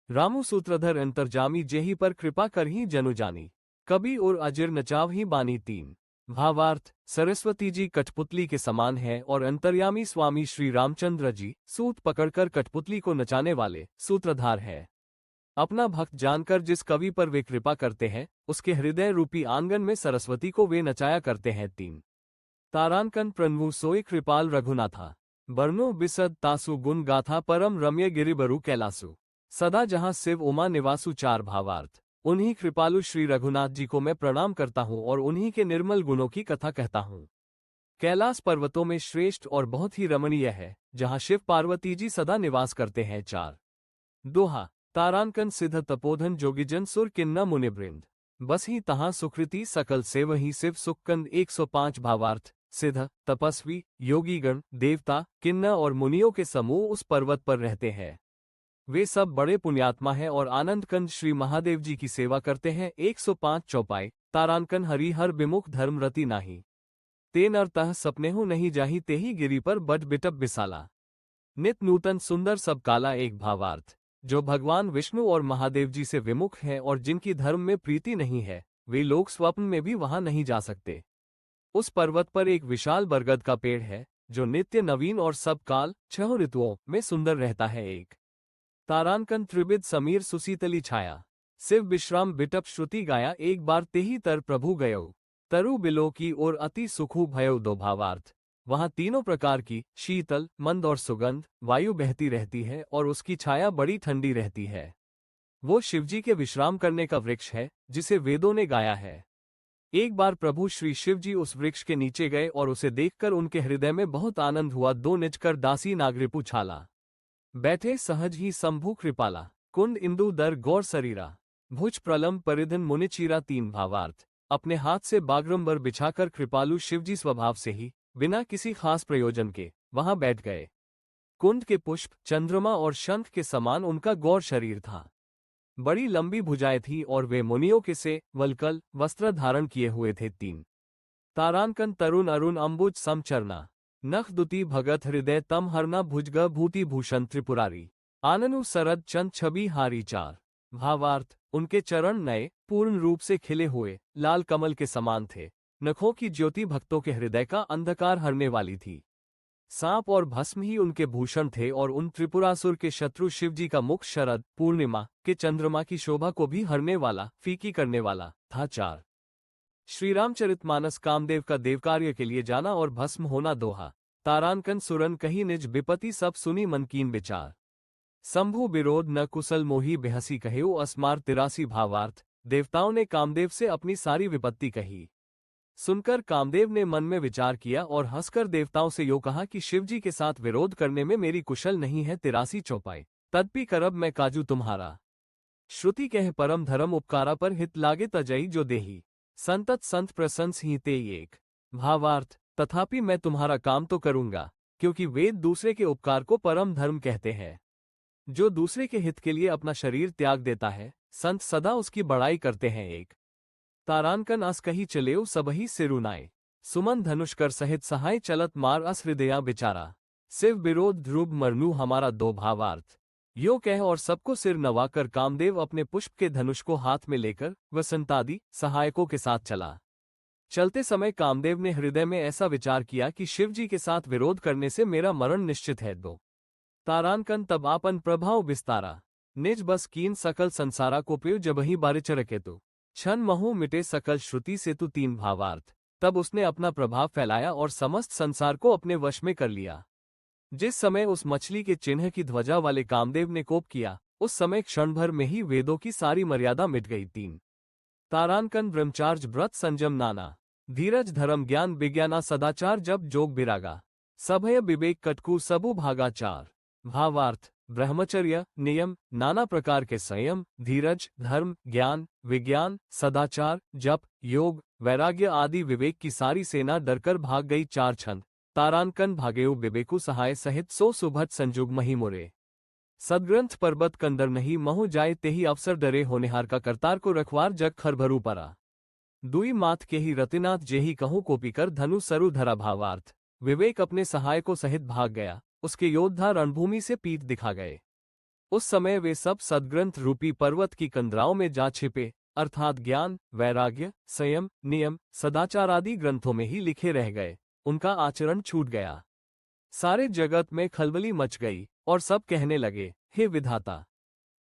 रामु सूत्रधर अंतर्जामी जेहि पर कृपा करही जनु जानी। कवि और अजिर नचाव ही बानी तीन। भावार्थ। सरस्वती जी कठपुतली के समान है और अंतर्यामी स्वामी श्री रामचंद्र जी सूत पकड़कर कठपुतली को नचाने वाले सूत्रधार है। अपना भक्त जानकर जिस कवि पर वे कृपा करते हैं उसके हृदय रूपी आंगन में सरस्वती को वे नचाया करते हैं तीन। तारांकन प्रन्वु सोई कृपाल रघुनाथा। बरनो बिसद तासु गुण गाथा परम रम्य गिरिबरु कैलासु। सदा जहां शिव उमा निवासु चार भावार्थ। उन्हीं कृपालु श्री रघुनाथ जी को मैं प्रणाम करता हूँ और उन्हीं के निर्मल गुणों की कथा कहता हूँ। कैलाश पर्वतों में श्रेष्ठ और बहुत ही रमणीय है, जहाँ शिव पार्वती जी सदा निवास करते हैं। चार। दोहा। तारांकन सिद्ध तपोधन जोगिजन सुर किन्ना मुनिवृंद। बस ही तहाँ सुकृति सकल सेव ही शिव सुक्कंद 105 भावार्थ। सिद्ध, तपस्वी, योगीगण, देवता, किन्ना और मुनियों के समूह उस पर्वत पर रहते हैं। वे सब बड़े पुण्यात्मा हैं और आनंदकंद श्री महादेव जी की सेवा करते हैं। 105 चौपाई। तारांकन हरिहर विमुख धर्मरति नाही। ते नर तह सपनेहु नहीं जाही तेही गिरी पर बट बिटप बिसाला। नित नूतन सुंदर सब काला एक भावार्थ। जो भगवान विष्णु और महादेव जी से विमुख हैं और जिनकी धर्म में प्रीति नहीं है, वे लोग स्वप्न में भी वहां नहीं जा सकते। उस पर्वत पर एक विशाल बरगद का पेड़ है जो नित्य नवीन और सब काल 6 ऋतुओं में सुंदर रहता है। एक तारांकन त्रिविद समीर सुसीतली छाया। शिव विश्राम बिटप श्रुति गाया एक बार तेही तर प्रभु गयो। तरु बिलो की ओर अति सुखु भयो दो भावार्थ। वहां तीनों प्रकार की शीतल, मंद और सुगंध वायु बहती रहती है और उसकी छाया बड़ी ठंडी रहती है। वो शिवजी के विश्राम करने का वृक्ष है जिसे वेदों ने गाया है। एक बार प्रभु श्री शिव जी उस वृक्ष के नीचे गए और उसे देखकर उनके हृदय में बहुत आनंद हुआ। दो निजकर दासी नागरिपु छाला। बैठे सहज ही शंभु कृपाला। कुंद इंदु दर गौर शरीरा। भुज प्रलम परिधन मुनिचीरा तीन भावार्थ। अपने हाथ से बागरंबर बिछाकर कृपालु शिवजी स्वभाव से ही बिना किसी खास प्रयोजन के वहां बैठ गए। कुंद के पुष्प, चंद्रमा और शंख के समान उनका गौर शरीर था। बड़ी लंबी भुजाएं थी और वे मुनियों के से वलकल वस्त्र धारण किए हुए थे। 3 तारांकन तरुण अरुण अंबुज समचरना नख दुति भगत हृदय तम हरना भुजग भूति भूषण त्रिपुरारी आननु सरद चंद छवि हारी। 4 भावार्थ, उनके चरण नए पूर्ण रूप से खिले हुए लाल कमल के समान थे। नखों की ज्योति भक्तों के हृदय का अंधकार हरने वाली थी। सांप और भस्म ही उनके भूषण थे और उन त्रिपुरासुर के शत्रु शिवजी का मुख शरद पूर्णिमा के चंद्रमा की शोभा को भी हरने वाला, फीकी करने वाला था। 4 श्रीरामचरितमानस कामदेव का देवकार्य के लिए जाना और भस्म होना। दोहा तारांकन सुरन कही निज विपति सब सुनी मन कीन विचार। शंभु विरोध न कुशल मोही बेहसी कहेऊ अस्मार 83 भावार्थ, देवताओं ने कामदेव से अपनी सारी विपत्ति कही। सुनकर कामदेव ने मन में विचार किया और हंसकर देवताओं से यो कहा कि शिवजी के साथ विरोध करने में मेरी कुशल नहीं है। 83 चौपाई तदपि करब मैं काजू तुम्हारा। श्रुति कह परम धर्म उपकारा पर हित लागे तजई जो देही। संतत संत प्रशंस ही ते एक। भावार्थ, तथापि मैं तुम्हारा काम तो करूंगा, क्योंकि वेद दूसरे के उपकार को परम धर्म कहते हैं। जो दूसरे के हित के लिए अपना शरीर त्याग देता है, संत सदा उसकी बड़ाई करते हैं। 1 तारांकन अस कही चलेऊ सबही सिरुनाए सुमन धनुष्कर सहित सहाय चलत मार अस हृदया बिचारा। शिव विरोध ध्रुव मरनू हमारा। 2 भावार्थ, यो कह और सबको सिर नवाकर कामदेव अपने पुष्प के धनुष को हाथ में लेकर वसंतादि सहायकों के साथ चला। चलते समय कामदेव ने हृदय में ऐसा विचार किया कि शिवजी के साथ विरोध करने से मेरा मरण निश्चित है। 2 तारांकन तब आपन प्रभाव विस्तारा निज बस कीन सकल संसारा को प्यो जबहि बारिचर केतु क्षण महु मिटे सकल श्रुति से तु। 3 भावार्थ, तब उसने अपना प्रभाव फैलाया और समस्त संसार को अपने वश में कर लिया। जिस समय उस मछली के चिन्ह की ध्वजा वाले कामदेव ने कोप किया, उस समय क्षण भर में ही वेदों की सारी मर्यादा मिट गई। 3 तारांकन ब्रह्मचार्य व्रत संयम नाना धीरज धर्म ज्ञान विज्ञाना सदाचार जब जोग बिरागा सभय विवेक कटकू सबु भागा। 4 भावार्थ, ब्रह्मचर्य नियम नाना प्रकार के संयम धीरज धर्म ज्ञान विज्ञान सदाचार जप योग वैराग्य आदि विवेक की सारी सेना डरकर भाग गई। 4 छंद तारांकन भागेउ विवेकु सहाय सहित सो सुभट संजुग मही मोरे। सदग्रंथ पर्वत कंदर नहीं महु जाए तेही अवसर डरे होनेहार का करतार को रखवार जग खरभरू परा। दुई मात के ही रतिनाथ जेही कहूँ कोपिकर धनु सरु धरा। भावार्थ, विवेक अपने सहायकों सहित भाग गया, उसके योद्धा रणभूमि से पीठ दिखा गए। उस समय वे सब सदग्रंथ रूपी पर्वत की कंदराओं में जा छिपे, अर्थात ज्ञान वैराग्य संयम नियम सदाचार आदि ग्रंथों में ही लिखे रह गए। उनका आचरण छूट गया। सारे जगत में खलबली मच गई और सब कहने लगे, हे विधाता,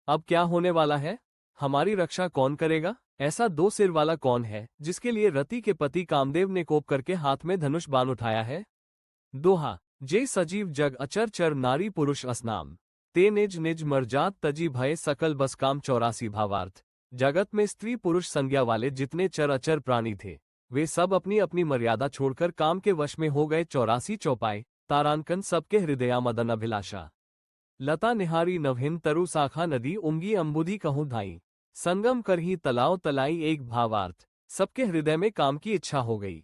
अब क्या होने वाला है? हमारी रक्षा कौन करेगा? ऐसा 2 सिर वाला कौन है जिसके लिए रति के पति कामदेव ने कोप करके हाथ में धनुष बाण उठाया है? दोहा जे सजीव जग अचर चर नारी पुरुष असनाम ते निज निज मरजात तजी भय सकल बस काम। 84 भावार्थ, जगत में स्त्री पुरुष संज्ञा वाले जितने चर अचर प्राणी थे, वे सब अपनी अपनी मर्यादा छोड़कर काम के वश में हो गए। 84 चौपाई तारांकन सबके हृदया मदन अभिलाषा लता निहारी नवहिन तरु शाखा नदी उंगी अंबुधि कहूँ धाई संगम करही तलाव तलाई। 1 भावार्थ, सबके हृदय में काम की इच्छा हो गई।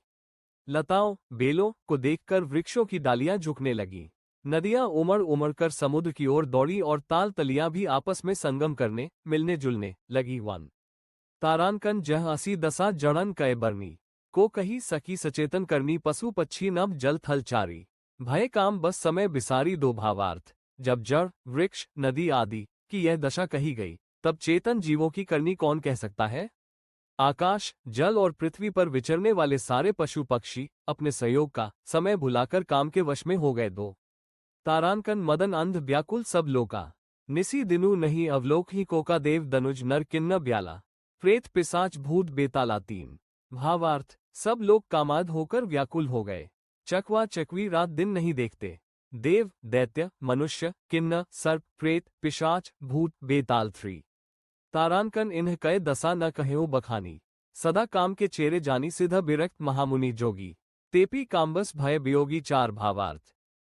लताओं बेलों को देखकर वृक्षों की डालियां झुकने लगीं। नदियां उमड़ उमड़ कर समुद्र की ओर दौड़ी और ताल तलियां भी आपस में संगम करने मिलने जुलने लगी। 1 तारांकन जह असी दशा जड़न कय बरनी को कही सकी सचेतन करनी पशु पक्षी नभ जल थल चारी भय काम बस समय बिसारी। 2 भावार्थ, जब जड़ वृक्ष नदी आदि की यह दशा कही गई, तब चेतन जीवों की करनी कौन कह सकता है? आकाश जल और पृथ्वी पर विचरने वाले सारे पशु पक्षी अपने सहयोग का समय भुलाकर काम के वश में हो गए। 2 तारांकन मदन अंध व्याकुल सब लोका निसी दिनु नहीं अवलोक ही कोका देव दनुज नर किन्न ब्याला प्रेत पिशाच भूत बेताला। 3 भावार्थ, सब लोग कामाद होकर व्याकुल हो गए। चकवा चकवी रात दिन नहीं देखते। देव दैत्य मनुष्य किन्न सर्प प्रेत पिशाच भूत बेताल। 3 तारांकन इन्ह कय दशा न कहेऊ बखानी सदा काम के चेरे जानी सिद्ध विरक्त महामुनि जोगी तेपी काम्बस भय वियोगी। 4 भावार्थ,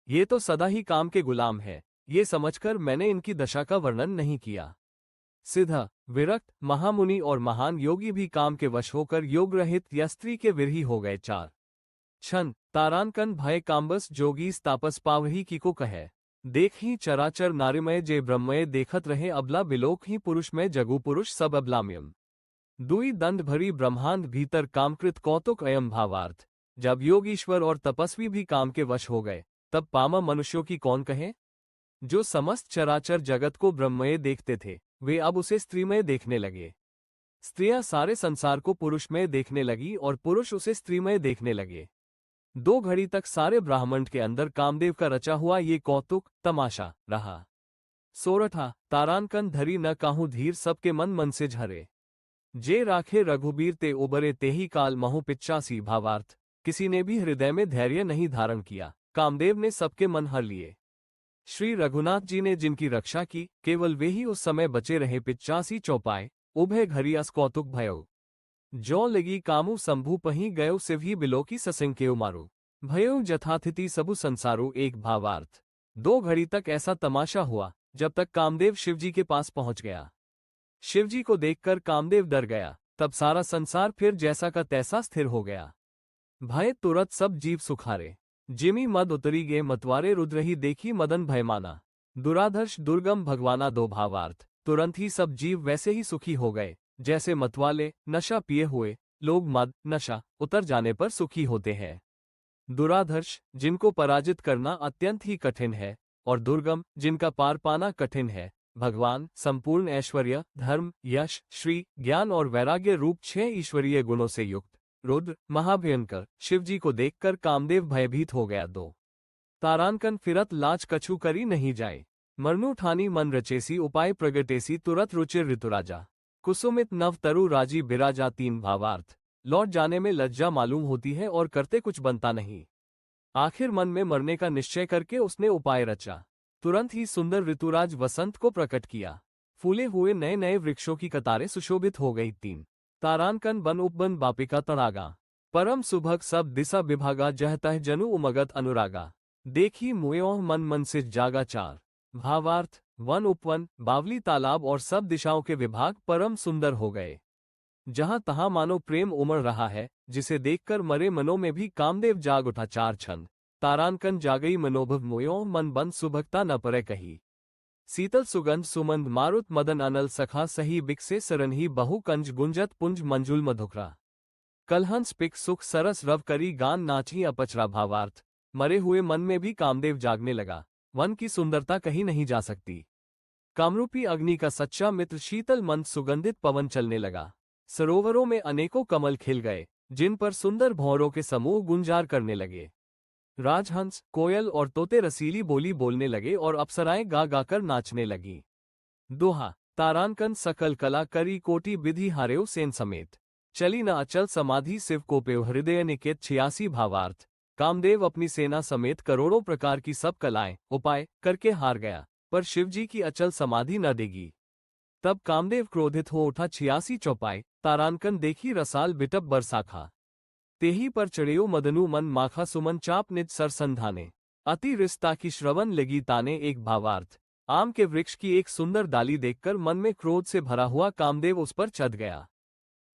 ये तो सदा ही काम के गुलाम है, ये समझकर मैंने इनकी दशा का वर्णन नहीं किया। सिद्ध विरक्त महामुनि और महान योगी भी काम के वश होकर योग रहित या स्त्री के विरही हो गए। 4 छन तारांकन भय काम्बस जोगी तापस पावही की को कहे देख ही चराचर नारिमय जे ब्रह्मय देखत रहे अबला बिलोक ही पुरुष में जगु पुरुष सब अबलाम्यम। दुई दंड भरी ब्रह्मांड भीतर कामकृत कौतुक अयम भावार्थ। जब योगीश्वर और तपस्वी भी काम के वश हो गए, तब पामा मनुष्यों की कौन कहे। जो समस्त चराचर जगत को ब्रह्मय देखते थे, वे अब उसे स्त्रीमय देखने लगे। स्त्रियां सारे संसार को पुरुषमय देखने लगी और पुरुष उसे स्त्रीमय देखने लगे। 2 घड़ी तक सारे ब्रह्मांड के अंदर कामदेव का रचा हुआ ये कौतुक तमाशा रहा। सोरठा तारानकन धरी न काहूं धीर सबके मन मन से झरे। जे राखे रघुबीर ते उबरे तेही काल महु 85 भावार्थ। किसी ने भी हृदय में धैर्य नहीं धारण किया, कामदेव ने सबके मन हर लिए। श्री रघुनाथ जी ने जिनकी रक्षा की, केवल वे ही उस समय बचे रहे 85 चौपाए। उभय घरी अस कौतुक भयो। जो लगी कामु संभू पही गयो सिव ही बिलो की ससिंकेउ मारू। भयो जथाथिति सबु संसारो एक भावार्थ। 2 घड़ी तक ऐसा तमाशा हुआ, जब तक कामदेव शिवजी के पास पहुंच गया। शिवजी को देखकर कामदेव डर गया, तब सारा संसार फिर जैसा का तैसा स्थिर हो गया। भय तुरत सब जीव सुखारे। जिमी मद उतरी गे मतवारे रुद्रही देखी मदन भय माना। दुराधर्ष दुर्गम भगवाना 2 भावार्थ। तुरंत ही सब जीव वैसे ही सुखी हो गए, जैसे मतवाले नशा पिए हुए लोग मद नशा उतर जाने पर सुखी होते हैं। दुराधर्ष जिनको पराजित करना अत्यंत ही कठिन है, और दुर्गम जिनका पार पाना कठिन है। भगवान संपूर्ण ऐश्वर्य धर्म यश श्री ज्ञान और वैराग्य रूप 6 ईश्वरीय गुणों से युक्त रुद्र महाभयंकर शिवजी को देखकर कामदेव भयभीत हो गया। 2 तारानकन फिरत लाज कछु करी नहीं जाए। मरनु ठानी मन रचेसी उपाय प्रगटेसी तुरत रुचिर ऋतुराजा। कुसुमित नव तरु राजी बिराजा 3 भावार्थ। लौट जाने में लज्जा मालूम होती है और करते कुछ बनता नहीं। आखिर मन में मरने का निश्चय करके उसने उपाय रचा। तुरंत ही सुंदर ऋतुराज वसंत को प्रकट किया। फूले हुए नए नए वृक्षों की कतारें सुशोभित हो गई। 3 तारानकन बन उपबन बापिका तड़ागा। परम सुभग सब दिशा विभागा जहतह जनु उमगत अनुरागा। देखी मुयोह मन मन से जागा। 4 भावार्थ। वन उपवन बावली तालाब और सब दिशाओं के विभाग परम सुंदर हो गए। जहां तहां मानो प्रेम उमड़ रहा है, जिसे देखकर मरे मनों में भी कामदेव जाग उठा। 4 छंद तारानकन जागई मनोभव मोयो मन बंद सुभगता न परे कही। शीतल सुगंध सुमंद मारुत मदन अनल सखा सही बिकसे सरनही बहु कंज गुंजत पुंज मंजुल मधुकरा। कलहंस पिक सुख सरस रव करी गान नाची अपचरा। भावार्थ। मरे हुए मन में भी कामदेव जागने लगा। वन की सुंदरता कहीं नहीं जा सकती। कामरूपी अग्नि का सच्चा मित्र शीतल मंद सुगंधित पवन चलने लगा। सरोवरों में अनेकों कमल खिल गए, जिन पर सुंदर भौरों के समूह गुंजार करने लगे। राजहंस कोयल और तोते रसीली बोली बोलने लगे और अप्सराएं गा गाकर नाचने लगी। दोहा तारानकन सकल कला करी कोटि विधि हारेव सेन समेत। चली न अचल समाधि शिव को पेव हृदय निकेत 86 भावार्थ। कामदेव अपनी सेना समेत करोड़ों प्रकार की सब कलाएं उपाय करके हार गया, पर शिवजी की अचल समाधि न देगी। तब कामदेव क्रोधित हो उठा। 86 चौपाई तारानकन देखी रसाल बिटप बरसाखा। तेही पर चढ़ेयो मदनु मन माखा सुमन चाप निज सरसंधाने। अति रिश्ता की श्रवण लगी ताने। 1 भावार्थ। आम के वृक्ष की एक सुंदर डाली देखकर मन में क्रोध से भरा हुआ कामदेव उस पर चढ़ गया।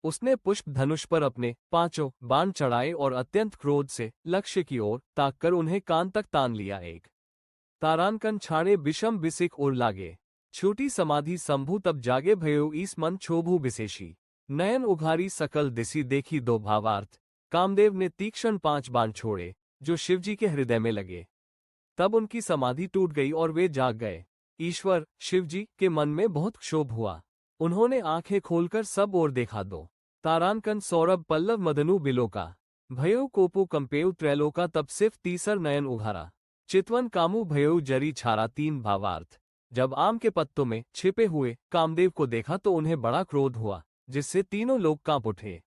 उसने पुष्प धनुष पर अपने 5 बाण चढ़ाए और अत्यंत क्रोध से लक्ष्य की ओर ताककर उन्हें कान तक तान लिया। 1 तारानकन छाड़े विषम बिसिक उड़ लागे। छोटी समाधि संभू तब जागे भयो ईस मन क्षोभू विशेषी। नयन उघारी सकल दिसी देखी। 2 भावार्थ। कामदेव ने तीक्ष्ण 5 बाण छोड़े, जो शिवजी के हृदय में लगे। तब उनकी समाधि टूट गई और वे जाग गए। ईश्वर शिवजी के मन में बहुत क्षोभ हुआ। उन्होंने आंखें खोलकर सब ओर देखा। 2 तारानकन सौरभ पल्लव मदनु बिलोका। भयो कोपु कंपेव त्रैलोका तब सिर्फ तीसर नयन उघारा। चितवन कामु भयो जरी छारा। 3 भावार्थ। जब आम के पत्तों में छिपे हुए कामदेव को देखा तो उन्हें बड़ा क्रोध हुआ, जिससे तीनों लोग कांप उठे।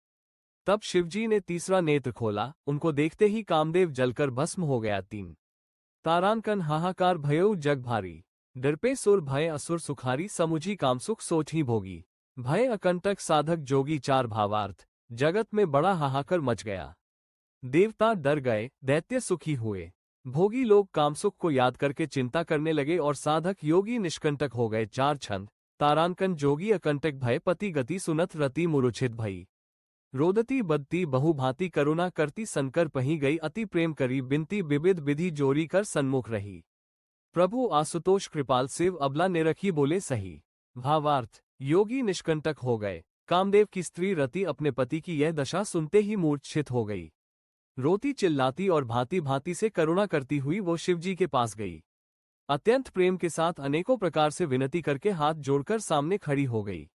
तब शिवजी ने तीसरा नेत्र खोला, उनको देखते ही कामदेव जलकर भस्म हो गया। 3 तारानकन हाहाकार भयो जग भारी। डरपे सुर भय असुर सुखारी समुझी कामसुख सोच ही भोगी। भय अकंटक साधक जोगी। 4 भावार्थ। जगत में बड़ा हाहाकार मच गया। देवता डर गए, दैत्य सुखी हुए। भोगी लोग कामसुख को याद करके चिंता करने लगे और साधक योगी निष्कंटक हो गए। 4 छंद तारानकन जोगी अकंटक भय पति गति सुनत रति मुरुछित भई। रोदती बदती बहुभांति करुणा करती संकर पही गई अति प्रेम करी बिनती विविध विधि जोरी कर सन्मुख रही। प्रभु आशुतोष कृपाल शिव अबला ने रखी बोले सही। भावार्थ, योगी निष्कंटक हो गए। कामदेव की स्त्री रति अपने पति की यह दशा सुनते ही मूर्छित हो गई। रोती चिल्लाती और भांति भांति से करुणा करती हुई वो शिवजी के पास गई। अत्यंत प्रेम के साथ अनेकों प्रकार से विनती करके हाथ जोड़कर सामने खड़ी हो गई।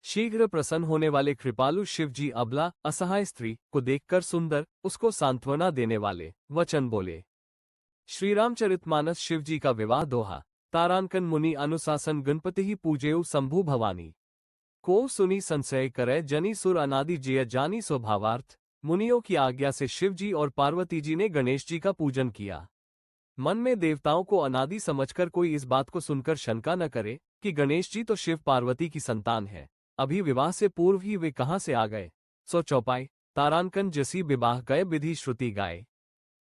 शीघ्र प्रसन्न होने वाले कृपालु शिवजी अबला असहाय स्त्री को देखकर सुंदर, उसको सांत्वना देने वाले वचन बोले। श्रीरामचरितमानस शिवजी का विवाह दोहा। तारांकन मुनि अनुशासन गणपति ही पूजेऊ शंभु भवानी। को सुनी संशय करे जनी सुर अनादि जिय जानी स्वभावार्थ। मुनियों की आज्ञा से शिवजी और पार्वती जी ने गणेश जी का पूजन किया। मन में देवताओं को अनादि समझकर कोई इस बात को सुनकर शंका न करे कि गणेश जी तो शिव पार्वती की संतान है, अभी विवाह से पूर्व ही वे कहाँ से आ गए। सो चौपाई। तारांकन जसी विवाह गए विधि श्रुति गाए।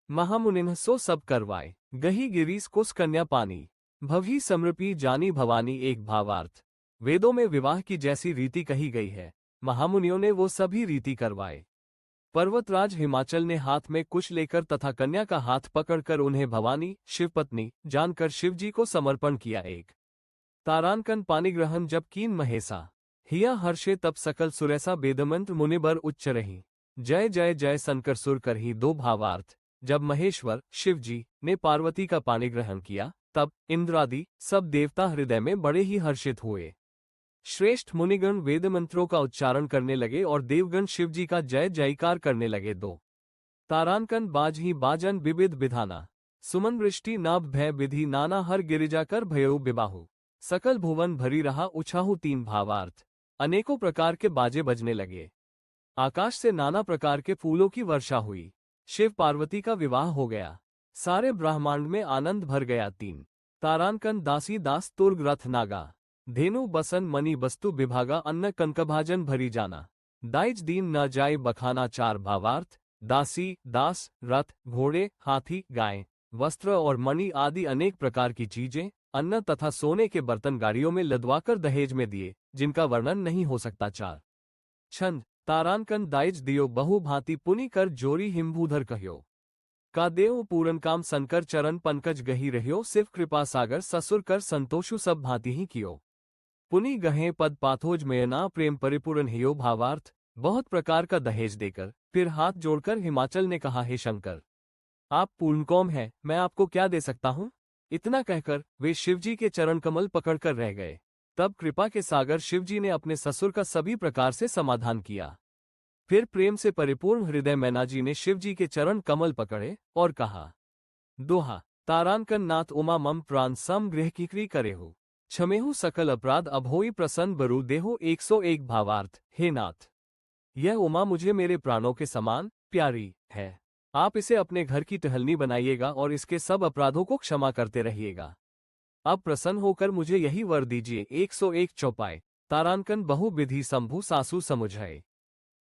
महामुनिन सो सब करवाए। गही गिरीस कुस कन्या पानी। भवही समृपी जानी भवानी। एक भावार्थ, वेदों में विवाह की जैसी रीति कही गई है, महामुनियों ने वो सभी रीति करवाए। पर्वतराज हिमाचल ने हाथ में कुश लेकर तथा कन्या का हाथ पकड़कर उन्हें भवानी शिवपत्नी जानकर शिवजी को समर्पण किया। एक तारांकन पानिग्रहण जब कीन महेसा। हिया हर्षे तब सकल सुरैसा बेदमंत्र मुनिबर उच्च रही। जय जय जय शंकर सुर कर ही। दो भावार्थ, जब महेश्वर शिवजी ने पार्वती का पानिग्रहण किया तब इंद्रादि सब देवता हृदय में बड़े ही हर्षित हुए। श्रेष्ठ मुनिगण वेद मंत्रों का उच्चारण करने लगे और देवगण शिवजी का जय जयकार करने लगे। दो तारांकन बाज ही बाजन विविध विधाना। सुमन वृष्टि नाभ भय विधि नाना हर गिरिजा कर भयऊ विबाहु। सकल भुवन भरी रहा उछाहु। तीन भावार्थ, अनेकों प्रकार के बाजे बजने लगे। आकाश से नाना प्रकार के फूलों की वर्षा हुई। शिव पार्वती का विवाह हो गया। सारे ब्रह्मांड में आनंद भर गया। तीन तारांकन दासी दास तुर्ग रथ नागा। धेनु बसन मणि वस्तु विभागा। अन्न कनकभाजन भरी जाना। दाइज दीन न जाए बखाना। चार भावार्थ, दासी दास रथ घोड़े हाथी गाय वस्त्र और मणि आदि अनेक प्रकार की चीजें अन्न तथा सोने के बर्तन गाड़ियों में लदवाकर दहेज में दिए, जिनका वर्णन नहीं हो सकता। चार छंद। तारांकन दाइज दियो बहु भांति पुनि कर जोरी हिमभूधर कह्यो। का देव पूरन काम संकर चरण पंकज गही रह्यो। शिव कृपा सागर ससुर कर संतोषु सब भांति ही कियो। पुनि गहे पद पाथोज मयना प्रेम परिपूर्ण हियो। भावार्थ, बहुत प्रकार का दहेज देकर फिर हाथ जोड़कर हिमाचल ने कहा, हे शंकर, आप पूर्णकौम हैं, मैं आपको क्या दे सकता हूँ। इतना कहकर वे शिवजी के चरण कमल पकड़कर रह गए। तब कृपा के सागर शिवजी ने अपने ससुर का सभी प्रकार से समाधान किया। फिर प्रेम से परिपूर्ण हृदय मैनाजी ने शिवजी के चरण कमल पकड़े और कहा। दोहा। तारांकन नाथ उमा मम प्राण सम गृह कीकरी करेहु। क्षमेहु सकल अपराध अभोई प्रसन्न बरु देहो। 101 भावार्थ, हे नाथ, यह उमा मुझे मेरे प्राणों के समान प्यारी है। आप इसे अपने घर की टहलनी बनाइएगा और इसके सब अपराधों को क्षमा करते रहिएगा। अब प्रसन्न होकर मुझे यही वर दीजिए। 101 चौपाई। तारांकन बहु विधि शंभु सासु समुझाए।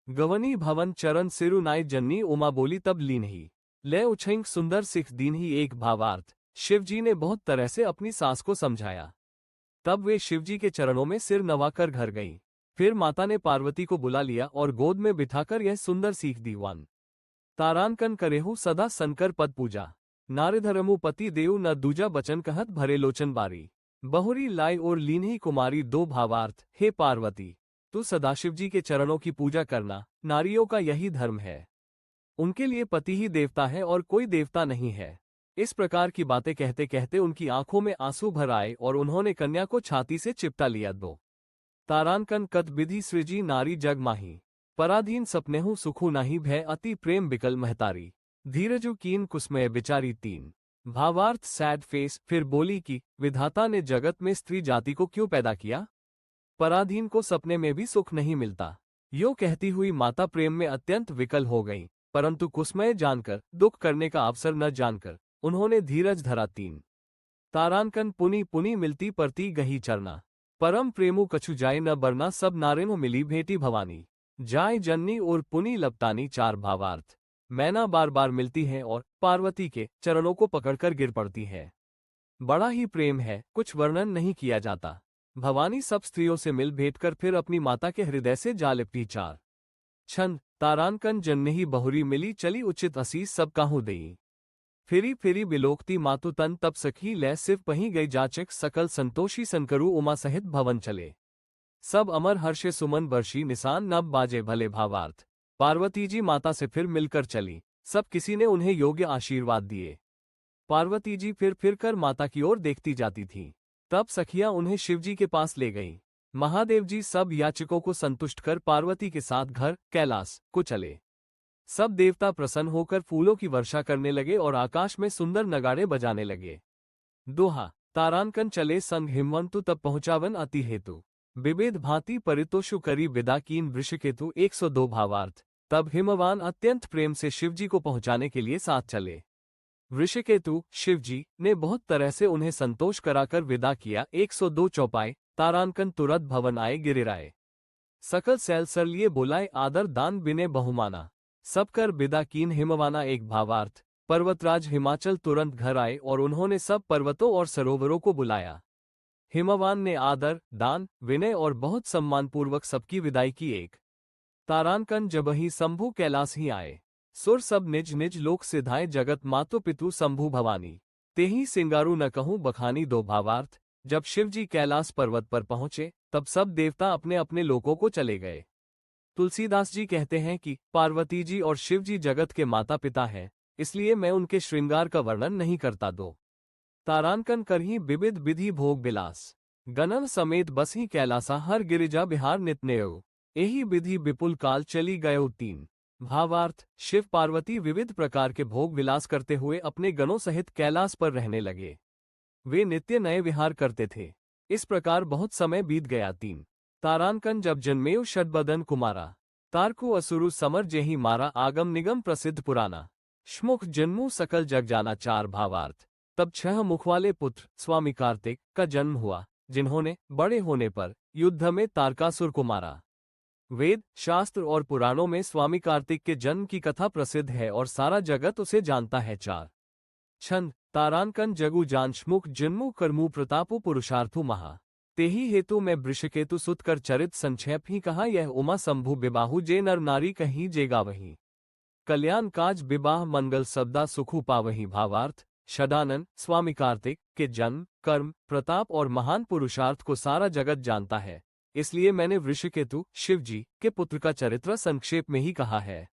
गवनी भवन चरण सिरु नाय जन्नी। उमा बोली तब लीन ही। ले उछंग सुंदर सिख दीन ही। एक भावार्थ, शिवजी ने बहुत तरह से अपनी सास को समझाया। तब वे शिवजी के चरणों में सिर नवाकर घर गईं। फिर माता ने पार्वती को बुला लिया और गोद में बिठाकर यह सुंदर सीख दी। वन तारांकन करेहु सदा संकर पद पूजा। नारिधरमु पति देव न दूजा बचन कहत भरे लोचन बारी। बहुरी लाई और लीनही कुमारी। दो भावार्थ, हे पार्वती, तू सदाशिव जी के चरणों की पूजा करना, नारियों का यही धर्म है। उनके लिए पति ही देवता है और कोई देवता नहीं है। इस प्रकार की बातें कहते कहते उनकी आंखों में आंसू भर आए और उन्होंने कन्या को छाती से चिपटा लिया। दो तारांकन कत विधि सृजी नारी जग माही। पराधीन सपनेहु सुखु नाही भय अति प्रेम बिकल महतारी। धीरजु कीन कुसमय बिचारी। तीन भावार्थ, सैड फेस। फिर बोली कि विधाता ने जगत में स्त्री जाति को क्यों पैदा किया। पराधीन को सपने में भी सुख नहीं मिलता। यो कहती हुई माता प्रेम में अत्यंत विकल हो गईं, परंतु कुसमय जानकर दुख करने का अवसर न जानकर उन्होंने धीरज धरा। तीन तारांकन पुनि पुनि मिलती परती गही चरना। परम प्रेमु कछु जाय न बरना। सब नारेनो मिली भेटी भवानी। जाय जननी और पुनि लपतानी। चार भावार्थ, मैना बार बार मिलती है और पार्वती के चरणों को पकड़कर गिर पड़ती है। बड़ा ही प्रेम है, कुछ वर्णन नहीं किया जाता। भवानी सब स्त्रियों से मिल भेंटकर फिर अपनी माता के हृदय से जा लिपटी। चार छंद। तारांकन जन्नेही बहुरी मिली चली उचित असीस सब काहू देई। फिरी फिरी बिलोकती मातु तन तब सखी लय सिव पही गई जाचक सकल संतोषी संकरु उमा सहित भवन चले। सब अमर हर्षे सुमन बर्षी निशान नब बाजे भले भावार्थ। पार्वती जी माता से फिर मिलकर चली। सब किसी ने उन्हें योग्य आशीर्वाद दिए। पार्वती जी फिर कर माता की ओर देखती जाती थीं। तब सखियां उन्हें शिवजी के पास ले गईं। महादेव जी सब याचकों को संतुष्ट कर पार्वती के साथ घर कैलाश को चले। सब देवता प्रसन्न होकर फूलों की वर्षा करने लगे और आकाश में सुंदर नगाड़े बजाने लगे। दोहा तारानकन चले संग हिमवंतु तब पहुंचावन अति हेतु। विविध भांति परितोषु करी विदा कीन वृषकेतु 102 भावार्थ। तब हिमवान अत्यंत प्रेम से शिवजी को पहुंचाने के लिए साथ चले। वृषकेतु शिवजी ने बहुत तरह से उन्हें संतोष कराकर विदा किया। 102 चौपाई तारानकन तुरत भवन आए गिरिराए। सकल सैल सर लिए बोलाए आदर दान बिने बहुमाना। सब कर विदा कीन हिमवाना एक भावार्थ। पर्वतराज हिमाचल तुरंत घर आए और उन्होंने सब पर्वतों और सरोवरों को बुलाया। हिमवान ने आदर दान विनय और बहुत सम्मानपूर्वक सबकी विदाई की। एक तारानकन जबहि शंभु कैलाश ही आए। सुर सब निज निज लोक सिधाए जगत मातु पितु शंभु भवानी। तेहि सिंगारू न कहूँ बखानी दो भावार्थ। जब शिवजी कैलाश पर्वत पर पहुंचे तब सब देवता अपने अपने लोकों को चले गए। तुलसीदास जी कहते हैं कि पार्वती जी और शिव जी जगत के माता पिता हैं, इसलिए मैं उनके श्रृंगार का वर्णन नहीं करता। दो तारानकन करही विविध विधि भोग विलास। गणन समेत बसही कैलासा हर गिरिजा बिहार नितनेयो। एही विधि विपुल काल चली गयो। तीन भावार्थ। शिव पार्वती विविध प्रकार के भोग विलास करते हुए अपने गणों सहित कैलाश पर रहने लगे। वे नित्य नए विहार करते थे। इस प्रकार बहुत समय बीत गया। तीन तारानकन जब जन्मेऊ षडबदन कुमारा। तारकु असुरु समर जेहि मारा आगम निगम प्रसिद्ध पुराना। श्मुख जन्मु सकल जग जाना। चार भावार्थ। तब 6 मुख वाले पुत्र स्वामी कार्तिक का जन्म हुआ, जिन्होंने बड़े होने पर युद्ध में तारकासुर को मारा। वेद शास्त्र और पुराणों में स्वामी कार्तिक के जन्म की कथा प्रसिद्ध है और सारा जगत उसे जानता है। चार छंद तारानकन जगु जान श्मुख जन्मु कर्मु प्रतापु पुरुषार्थु महा। तेही हेतु मैं वृषकेतु सुत कर चरित संक्षेप ही कहा। यह उमा शंभु विबाहु जे नर नारी कहीं जे गावहीं। कल्याण काज विवाह मंगल सब्दा सुखु पावहीं। भावार्थ। षडानन स्वामी कार्तिक के जन्म कर्म प्रताप और महान पुरुषार्थ को सारा जगत जानता है, इसलिए मैंने वृषकेतु शिव जी के पुत्र का चरित्र संक्षेप में ही कहा है।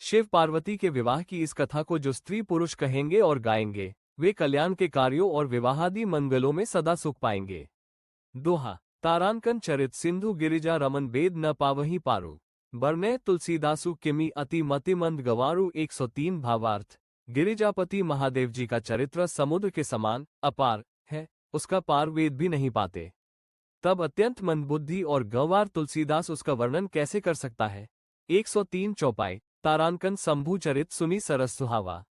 शिव पार्वती के विवाह की इस कथा को जो स्त्री पुरुष कहेंगे और गाएंगे, वे कल्याण के कार्यों और विवाहादि मंगलों में सदा सुख पाएंगे। दोहा तारानकन चरित सिंधु गिरिजा रमन वेद न पावही पारु। बरने तुलसीदासु किमि अति मति मंद गवारु। 103 भावार्थ। गिरिजापति महादेव जी का चरित्र समुद्र के समान अपार है, उसका पार वेद भी नहीं पाते। तब अत्यंत मंदबुद्धि और गंवार तुलसीदास उसका वर्णन कैसे कर सकता है। 103 चौपाई तारानकन शंभु चरित सुनी सरस सुहावा।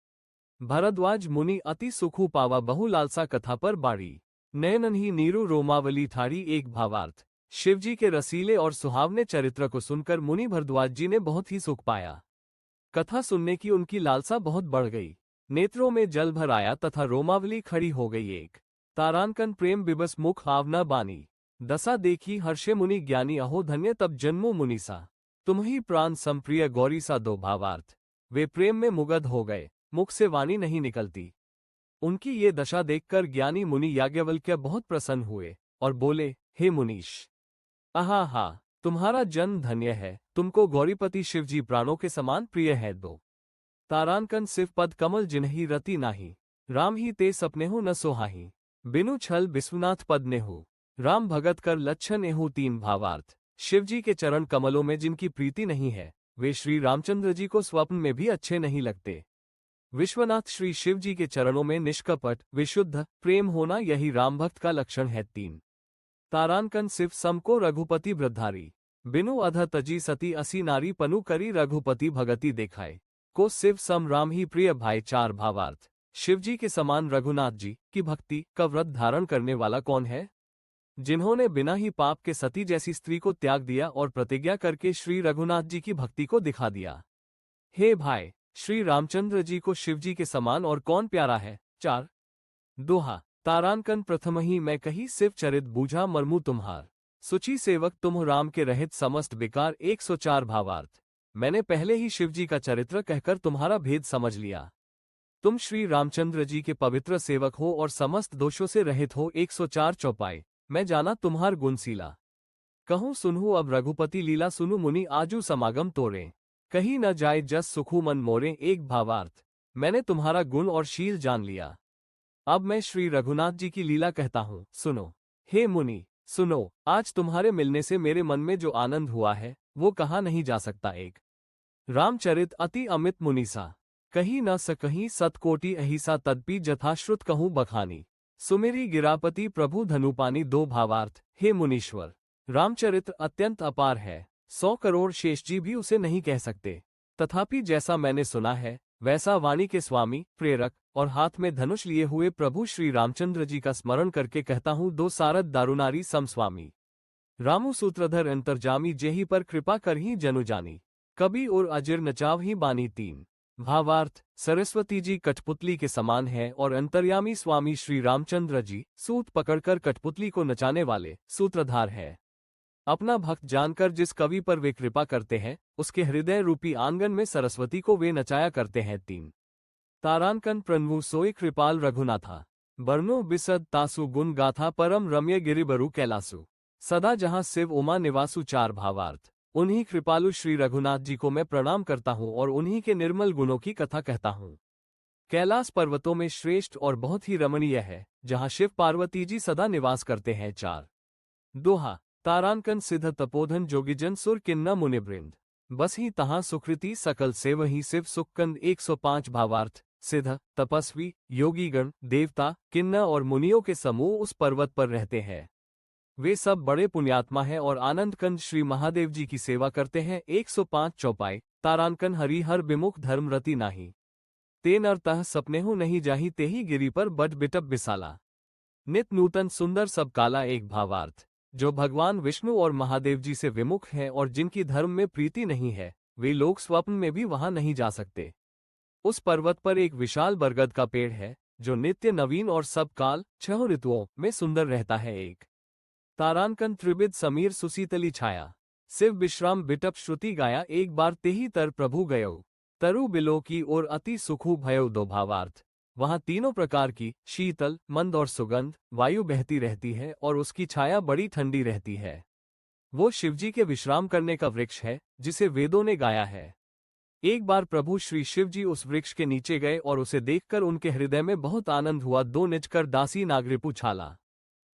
भरद्वाज मुनि अति सुखु पावा बहु लालसा कथा पर बाड़ी। नयनन ही नीरू रोमावली ठाड़ी। एक भावार्थ। शिवजी के रसीले और सुहावने चरित्र को सुनकर मुनि भरद्वाज जी ने बहुत ही सुख पाया। कथा सुनने की उनकी लालसा बहुत बढ़ गई। नेत्रों में जल भर आया तथा रोमावली खड़ी हो गई। एक तारानकन प्रेम विबस मुख आवना बानी। दशा देखी हर्षे मुनि ज्ञानी अहो धन्य तब जन्मो मुनीसा। तुम्ही प्राण संप्रिय गौरी सा। दो भावार्थ। वे प्रेम में मुग्ध हो गए, मुख से वाणी नहीं निकलती। उनकी ये दशा देखकर ज्ञानी मुनि याज्ञवल्क्य बहुत प्रसन्न हुए और बोले, हे मुनीश, आहा, तुम्हारा जन्म धन्य है, तुमको गौरीपति शिवजी प्राणों के समान प्रिय है। दो तारानकन सिव पद कमल जिन्हि रति नाही। राम ही ते सपने हो न सोहाही। बिनु छल विश्वनाथ पद नेहु। राम भगत कर लच्छन एहु। तीन भावार्थ। शिवजी के चरण कमलों में जिनकी प्रीति नहीं है, वे श्री रामचंद्र जी को स्वप्न में भी अच्छे नहीं लगते। विश्वनाथ श्री शिव जी के चरणों में निष्कपट विशुद्ध प्रेम होना, यही राम भक्त का लक्षण है। तीन तारानकन सिव सम को रघुपति वृद्धारी। बिनु अध तजी सती असी नारी पनु करी रघुपति भगति देखाए। को शिव सम राम ही प्रिय भाई। चार भावार्थ। शिवजी के समान रघुनाथ जी की भक्ति का व्रत धारण करने वाला कौन है? जिन्होंने बिना ही पाप के सती जैसी स्त्री को त्याग दिया और प्रतिज्ञा करके श्री रघुनाथ जी की भक्ति को दिखा दिया। हे भाई, श्री रामचंद्र जी को शिवजी के समान और कौन प्यारा है। चार दोहा तारानकन प्रथम ही मैं कही शिव चरित बूझा मरमु तुम्हार। सुचि सेवक तुम राम के रहित समस्त विकार। 104 भावार्थ। मैंने पहले ही शिवजी का चरित्र कहकर तुम्हारा भेद समझ लिया। तुम श्री रामचंद्र जी के पवित्र सेवक हो और समस्त दोषों से रहित हो। 104 चौपाई। मैं जाना तुम्हार गुणशीला। कहूँ सुनहु अब रघुपति लीला, सुनु मुनि आजू समागम तोरे। कहीं न जाए जस सुखु मन मोरे। एक भावार्थ। मैंने तुम्हारा गुण और शील जान लिया। अब मैं श्री रघुनाथ जी की लीला कहता हूँ, सुनो। हे मुनि सुनो, आज तुम्हारे मिलने से मेरे मन में जो आनंद हुआ है वो कहा नहीं जा सकता। एक रामचरित अति अमित मुनीसा। कहीं न सकहीं सतकोटि अहिसा, तदपि जथाश्रुत कहूँ बखानी। सुमेरी गिरापति प्रभु धनुपानी। दो भावार्थ। हे मुनीश्वर, रामचरित्र अत्यंत अपार है। 100 करोड़ शेषजी भी उसे नहीं कह सकते। तथापि जैसा मैंने सुना है वैसा वाणी के स्वामी, प्रेरक और हाथ में धनुष लिए हुए प्रभु श्री रामचंद्र जी का स्मरण करके कहता हूँ। दो सारद दारुनारी समस्वामी। रामु सूत्रधर अंतर्जामी, जेहि पर कृपा करही जनु जानी। कवि और अजिर नचाव ही बानी। 3 भावार्थ। सरस्वती जी कठपुतली के समान है और अंतर्यामी स्वामी श्री रामचंद्र जी सूत पकड़कर कठपुतली को नचाने वाले सूत्रधार है। अपना भक्त जानकर जिस कवि पर वे कृपा करते हैं उसके हृदय रूपी आंगन में सरस्वती को वे नचाया करते हैं। 3 तारांकन प्रन्वु सोई कृपाल रघुनाथा। बरनो बिसद तासु गुण गाथा, परम रम्य गिरिबरु कैलासु। सदा जहां शिव उमा निवासु। 4 भावार्थ। उन्हीं कृपालु श्री रघुनाथ जी को मैं प्रणाम करता हूँ और उन्हीं के निर्मल गुणों की कथा कहता हूँ। कैलाश पर्वतों में श्रेष्ठ और बहुत ही रमणीय है जहाँ शिव पार्वती जी सदा निवास करते हैं। 4 दोहा। तारांकन सिद्ध तपोधन जोगिजन सुर किन्ना मुनिवृंद। बस ही तहाँ सुकृति सकल सेव ही शिव सुखकंद। 105 भावार्थ। सिद्ध, तपस्वी, योगीगण, देवता, किन्ना और मुनियों के समूह उस पर्वत पर रहते हैं। वे सब बड़े पुण्यात्मा हैं और आनंदकंद श्री महादेव जी की सेवा करते हैं। 105 चौपाई। तारांकन हरिहर विमुख धर्मरति नाही। ते नर तह सपनेहु नहीं जाही, तेही गिरी पर बट बिटप बिसाला। नित नूतन सुंदर सब काला। एक भावार्थ। जो भगवान विष्णु और महादेव जी से विमुख हैं और जिनकी धर्म में प्रीति नहीं है वे लोग स्वप्न में भी वहां नहीं जा सकते। उस पर्वत पर एक विशाल बरगद का पेड़ है जो नित्य नवीन और सब काल 6 ऋतुओं में सुंदर रहता है। एक तारांकन त्रिविध समीर सुशीतली छाया। शिव विश्राम बिटप श्रुति गाया, एक बार तेही तर प्रभु गयो। तरु बिलो की ओर अति सुखु भयो। 2 भावार्थ। वहां तीनों प्रकार की शीतल, मंद और सुगंध वायु बहती रहती है और उसकी छाया बड़ी ठंडी रहती है। वो शिवजी के विश्राम करने का वृक्ष है जिसे वेदों ने गाया है। एक बार प्रभु श्री शिवजी उस वृक्ष के नीचे गए और उसे देखकर उनके हृदय में बहुत आनंद हुआ। 2 निजकर दासी नागरिपु छाला।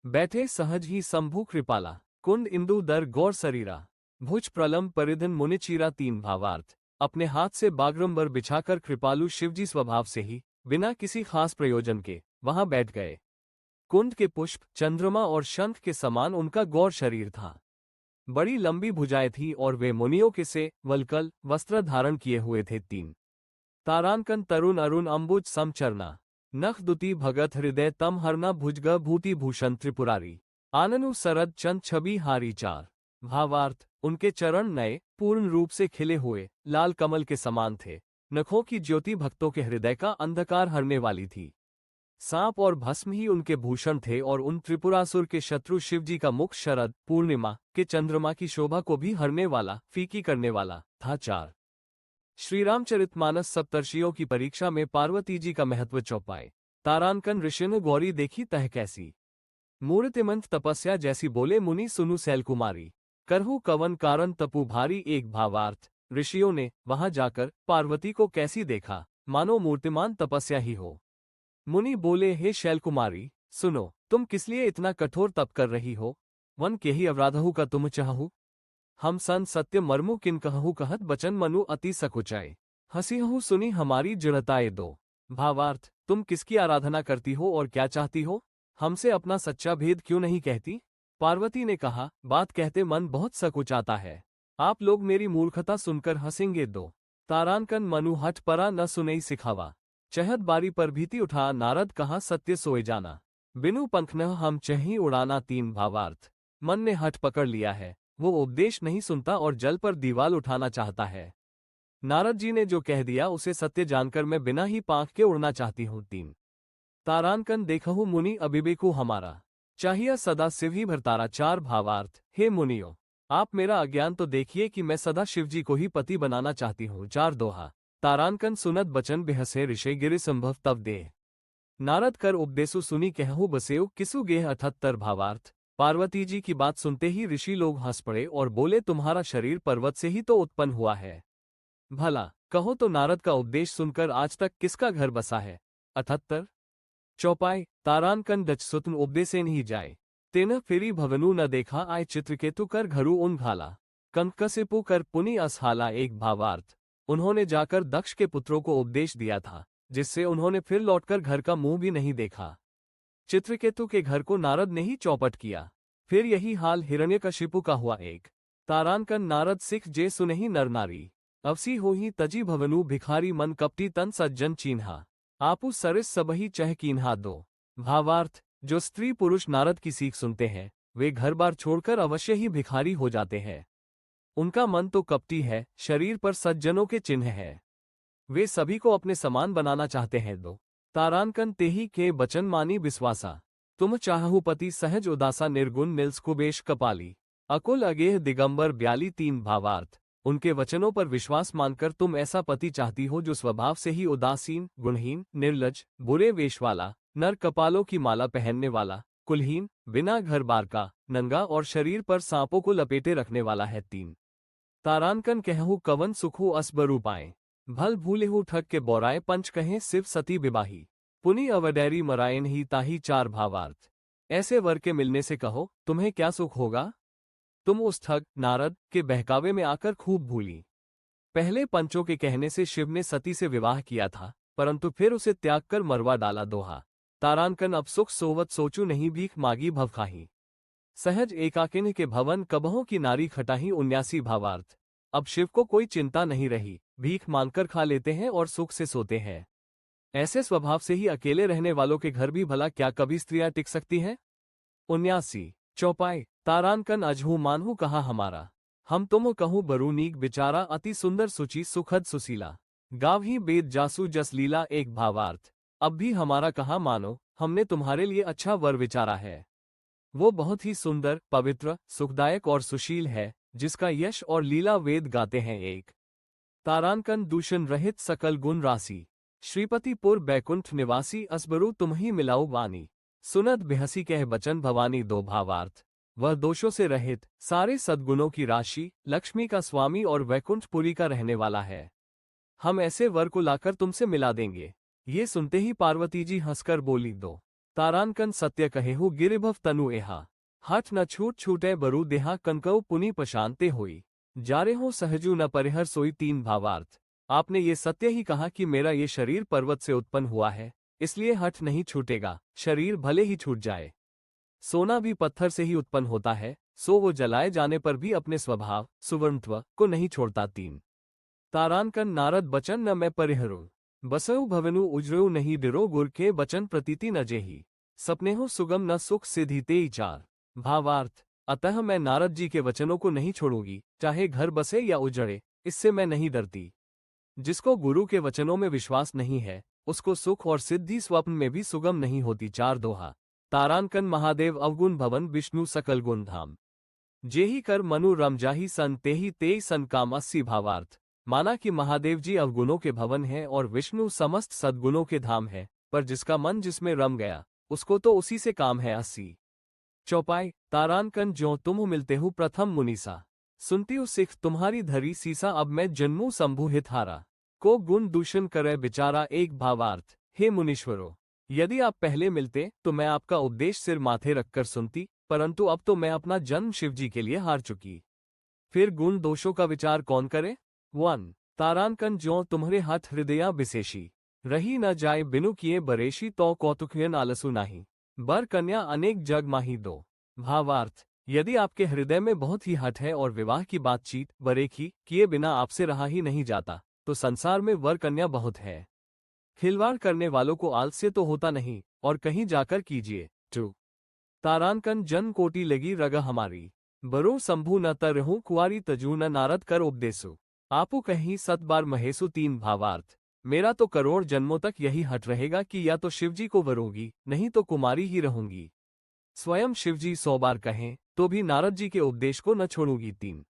बैठे सहज ही शंभु कृपाला। कुंद इंदु दर गौर शरीरा। भुज प्रलम परिधन मुनिचीरा। 3 भावार्थ। अपने हाथ से बागरंबर बिछाकर कृपालु शिवजी स्वभाव से ही बिना किसी खास प्रयोजन के वहां बैठ गए। कुंद के पुष्प, चंद्रमा और शंख के समान उनका गौर शरीर था। बड़ी लंबी भुजाएं थी और वे मुनियों के से वलकल वस्त्र धारण किए हुए थे। 3 तारांकन तरुण अरुण अंबुज समचरना। नख दुति भगत हृदय तम हरना। भुजग भूति भूषण त्रिपुरारी। आननु सरद चंद छवि हारी। 4 भावार्थ। उनके चरण नए पूर्ण रूप से खिले हुए लाल कमल के समान थे। नखों की ज्योति भक्तों के हृदय का अंधकार हरने वाली थी। सांप और भस्म ही उनके भूषण थे और उन त्रिपुरासुर के शत्रु शिवजी का मुख शरद पूर्णिमा के चंद्रमा की शोभा को भी हरने वाला, फीकी करने वाला था। 4 श्रीरामचरितमानस सप्तर्षियों की परीक्षा में पार्वती जी का महत्व। चौपाई। तारांकन ऋषि ने गौरी देखी तह कैसी। मूर्तिमंत तपस्या जैसी, बोले मुनि सुनु शैलकुमारी। करहु कवन कारण तपु भारी। 1 भावार्थ। ऋषियों ने वहां जाकर पार्वती को कैसी देखा, मानो मूर्तिमान तपस्या ही हो। मुनि बोले, हे शैलकुमारी सुनो, तुम किस लिए इतना कठोर तप कर रही हो। वन के ही अवराधहु का तुम चाहू। हम सन सत्य मर्मु किन कहू, कहत बचन मनु अति सकुचाए। हंसीहु सुनी हमारी जड़ताए। 2 भावार्थ। तुम किसकी आराधना करती हो और क्या चाहती हो, हमसे अपना सच्चा भेद क्यों नहीं कहती। पार्वती ने कहा, बात कहते मन बहुत सकुचाता है। आप लोग मेरी मूर्खता सुनकर हंसेंगे। 2 तारांकन मनु हठ परा न सुनई सिखावा। चहत बारी पर भीति उठा, नारद कहा सत्य सोए जाना। बिनु पंख न हम चही उड़ाना। 3 भावार्थ। मन ने हठ पकड़ लिया है, वो उपदेश नहीं सुनता और जल पर दीवाल उठाना चाहता है। नारद जी ने जो कह दिया उसे सत्य जानकर मैं बिना ही पांख के उड़ना चाहती हूँ। 3 तारांकन देखहु मुनि अभिवेकु हमारा। चाहिए सदा शिव ही भरतारा। 4 भावार्थ। हे मुनियो, आप मेरा अज्ञान तो देखिए कि मैं सदा शिवजी को ही पति बनाना चाहती हूँ। 4 दोहा। तारानकन सुनत बचन बिहसे ऋषि गिरि संभव तब देह। नारद कर उपदेसु सुनी कहूँ बसेव किसु गेह 78 भावार्थ। पार्वती जी की बात सुनते ही ऋषि लोग हंस पड़े और बोले, तुम्हारा शरीर पर्वत से ही तो उत्पन्न हुआ है। भला कहो तो नारद का उपदेश सुनकर आज तक किसका घर बसा है। 78 चौपाई तारानकन दचसुतन उपदेसेन ही जाए। तेन फिरी भवनु न देखा आय चित्रकेतु कर घरु उन घाला। कंकसिपु कर पुनि असहाला एक भावार्थ। उन्होंने जाकर दक्ष के पुत्रों को उपदेश दिया था, जिससे उन्होंने फिर लौटकर घर का मुंह भी नहीं देखा। चित्रकेतु के घर को नारद ने ही चौपट किया। फिर यही हाल हिरण्यकशिपु का हुआ एक। तारानकन नारद सिख जे सुनहि नर नारी। अवसी होही तजी भवनु भिखारी मन कपटी तन सज्जन चीन्हा। आपु सरिस सबही चह कीन्हा दो। भावार्थ, जो स्त्री पुरुष नारद की सीख सुनते हैं वे घर बार छोड़कर अवश्य ही भिखारी हो जाते हैं। उनका मन तो कपटी है, शरीर पर सज्जनों के चिन्ह है। वे सभी को अपने समान बनाना चाहते हैं। दो तारानकन तेही के बचन मानी विश्वासा। तुम चाहु पति सहज उदासा निर्गुण निल्सकुबेश कपाली। अकुल अगेह दिगंबर ब्याली 3 भावार्थ। उनके वचनों पर विश्वास मानकर तुम ऐसा पति चाहती हो जो स्वभाव से ही उदासीन, गुणहीन, निर्लज, बुरे वेश वाला, नर कपालों की माला पहनने वाला, कुलहीन, बिना घर बार का, नंगा और शरीर पर सांपों को लपेटे रखने वाला है। 3 तारानकन कहूँ कवन सुखु असबरू पाए। भल भूलेहु ठग के बोराए पंच कहें शिव सती विवाही। पुनि अवडैरी मरायन ही ताही 4 भावार्थ। ऐसे वर के मिलने से कहो तुम्हें क्या सुख होगा। तुम उस ठग नारद के बहकावे में आकर खूब भूली। पहले पंचों के कहने से शिव ने सती से विवाह किया था, परंतु फिर उसे त्याग कर मरवा डाला। दोहा तारानकन अब सुख सोवत सोचू नहीं भीख मागी भवखाही। सहज एकाकिन के भवन कबहों की नारी खटाही 79 भावार्थ। अब शिव को कोई चिंता नहीं रही, भीख मांगकर खा लेते हैं और सुख से सोते हैं। ऐसे स्वभाव से ही अकेले रहने वालों के घर भी भला क्या कभी स्त्रियां टिक सकती हैं। 79 चौपाई तारानकन अजहू मानहू कहा हमारा। हम तुम कहूँ बरू नीक बिचारा अति सुंदर सुचि सुखद सुशीला। गाव ही बेद जासू जस लीला एक भावार्थ। अब भी हमारा कहा मानो, हमने तुम्हारे लिए अच्छा वर विचारा है। वो बहुत ही सुंदर, पवित्र, सुखदायक और सुशील है, जिसका यश और लीला वेद गाते हैं। एक तारानकन दूषण रहित सकल गुण राशि। श्रीपतिपुर बैकुंठ निवासी असबरू तुम्ही मिलाऊ वानी। सुनत बिहसी कह बचन भवानी 2 भावार्थ। वह दोषों से रहित, सारे सद्गुणों की राशि, लक्ष्मी का स्वामी और वैकुंठपुरी का रहने वाला है। हम ऐसे वर को लाकर तुमसे मिला देंगे। ये सुनते ही पार्वती जी हंसकर बोली। 2 तारानकन सत्य कहेहु गिरिभव तनु एहा। हठ न छूट छूटे बरू देहा कनकऊ पुनि पशानते होई। जारे हो सहजू न परिहर सोई 3 भावार्थ। आपने ये सत्य ही कहा कि मेरा ये शरीर पर्वत से उत्पन्न हुआ है, इसलिए हठ नहीं छूटेगा, शरीर भले ही छूट जाए। सोना भी पत्थर से ही उत्पन्न होता है, सो वो जलाए जाने पर भी अपने स्वभाव, सुवर्णत्व को नहीं छोड़ता। 3 तारानकन नारद बचन न मैं परिहरू। बसऊ भवनु उजरऊ नहीं डिरो गुर के बचन प्रतीति न जेही। सपने हो सुगम न सुख सिद्धि तेई 4 भावार्थ। अतः मैं नारद जी के वचनों को नहीं छोड़ूंगी, चाहे घर बसे या उजड़े, इससे मैं नहीं डरती। जिसको गुरु के वचनों में विश्वास नहीं है, उसको सुख और सिद्धि स्वप्न में भी सुगम नहीं होती। 4 दोहा तारानकन महादेव अवगुण भवन विष्णु सकल गुण धाम। जेही कर मनु रम जाही सन तेही तेई सन काम 80 भावार्थ। माना कि महादेव जी अवगुणों के भवन हैं और विष्णु समस्त सद्गुणों के धाम है, पर जिसका मन जिसमें रम गया उसको तो उसी से काम है। 80 चौपाई तारानकन ज्यों तुम मिलते हो प्रथम मुनीसा। सुनती हूँ सिख तुम्हारी धरी सीसा अब मैं जन्मू संभुहित हारा। को गुण दूषण करे बिचारा एक भावार्थ। हे मुनीश्वरों, यदि आप पहले मिलते तो मैं आपका उपदेश सिर माथे रखकर सुनती, परंतु अब तो मैं अपना जन्म शिवजी के लिए हार चुकी। फिर गुण दोषों का विचार कौन करे। 1 तारानकन ज्यों तुम्हारे हाथ हृदया विशेषी। रही न जाए बिनु किए बरेशी तो कौतुकयन आलसु नाही। बर कन्या अनेक जग माही 2 भावार्थ। यदि आपके हृदय में बहुत ही हठ है और विवाह की बातचीत बरेखी किए बिना आपसे रहा ही नहीं जाता, तो संसार में वर कन्या बहुत है। खिलवाड़ करने वालों को आलस्य तो होता नहीं, और कहीं जाकर कीजिए। 2 तारानकन जन कोटि लगी रग हमारी। बरो शंभु न तरहूं कुआरी तजू न नारद कर उपदेसु। आपू कहीं 7 बार महेसु 3 भावार्थ। मेरा तो करोड़ जन्मों तक यही हट रहेगा कि या तो शिवजी को वरोगी, नहीं तो कुमारी ही रहूंगी। स्वयं शिवजी 100 बार कहें तो भी नारद जी के उपदेश को न छोड़ूंगी। 3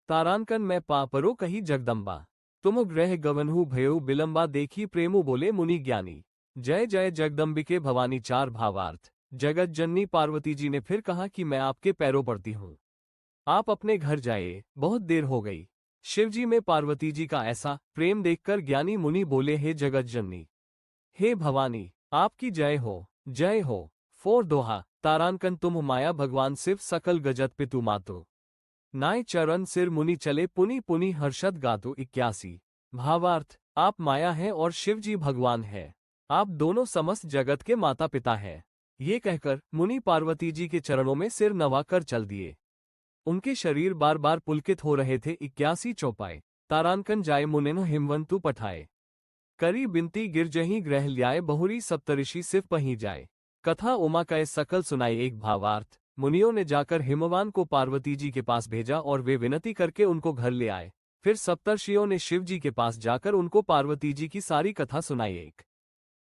तारानकन मैं पापरो कही जगदम्बा। तुम ग्रह गवनहु भयउ बिलंबा देखी प्रेमु बोले मुनि ज्ञानी। जय जय जगदम्बिके भवानी। चार भावार्थ। जगत जननी पार्वती जी ने फिर कहा कि मैं आपके पैरों पड़ती हूँ, आप अपने घर जाइए, बहुत देर हो गई। शिवजी में पार्वती जी का ऐसा प्रेम देखकर ज्ञानी मुनि बोले, हे जगत जननी, हे भवानी, आपकी जय हो, जय हो। फोर दोहा। तारांकन तुम माया भगवान शिव सकल गजत पितु मातु। नाय चरण सिर मुनि चले पुनि पुनि हर्षद गातु। 81। भावार्थ। आप माया हैं और शिव जी भगवान है, आप दोनों समस्त जगत के माता पिता हैं। ये कहकर मुनि पार्वती जी के चरणों में सिर नवाकर चल दिए। उनके शरीर बार बार पुलकित हो रहे थे। 81 चौपाई। तारांकन जाय मुनिन हिमवंतु पठाए, करी बिनती गिरजही ग्रह ल्याए बहुरी सप्तऋषि सिव पही जाए। कथा उमा का सकल सुनाई। एक भावार्थ। मुनियों ने जाकर हिमवान को पार्वती जी के पास भेजा और वे विनती करके उनको घर ले आए। फिर सप्तर्षियों ने शिव जी के पास जाकर उनको पार्वती जी की सारी कथा सुनाई। एक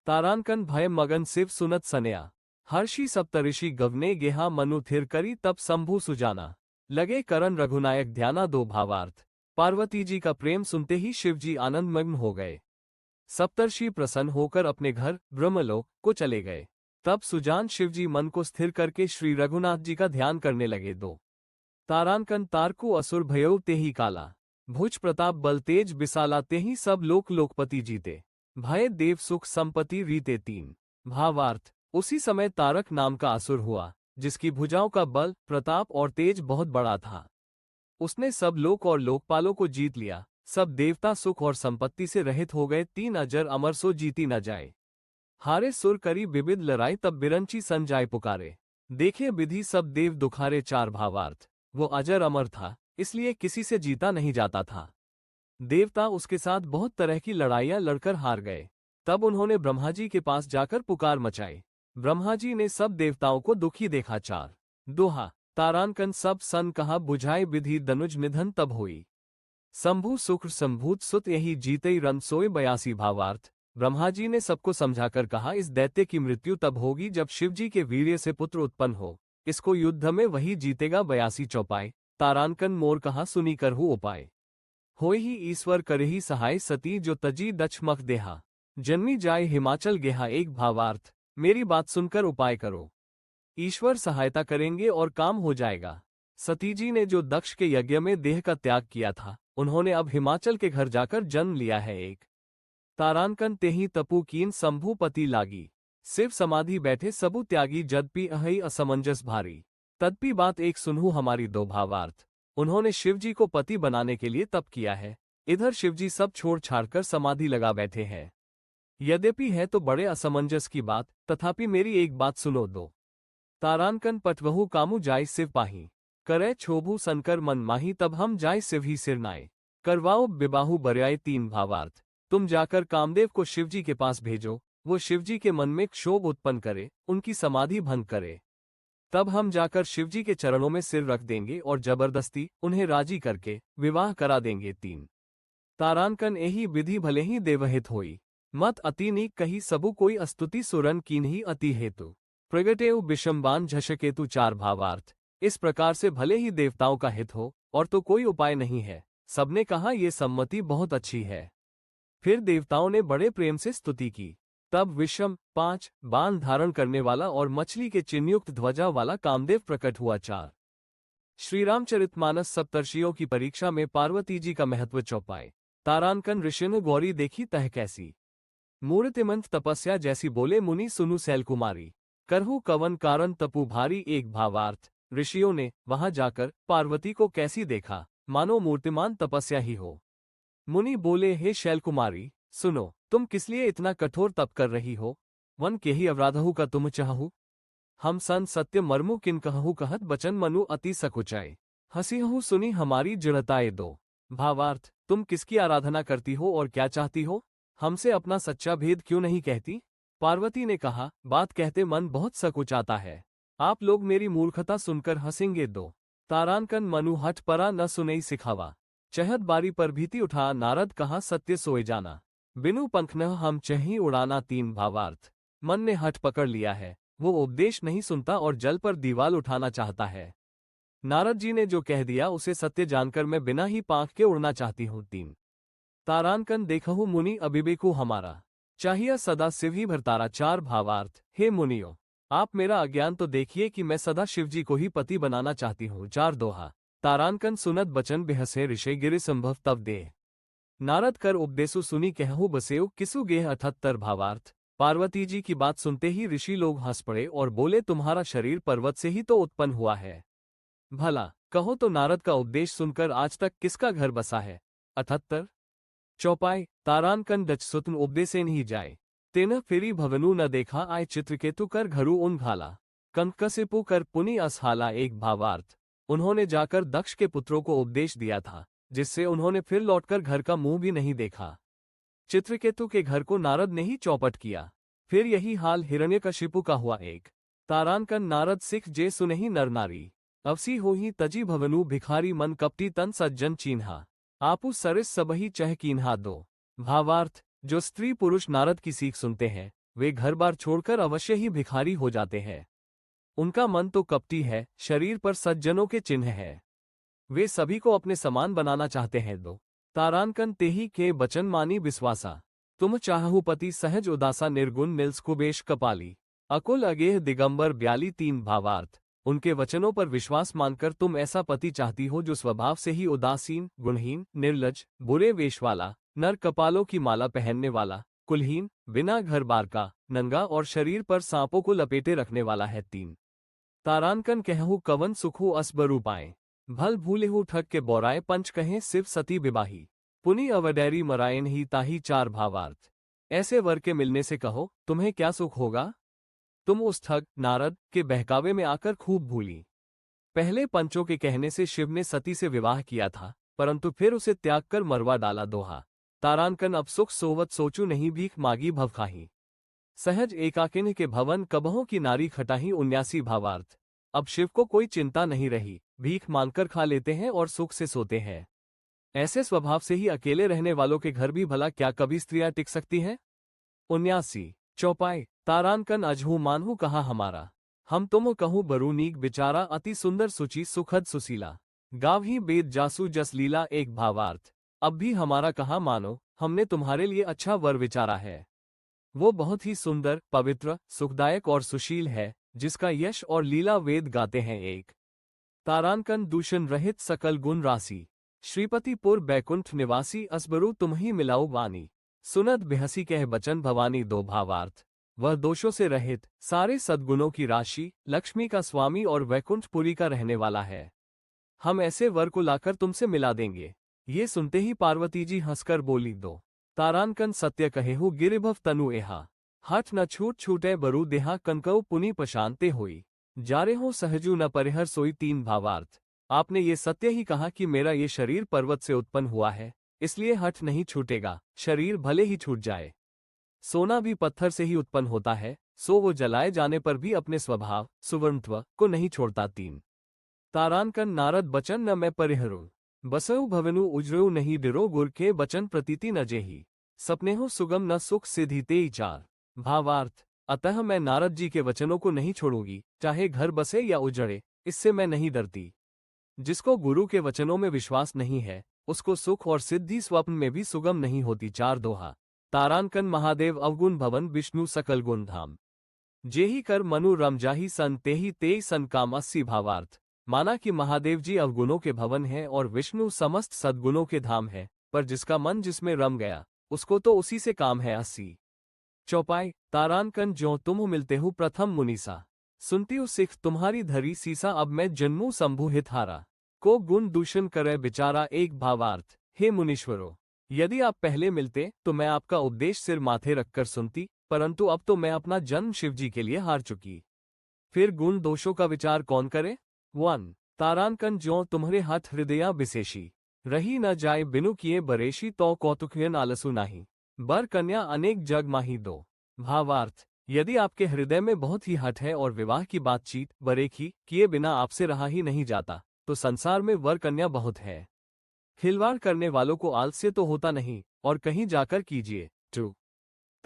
तारांकन भय मगन शिव सुनत सनया, हर्षि सप्तऋषि गवने गेहा मनु थिर करी तब शंभु सुजाना, लगे करन रघुनायक ध्याना। दो भावार्थ। पार्वती जी का प्रेम सुनते ही शिव जी आनंदमग्न हो गए। सप्तर्षि प्रसन्न होकर अपने घर ब्रह्मलोक को चले गए। तब सुजान शिवजी मन को स्थिर करके श्री रघुनाथ जी का ध्यान करने लगे। दो तारांकन तारकु असुर भयउ तेहि काला, भुज प्रताप बल तेज बिसाला तेहि सब लोक लोकपति जीते, भय देव सुख संपत्ति रीते। तीन भावार्थ। उसी समय तारक नाम का असुर हुआ, जिसकी भुजाओं का बल प्रताप और तेज बहुत बड़ा था। उसने सब लोक और लोकपालों को जीत लिया। सब देवता सुख और संपत्ति से रहित हो गए। तीन अजर अमर सो जीती न जाए, हारे सुर करी विविध लड़ाई तब बिरंची सन जाए पुकारे, देखे विधि सब देव दुखारे। चार भावार्थ। वो अजर अमर था, इसलिए किसी से जीता नहीं जाता था। देवता उसके साथ बहुत तरह की लड़ाइयां लड़कर हार गए। तब उन्होंने ब्रह्मा जी के पास जाकर पुकार मचाई। ब्रह्मा जी ने सब देवताओं को दुखी देखा। चार दोहा। तारांकन सब सन कहा बुझाए विधि दनुज निधन तब हुई, शंभु शुक्र संभूत सुत यही जीते रन सोए। 82 भावार्थ। ब्रह्मा जी ने सबको समझाकर कहा, इस दैत्य की मृत्यु तब होगी जब शिवजी के वीर्य से पुत्र उत्पन्न हो, इसको युद्ध में वही जीतेगा। 82 चौपाई। तारांकन मोर कहा सुनी करहु उपाय, होय ही ईश्वर करही सहाय सती जो तजी दक्षमख देहा, जन्मी जाए हिमाचल गेहा। एक भावार्थ। मेरी बात सुनकर उपाय करो, ईश्वर सहायता करेंगे और काम हो जाएगा। सती जी ने जो दक्ष के यज्ञ में देह का त्याग किया था, उन्होंने अब हिमाचल के घर जाकर जन्म लिया है। एक तारांकन तेहि तपु कीन शंभु पति लागी, शिव समाधि बैठे सबु त्यागी जदपि अहई असमंजस भारी, तदपि बात एक सुनहु हमारी। दो भावार्थ। उन्होंने शिवजी को पति बनाने के लिए तप किया है, इधर शिवजी सब छोड़ छाड़कर समाधि लगा बैठे हैं। यद्यपि है तो बड़े असमंजस की बात, तथापि मेरी एक बात सुनो। दो तारांकन पटवहु कामु जाय शिव पाही, करे क्षोभु संकर मन माही तब हम जाय शिव ही सिरनाए, करवाओ विबाहु बर्याए। तीन भावार्थ। तुम जाकर कामदेव को शिवजी के पास भेजो, वो शिवजी के मन में क्षोभ उत्पन्न करे, उनकी समाधि भंग करे, तब हम जाकर शिवजी के चरणों में सिर रख देंगे और जबरदस्ती उन्हें राजी करके विवाह करा देंगे। तीन तारांकन एही विधि भले ही देवहित होई, मत अति नीक कही सबु कोई अस्तुति सुरन कीन्ही अति हेतु, प्रगटेउ विषमबान झषकेतु। चार भावार्थ। इस प्रकार से भले ही देवताओं का हित हो और तो कोई उपाय नहीं है। सबने कहा ये सम्मति बहुत अच्छी है। फिर देवताओं ने बड़े प्रेम से स्तुति की। तब विषम 5 बाण धारण करने वाला और मछली के चिन्हयुक्त ध्वजा वाला कामदेव प्रकट हुआ। चार श्रीरामचरितमानस सप्तर्षियों की परीक्षा में पार्वती जी का महत्व। चौपाई। तारांकन ऋषि ने गौरी देखी तह कैसी, मूर्तिमंत तपस्या जैसी बोले मुनि सुनु शैलकुमारी, करहु कवन कारण तपु भारी। एक भावार्थ। ऋषियों ने वहां जाकर पार्वती को कैसी देखा, मानो मूर्तिमान तपस्या ही हो। मुनि बोले, हे शैलकुमारी सुनो, तुम किस लिए इतना कठोर तप कर रही हो, वन के ही अवराधहु का तुम चाहू, हम सन सत्य मर्मु किन कहु कहत बचन मनु अति सकुचाए, हसीहु सुनी हमारी जड़ताए। दो भावार्थ। तुम किसकी आराधना करती हो और क्या चाहती हो, हमसे अपना सच्चा भेद क्यों नहीं कहती। पार्वती ने कहा, बात कहते मन बहुत सकुचाता है, आप लोग मेरी मूर्खता सुनकर हंसेंगे। दो तारांकन मनु हठ परा न सुनई सिखावा, चहत बारी पर भीति उठा नारद कहा सत्य सोए जाना, बिनु पंख न हम चही उड़ाना। तीन भावार्थ। मन ने हठ पकड़ लिया है, वो उपदेश नहीं सुनता और जल पर दीवाल उठाना चाहता है। नारद जी ने जो कह दिया उसे सत्य जानकर मैं बिना ही पांख के उड़ना चाहती हूँ। तीन तारानकन देखहु मुनि अभिबेकु हमारा, चाहिए सदा शिव ही भरतारा। चार भावार्थ। हे मुनियो, आप मेरा अज्ञान तो देखिए कि मैं सदा शिवजी को ही पति बनाना चाहती हूँ। चार दोहा। तारानकन सुनत बचन बेहसे ऋषि गिरि संभव तब देह। नारद कर उपदेसु सुनी कहूँ बसेउ किसु गेह। 78 भावार्थ। पार्वती जी की बात सुनते ही ऋषि लोग हंस पड़े और बोले, तुम्हारा शरीर पर्वत से ही तो उत्पन्न हुआ है। भला कहो तो नारद का उपदेश सुनकर आज तक किसका घर बसा है। 78 चौपाई। तारानकन डचसुतन उपदेसे नहीं जाए, तेन फिरी भवनु न देखा आय। चित्रकेतु कर घरु उन घाला, कंकसिपु कर पुनि असहाला। एक भावार्थ। उन्होंने जाकर दक्ष के पुत्रों को उपदेश दिया था, जिससे उन्होंने फिर लौटकर घर का मुंह भी नहीं देखा। चित्रकेतु के घर को नारद ने ही चौपट किया। फिर यही हाल हिरण्यकशिपु का हुआ। एक तारानकन नारद सिख जे सुनहि नर नारी, अवसी होही तजी भवनु भिखारी। मन कपटी तन सज्जन चीन्हा, आपु सरिस सबही चह कीन्हा। दो भावार्थ। जो स्त्री पुरुष नारद की सीख सुनते हैं, वे घर बार छोड़कर अवश्य ही भिखारी हो जाते हैं। उनका मन तो कपटी है, शरीर पर सज्जनों के चिन्ह है। वे सभी को अपने समान बनाना चाहते हैं। दो तारानकन तेही के बचन मानी विश्वासा, तुम चाहु पति सहज उदासा। निर्गुण निल्सकुबेश कपाली, अकुल अगेह दिगंबर। 42 तीन भावार्थ। उनके वचनों पर विश्वास मानकर तुम ऐसा पति चाहती हो जो स्वभाव से ही उदासीन, गुणहीन, निर्लज, बुरे वेश वाला, नर कपालों की माला पहनने वाला, कुलहीन, बिना घर बार का, नंगा और शरीर पर सांपों को लपेटे रखने वाला है। तीन तारानकन कहूँ कवन सुखु असबरू पाए, भल भूलेहु ठग के बौराए। पंच कहें शिव सती विवाही, पुनि अवडैरी मरायन ही ताही। चार भावार्थ। ऐसे वर के मिलने से कहो तुम्हें क्या सुख होगा। तुम उस ठग नारद के बहकावे में आकर खूब भूली। पहले पंचों के कहने से शिव ने सती से विवाह किया था, परंतु फिर उसे त्याग कर मरवा डाला। दोहा। तारानकन अब सुख सोवत सोचू नहीं, भीख मागी भव खाही। सहज एकाकिन के भवन कबहों की नारी खटाही। 79 भावार्थ। अब शिव को कोई चिंता नहीं रही, भीख मांगकर खा लेते हैं और सुख से सोते हैं। ऐसे स्वभाव से ही अकेले रहने वालों के घर भी भला क्या कभी स्त्रियां टिक सकती हैं। 79 चौपाई। तारानकन अजहू मानहू कहा हमारा, हम तुम कहूँ बरूनीक बिचारा। अति सुंदर सुचि सुखद सुशीला, गावही बेद जासु जस लीला। एक भावार्थ। अब भी हमारा कहा मानो, हमने तुम्हारे लिए अच्छा वर विचारा है। वो बहुत ही सुंदर, पवित्र, सुखदायक और सुशील है, जिसका यश और लीला वेद गाते हैं। एक तारानकन दूषण रहित सकल गुण राशि, श्रीपतिपुर बैकुंठ निवासी। असबरू तुम्ही मिलाऊ वानी, सुनत बेहसी कह बचन भवानी। दो भावार्थ। वह दोषों से रहित, सारे सद्गुणों की राशि, लक्ष्मी का स्वामी और वैकुंठपुरी का रहने वाला है। हम ऐसे वर को लाकर तुमसे मिला देंगे। ये सुनते ही पार्वती जी हंसकर बोली। दो तारानकन सत्य कहेहु गिरिभव तनु एहा, हठ न छूट छूटे बरू देहा। कनकऊ पुनि पशानते होई, जारे हो सहजू न परिहर सोई। तीन भावार्थ। आपने ये सत्य ही कहा कि मेरा ये शरीर पर्वत से उत्पन्न हुआ है, इसलिए हठ नहीं छूटेगा, शरीर भले ही छूट जाए। सोना भी पत्थर से ही उत्पन्न होता है, सो वो जलाए जाने पर भी अपने स्वभाव सुवर्णत्व को नहीं छोड़ता। तीन तारानकन नारद बचन न मैं परिहरू, बसऊ भवनु उजरू नहीं डिरो। गुर के बचन प्रतीति न जेही, सपने हो सुगम न सुख सिद्धि तेई। चार भावार्थ। अतः मैं नारद जी के वचनों को नहीं छोड़ूंगी, चाहे घर बसे या उजड़े, इससे मैं नहीं डरती। जिसको गुरु के वचनों में विश्वास नहीं है, उसको सुख और सिद्धि स्वप्न में भी सुगम नहीं होती। चार दोहा। तारानकन महादेव अवगुण भवन विष्णु सकल गुण धाम, जेही कर मनु रम जाही सन तेही तेई सन काम। 80 भावार्थ। माना कि महादेव जी अवगुणों के भवन हैं और विष्णु समस्त सद्गुणों के धाम है, पर जिसका मन जिसमें रम गया, उसको तो उसी से काम है। 80 चौपाई। तारानकन ज्यों तुम मिलते हो प्रथम मुनीसा, सुनती हूँ सिख तुम्हारी धरी सीसा। अब मैं जन्मू शंभु हित हारा, को गुण दूषण करे बिचारा। एक भावार्थ। हे मुनीश्वरों, यदि आप पहले मिलते तो मैं आपका उपदेश सिर माथे रखकर सुनती, परंतु अब तो मैं अपना जन्म शिवजी के लिए हार चुकी। फिर गुण दोषों का विचार कौन करे। 1 तारानकन ज्यों तुम्हारे हाथ हृदया विशेषी, रही न जाए बिनु किए बरेशी। तो कौतुकयन आलसु नाही, बर कन्या अनेक जग माही। 2 भावार्थ। यदि आपके हृदय में बहुत ही हठ है और विवाह की बातचीत बरेखी किए बिना आपसे रहा ही नहीं जाता, तो संसार में वर कन्या बहुत है। खिलवाड़ करने वालों को आलस्य तो होता नहीं, और कहीं जाकर कीजिए। 2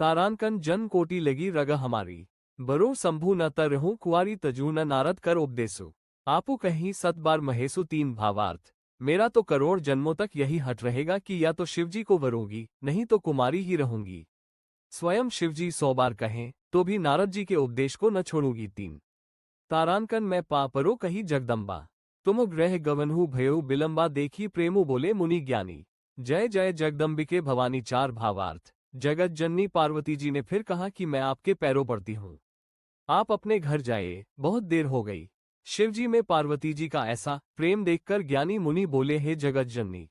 तारानकन जन कोटि लगी रग हमारी, बरो शंभु न तरहूं कुआरी तजू न नारद कर उपदेसु, आपु कहीं 7 बार महेसु। 3 भावार्थ। मेरा तो करोड़ जन्मों तक यही हट रहेगा कि या तो शिवजी को वरोगी, नहीं तो कुमारी ही रहूंगी। स्वयं शिवजी 100 बार कहें तो भी नारद जी के उपदेश को न छोड़ूंगी। 3 तारांकन मैं पापरो कही जगदम्बा, तुम ग्रह गवनहु भयउ बिलंबा देखी प्रेमु बोले मुनि ज्ञानी। जय जय जगदम्बिके भवानी। 4 भावार्थ। जगत जननी पार्वती जी ने फिर कहा कि मैं आपके पैरों पड़ती हूँ, आप अपने घर जाइए, बहुत देर हो गई। शिवजी में पार्वती जी का ऐसा प्रेम देखकर ज्ञानी मुनि बोले, हे जगत जननी,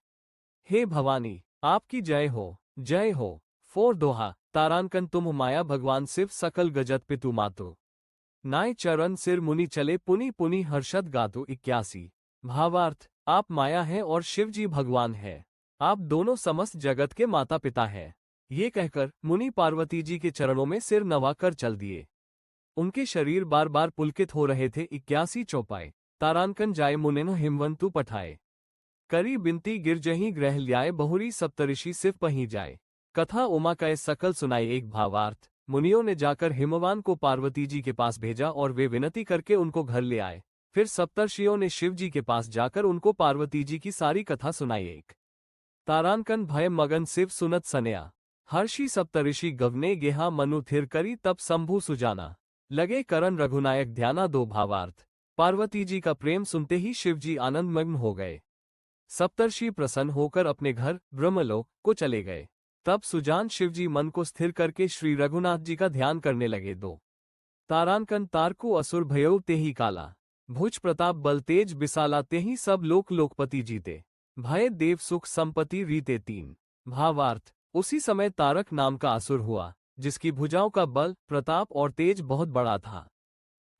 हे भवानी, आपकी जय हो, जय हो। 4 दोहा। तारांकन तुम माया भगवान शिव सकल गजत पितु मातु, नाय चरण सिर मुनि चले पुनि पुनि हर्षद गातु। 81 भावार्थ। आप माया हैं और शिव जी भगवान है, आप दोनों समस्त जगत के माता पिता हैं। ये कहकर मुनि पार्वती जी के चरणों में सिर नवाकर चल दिए। उनके शरीर बार बार पुलकित हो रहे थे। 81 चौपाई। तारांकन जाय मुनिन हिमवंतु पठाए, करी बिनती गिरजही ग्रह ल्याए बहुरी सप्तऋषि सिव पही जाए। कथा उमा का सकल सुनाई। 1 भावार्थ। मुनियों ने जाकर हिमवान को पार्वती जी के पास भेजा और वे विनती करके उनको घर ले आए। फिर सप्तर्षियों ने शिव जी के पास जाकर उनको पार्वती जी की सारी कथा सुनाई। 1 तारांकन भय मगन शिव सुनत सनया, हर्षि सप्तऋषि गवने गेहा मनु थिर करी तब शंभु सुजाना, लगे करन रघुनायक ध्याना। 2 भावार्थ। पार्वती जी का प्रेम सुनते ही शिव जी आनंदमग्न हो गए। सप्तर्षि प्रसन्न होकर अपने घर ब्रह्मलोक को चले गए। तब सुजान शिवजी मन को स्थिर करके श्री रघुनाथ जी का ध्यान करने लगे। 2 तारांकन तारकु असुर भयउ तेहि काला, भुज प्रताप बल तेज बिसाला तेहि सब लोक लोकपति जीते, भय देव सुख संपत्ति रीते। 3 भावार्थ। उसी समय तारक नाम का असुर हुआ, जिसकी भुजाओं का बल, प्रताप और तेज बहुत बड़ा था।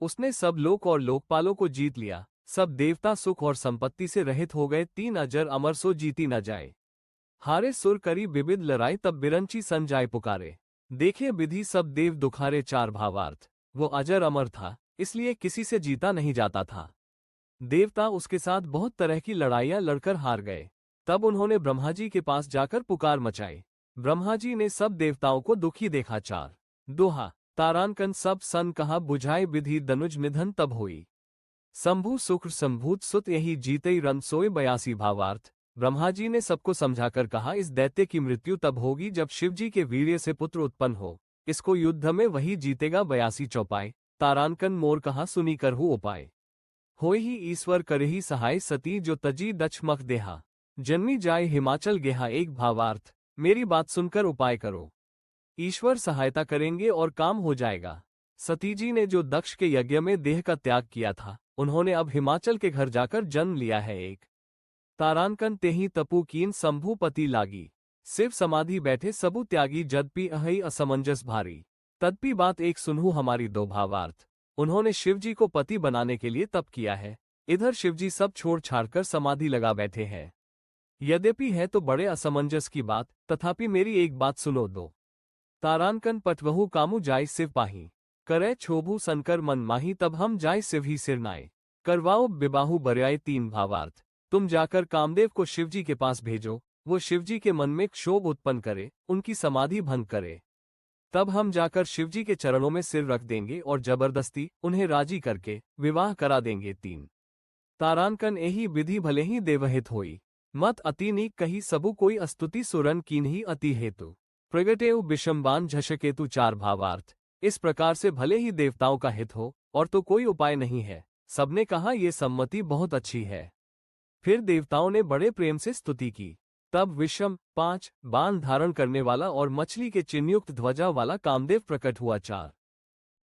उसने सब लोक और लोकपालों को जीत लिया। सब देवता सुख और संपत्ति से रहित हो गए। 3 अजर अमर सो जीती न जाए, हारे सुर करी विविध लड़ाई तब बिरंची सन जाय पुकारे, देखे विधि सब देव दुखारे। 4 भावार्थ। वो अजर अमर था, इसलिए किसी से जीता नहीं जाता था। देवता उसके साथ बहुत तरह की लड़ाइयां लड़कर हार गए। तब उन्होंने ब्रह्मा जी के पास जाकर पुकार मचाई। ब्रह्मा जी ने सब देवताओं को दुखी देखा। 4 दोहा। तारांकन सब सन कहा बुझाए विधि दनुज निधन तब हुई, शंभु सुख संभूत सुत यही जीते रन सोए। 82 भावार्थ। ब्रह्मा जी ने सबको समझाकर कहा, इस दैत्य की मृत्यु तब होगी जब शिवजी के वीर्य से पुत्र उत्पन्न हो, इसको युद्ध में वही जीतेगा। 82 चौपाई। तारांकन मोर कहा सुनी करहु उपाय, होय ही ईश्वर करही सहाय सती जो तजी दक्ष मख देहा, जन्मी जाय हिमाचल गेहा। 1 भावार्थ। मेरी बात सुनकर उपाय करो, ईश्वर सहायता करेंगे और काम हो जाएगा। सती जी ने जो दक्ष के यज्ञ में देह का त्याग किया था, उन्होंने अब हिमाचल के घर जाकर जन्म लिया है। 1 तारांकन तेहि तपु कीन शंभु पति लागी, शिव समाधि बैठे सबु त्यागी जदपि अहई असमंजस भारी, तदपि बात एक सुनहु हमारी। 2 भावार्थ। उन्होंने शिवजी को पति बनाने के लिए तप किया है, इधर शिवजी सब छोड़ छाड़कर समाधि लगा बैठे हैं। यद्यपि है तो बड़े असमंजस की बात, तथापि मेरी एक बात सुनो। 2 तारांकन पटवहु कामु जाय शिव पाही, करे क्षोभु संकर मन माही तब हम जाय शिव ही सिरनाए, करवाओ विबाहु बर्याय। 3 भावार्थ। तुम जाकर कामदेव को शिवजी के पास भेजो, वो शिवजी के मन में क्षोभ उत्पन्न करे, उनकी समाधि भंग करे, तब हम जाकर शिवजी के चरणों में सिर रख देंगे और जबरदस्ती उन्हें राजी करके विवाह करा देंगे। 3 तारांकन एही विधि भले ही देवहित होई, मत अति नीक कही सबु कोई अस्तुति सुरन कीन्ही अति हेतु, प्रगटेउ बिशंबान झषकेतु। 4 भावार्थ। इस प्रकार से भले ही देवताओं का हित हो और तो कोई उपाय नहीं है, सबने कहा ये सम्मति बहुत अच्छी है। फिर देवताओं ने बड़े प्रेम से स्तुति की। तब विषम 5 बाण धारण करने वाला और मछली के चिन्हयुक्त ध्वजा वाला कामदेव प्रकट हुआ। 4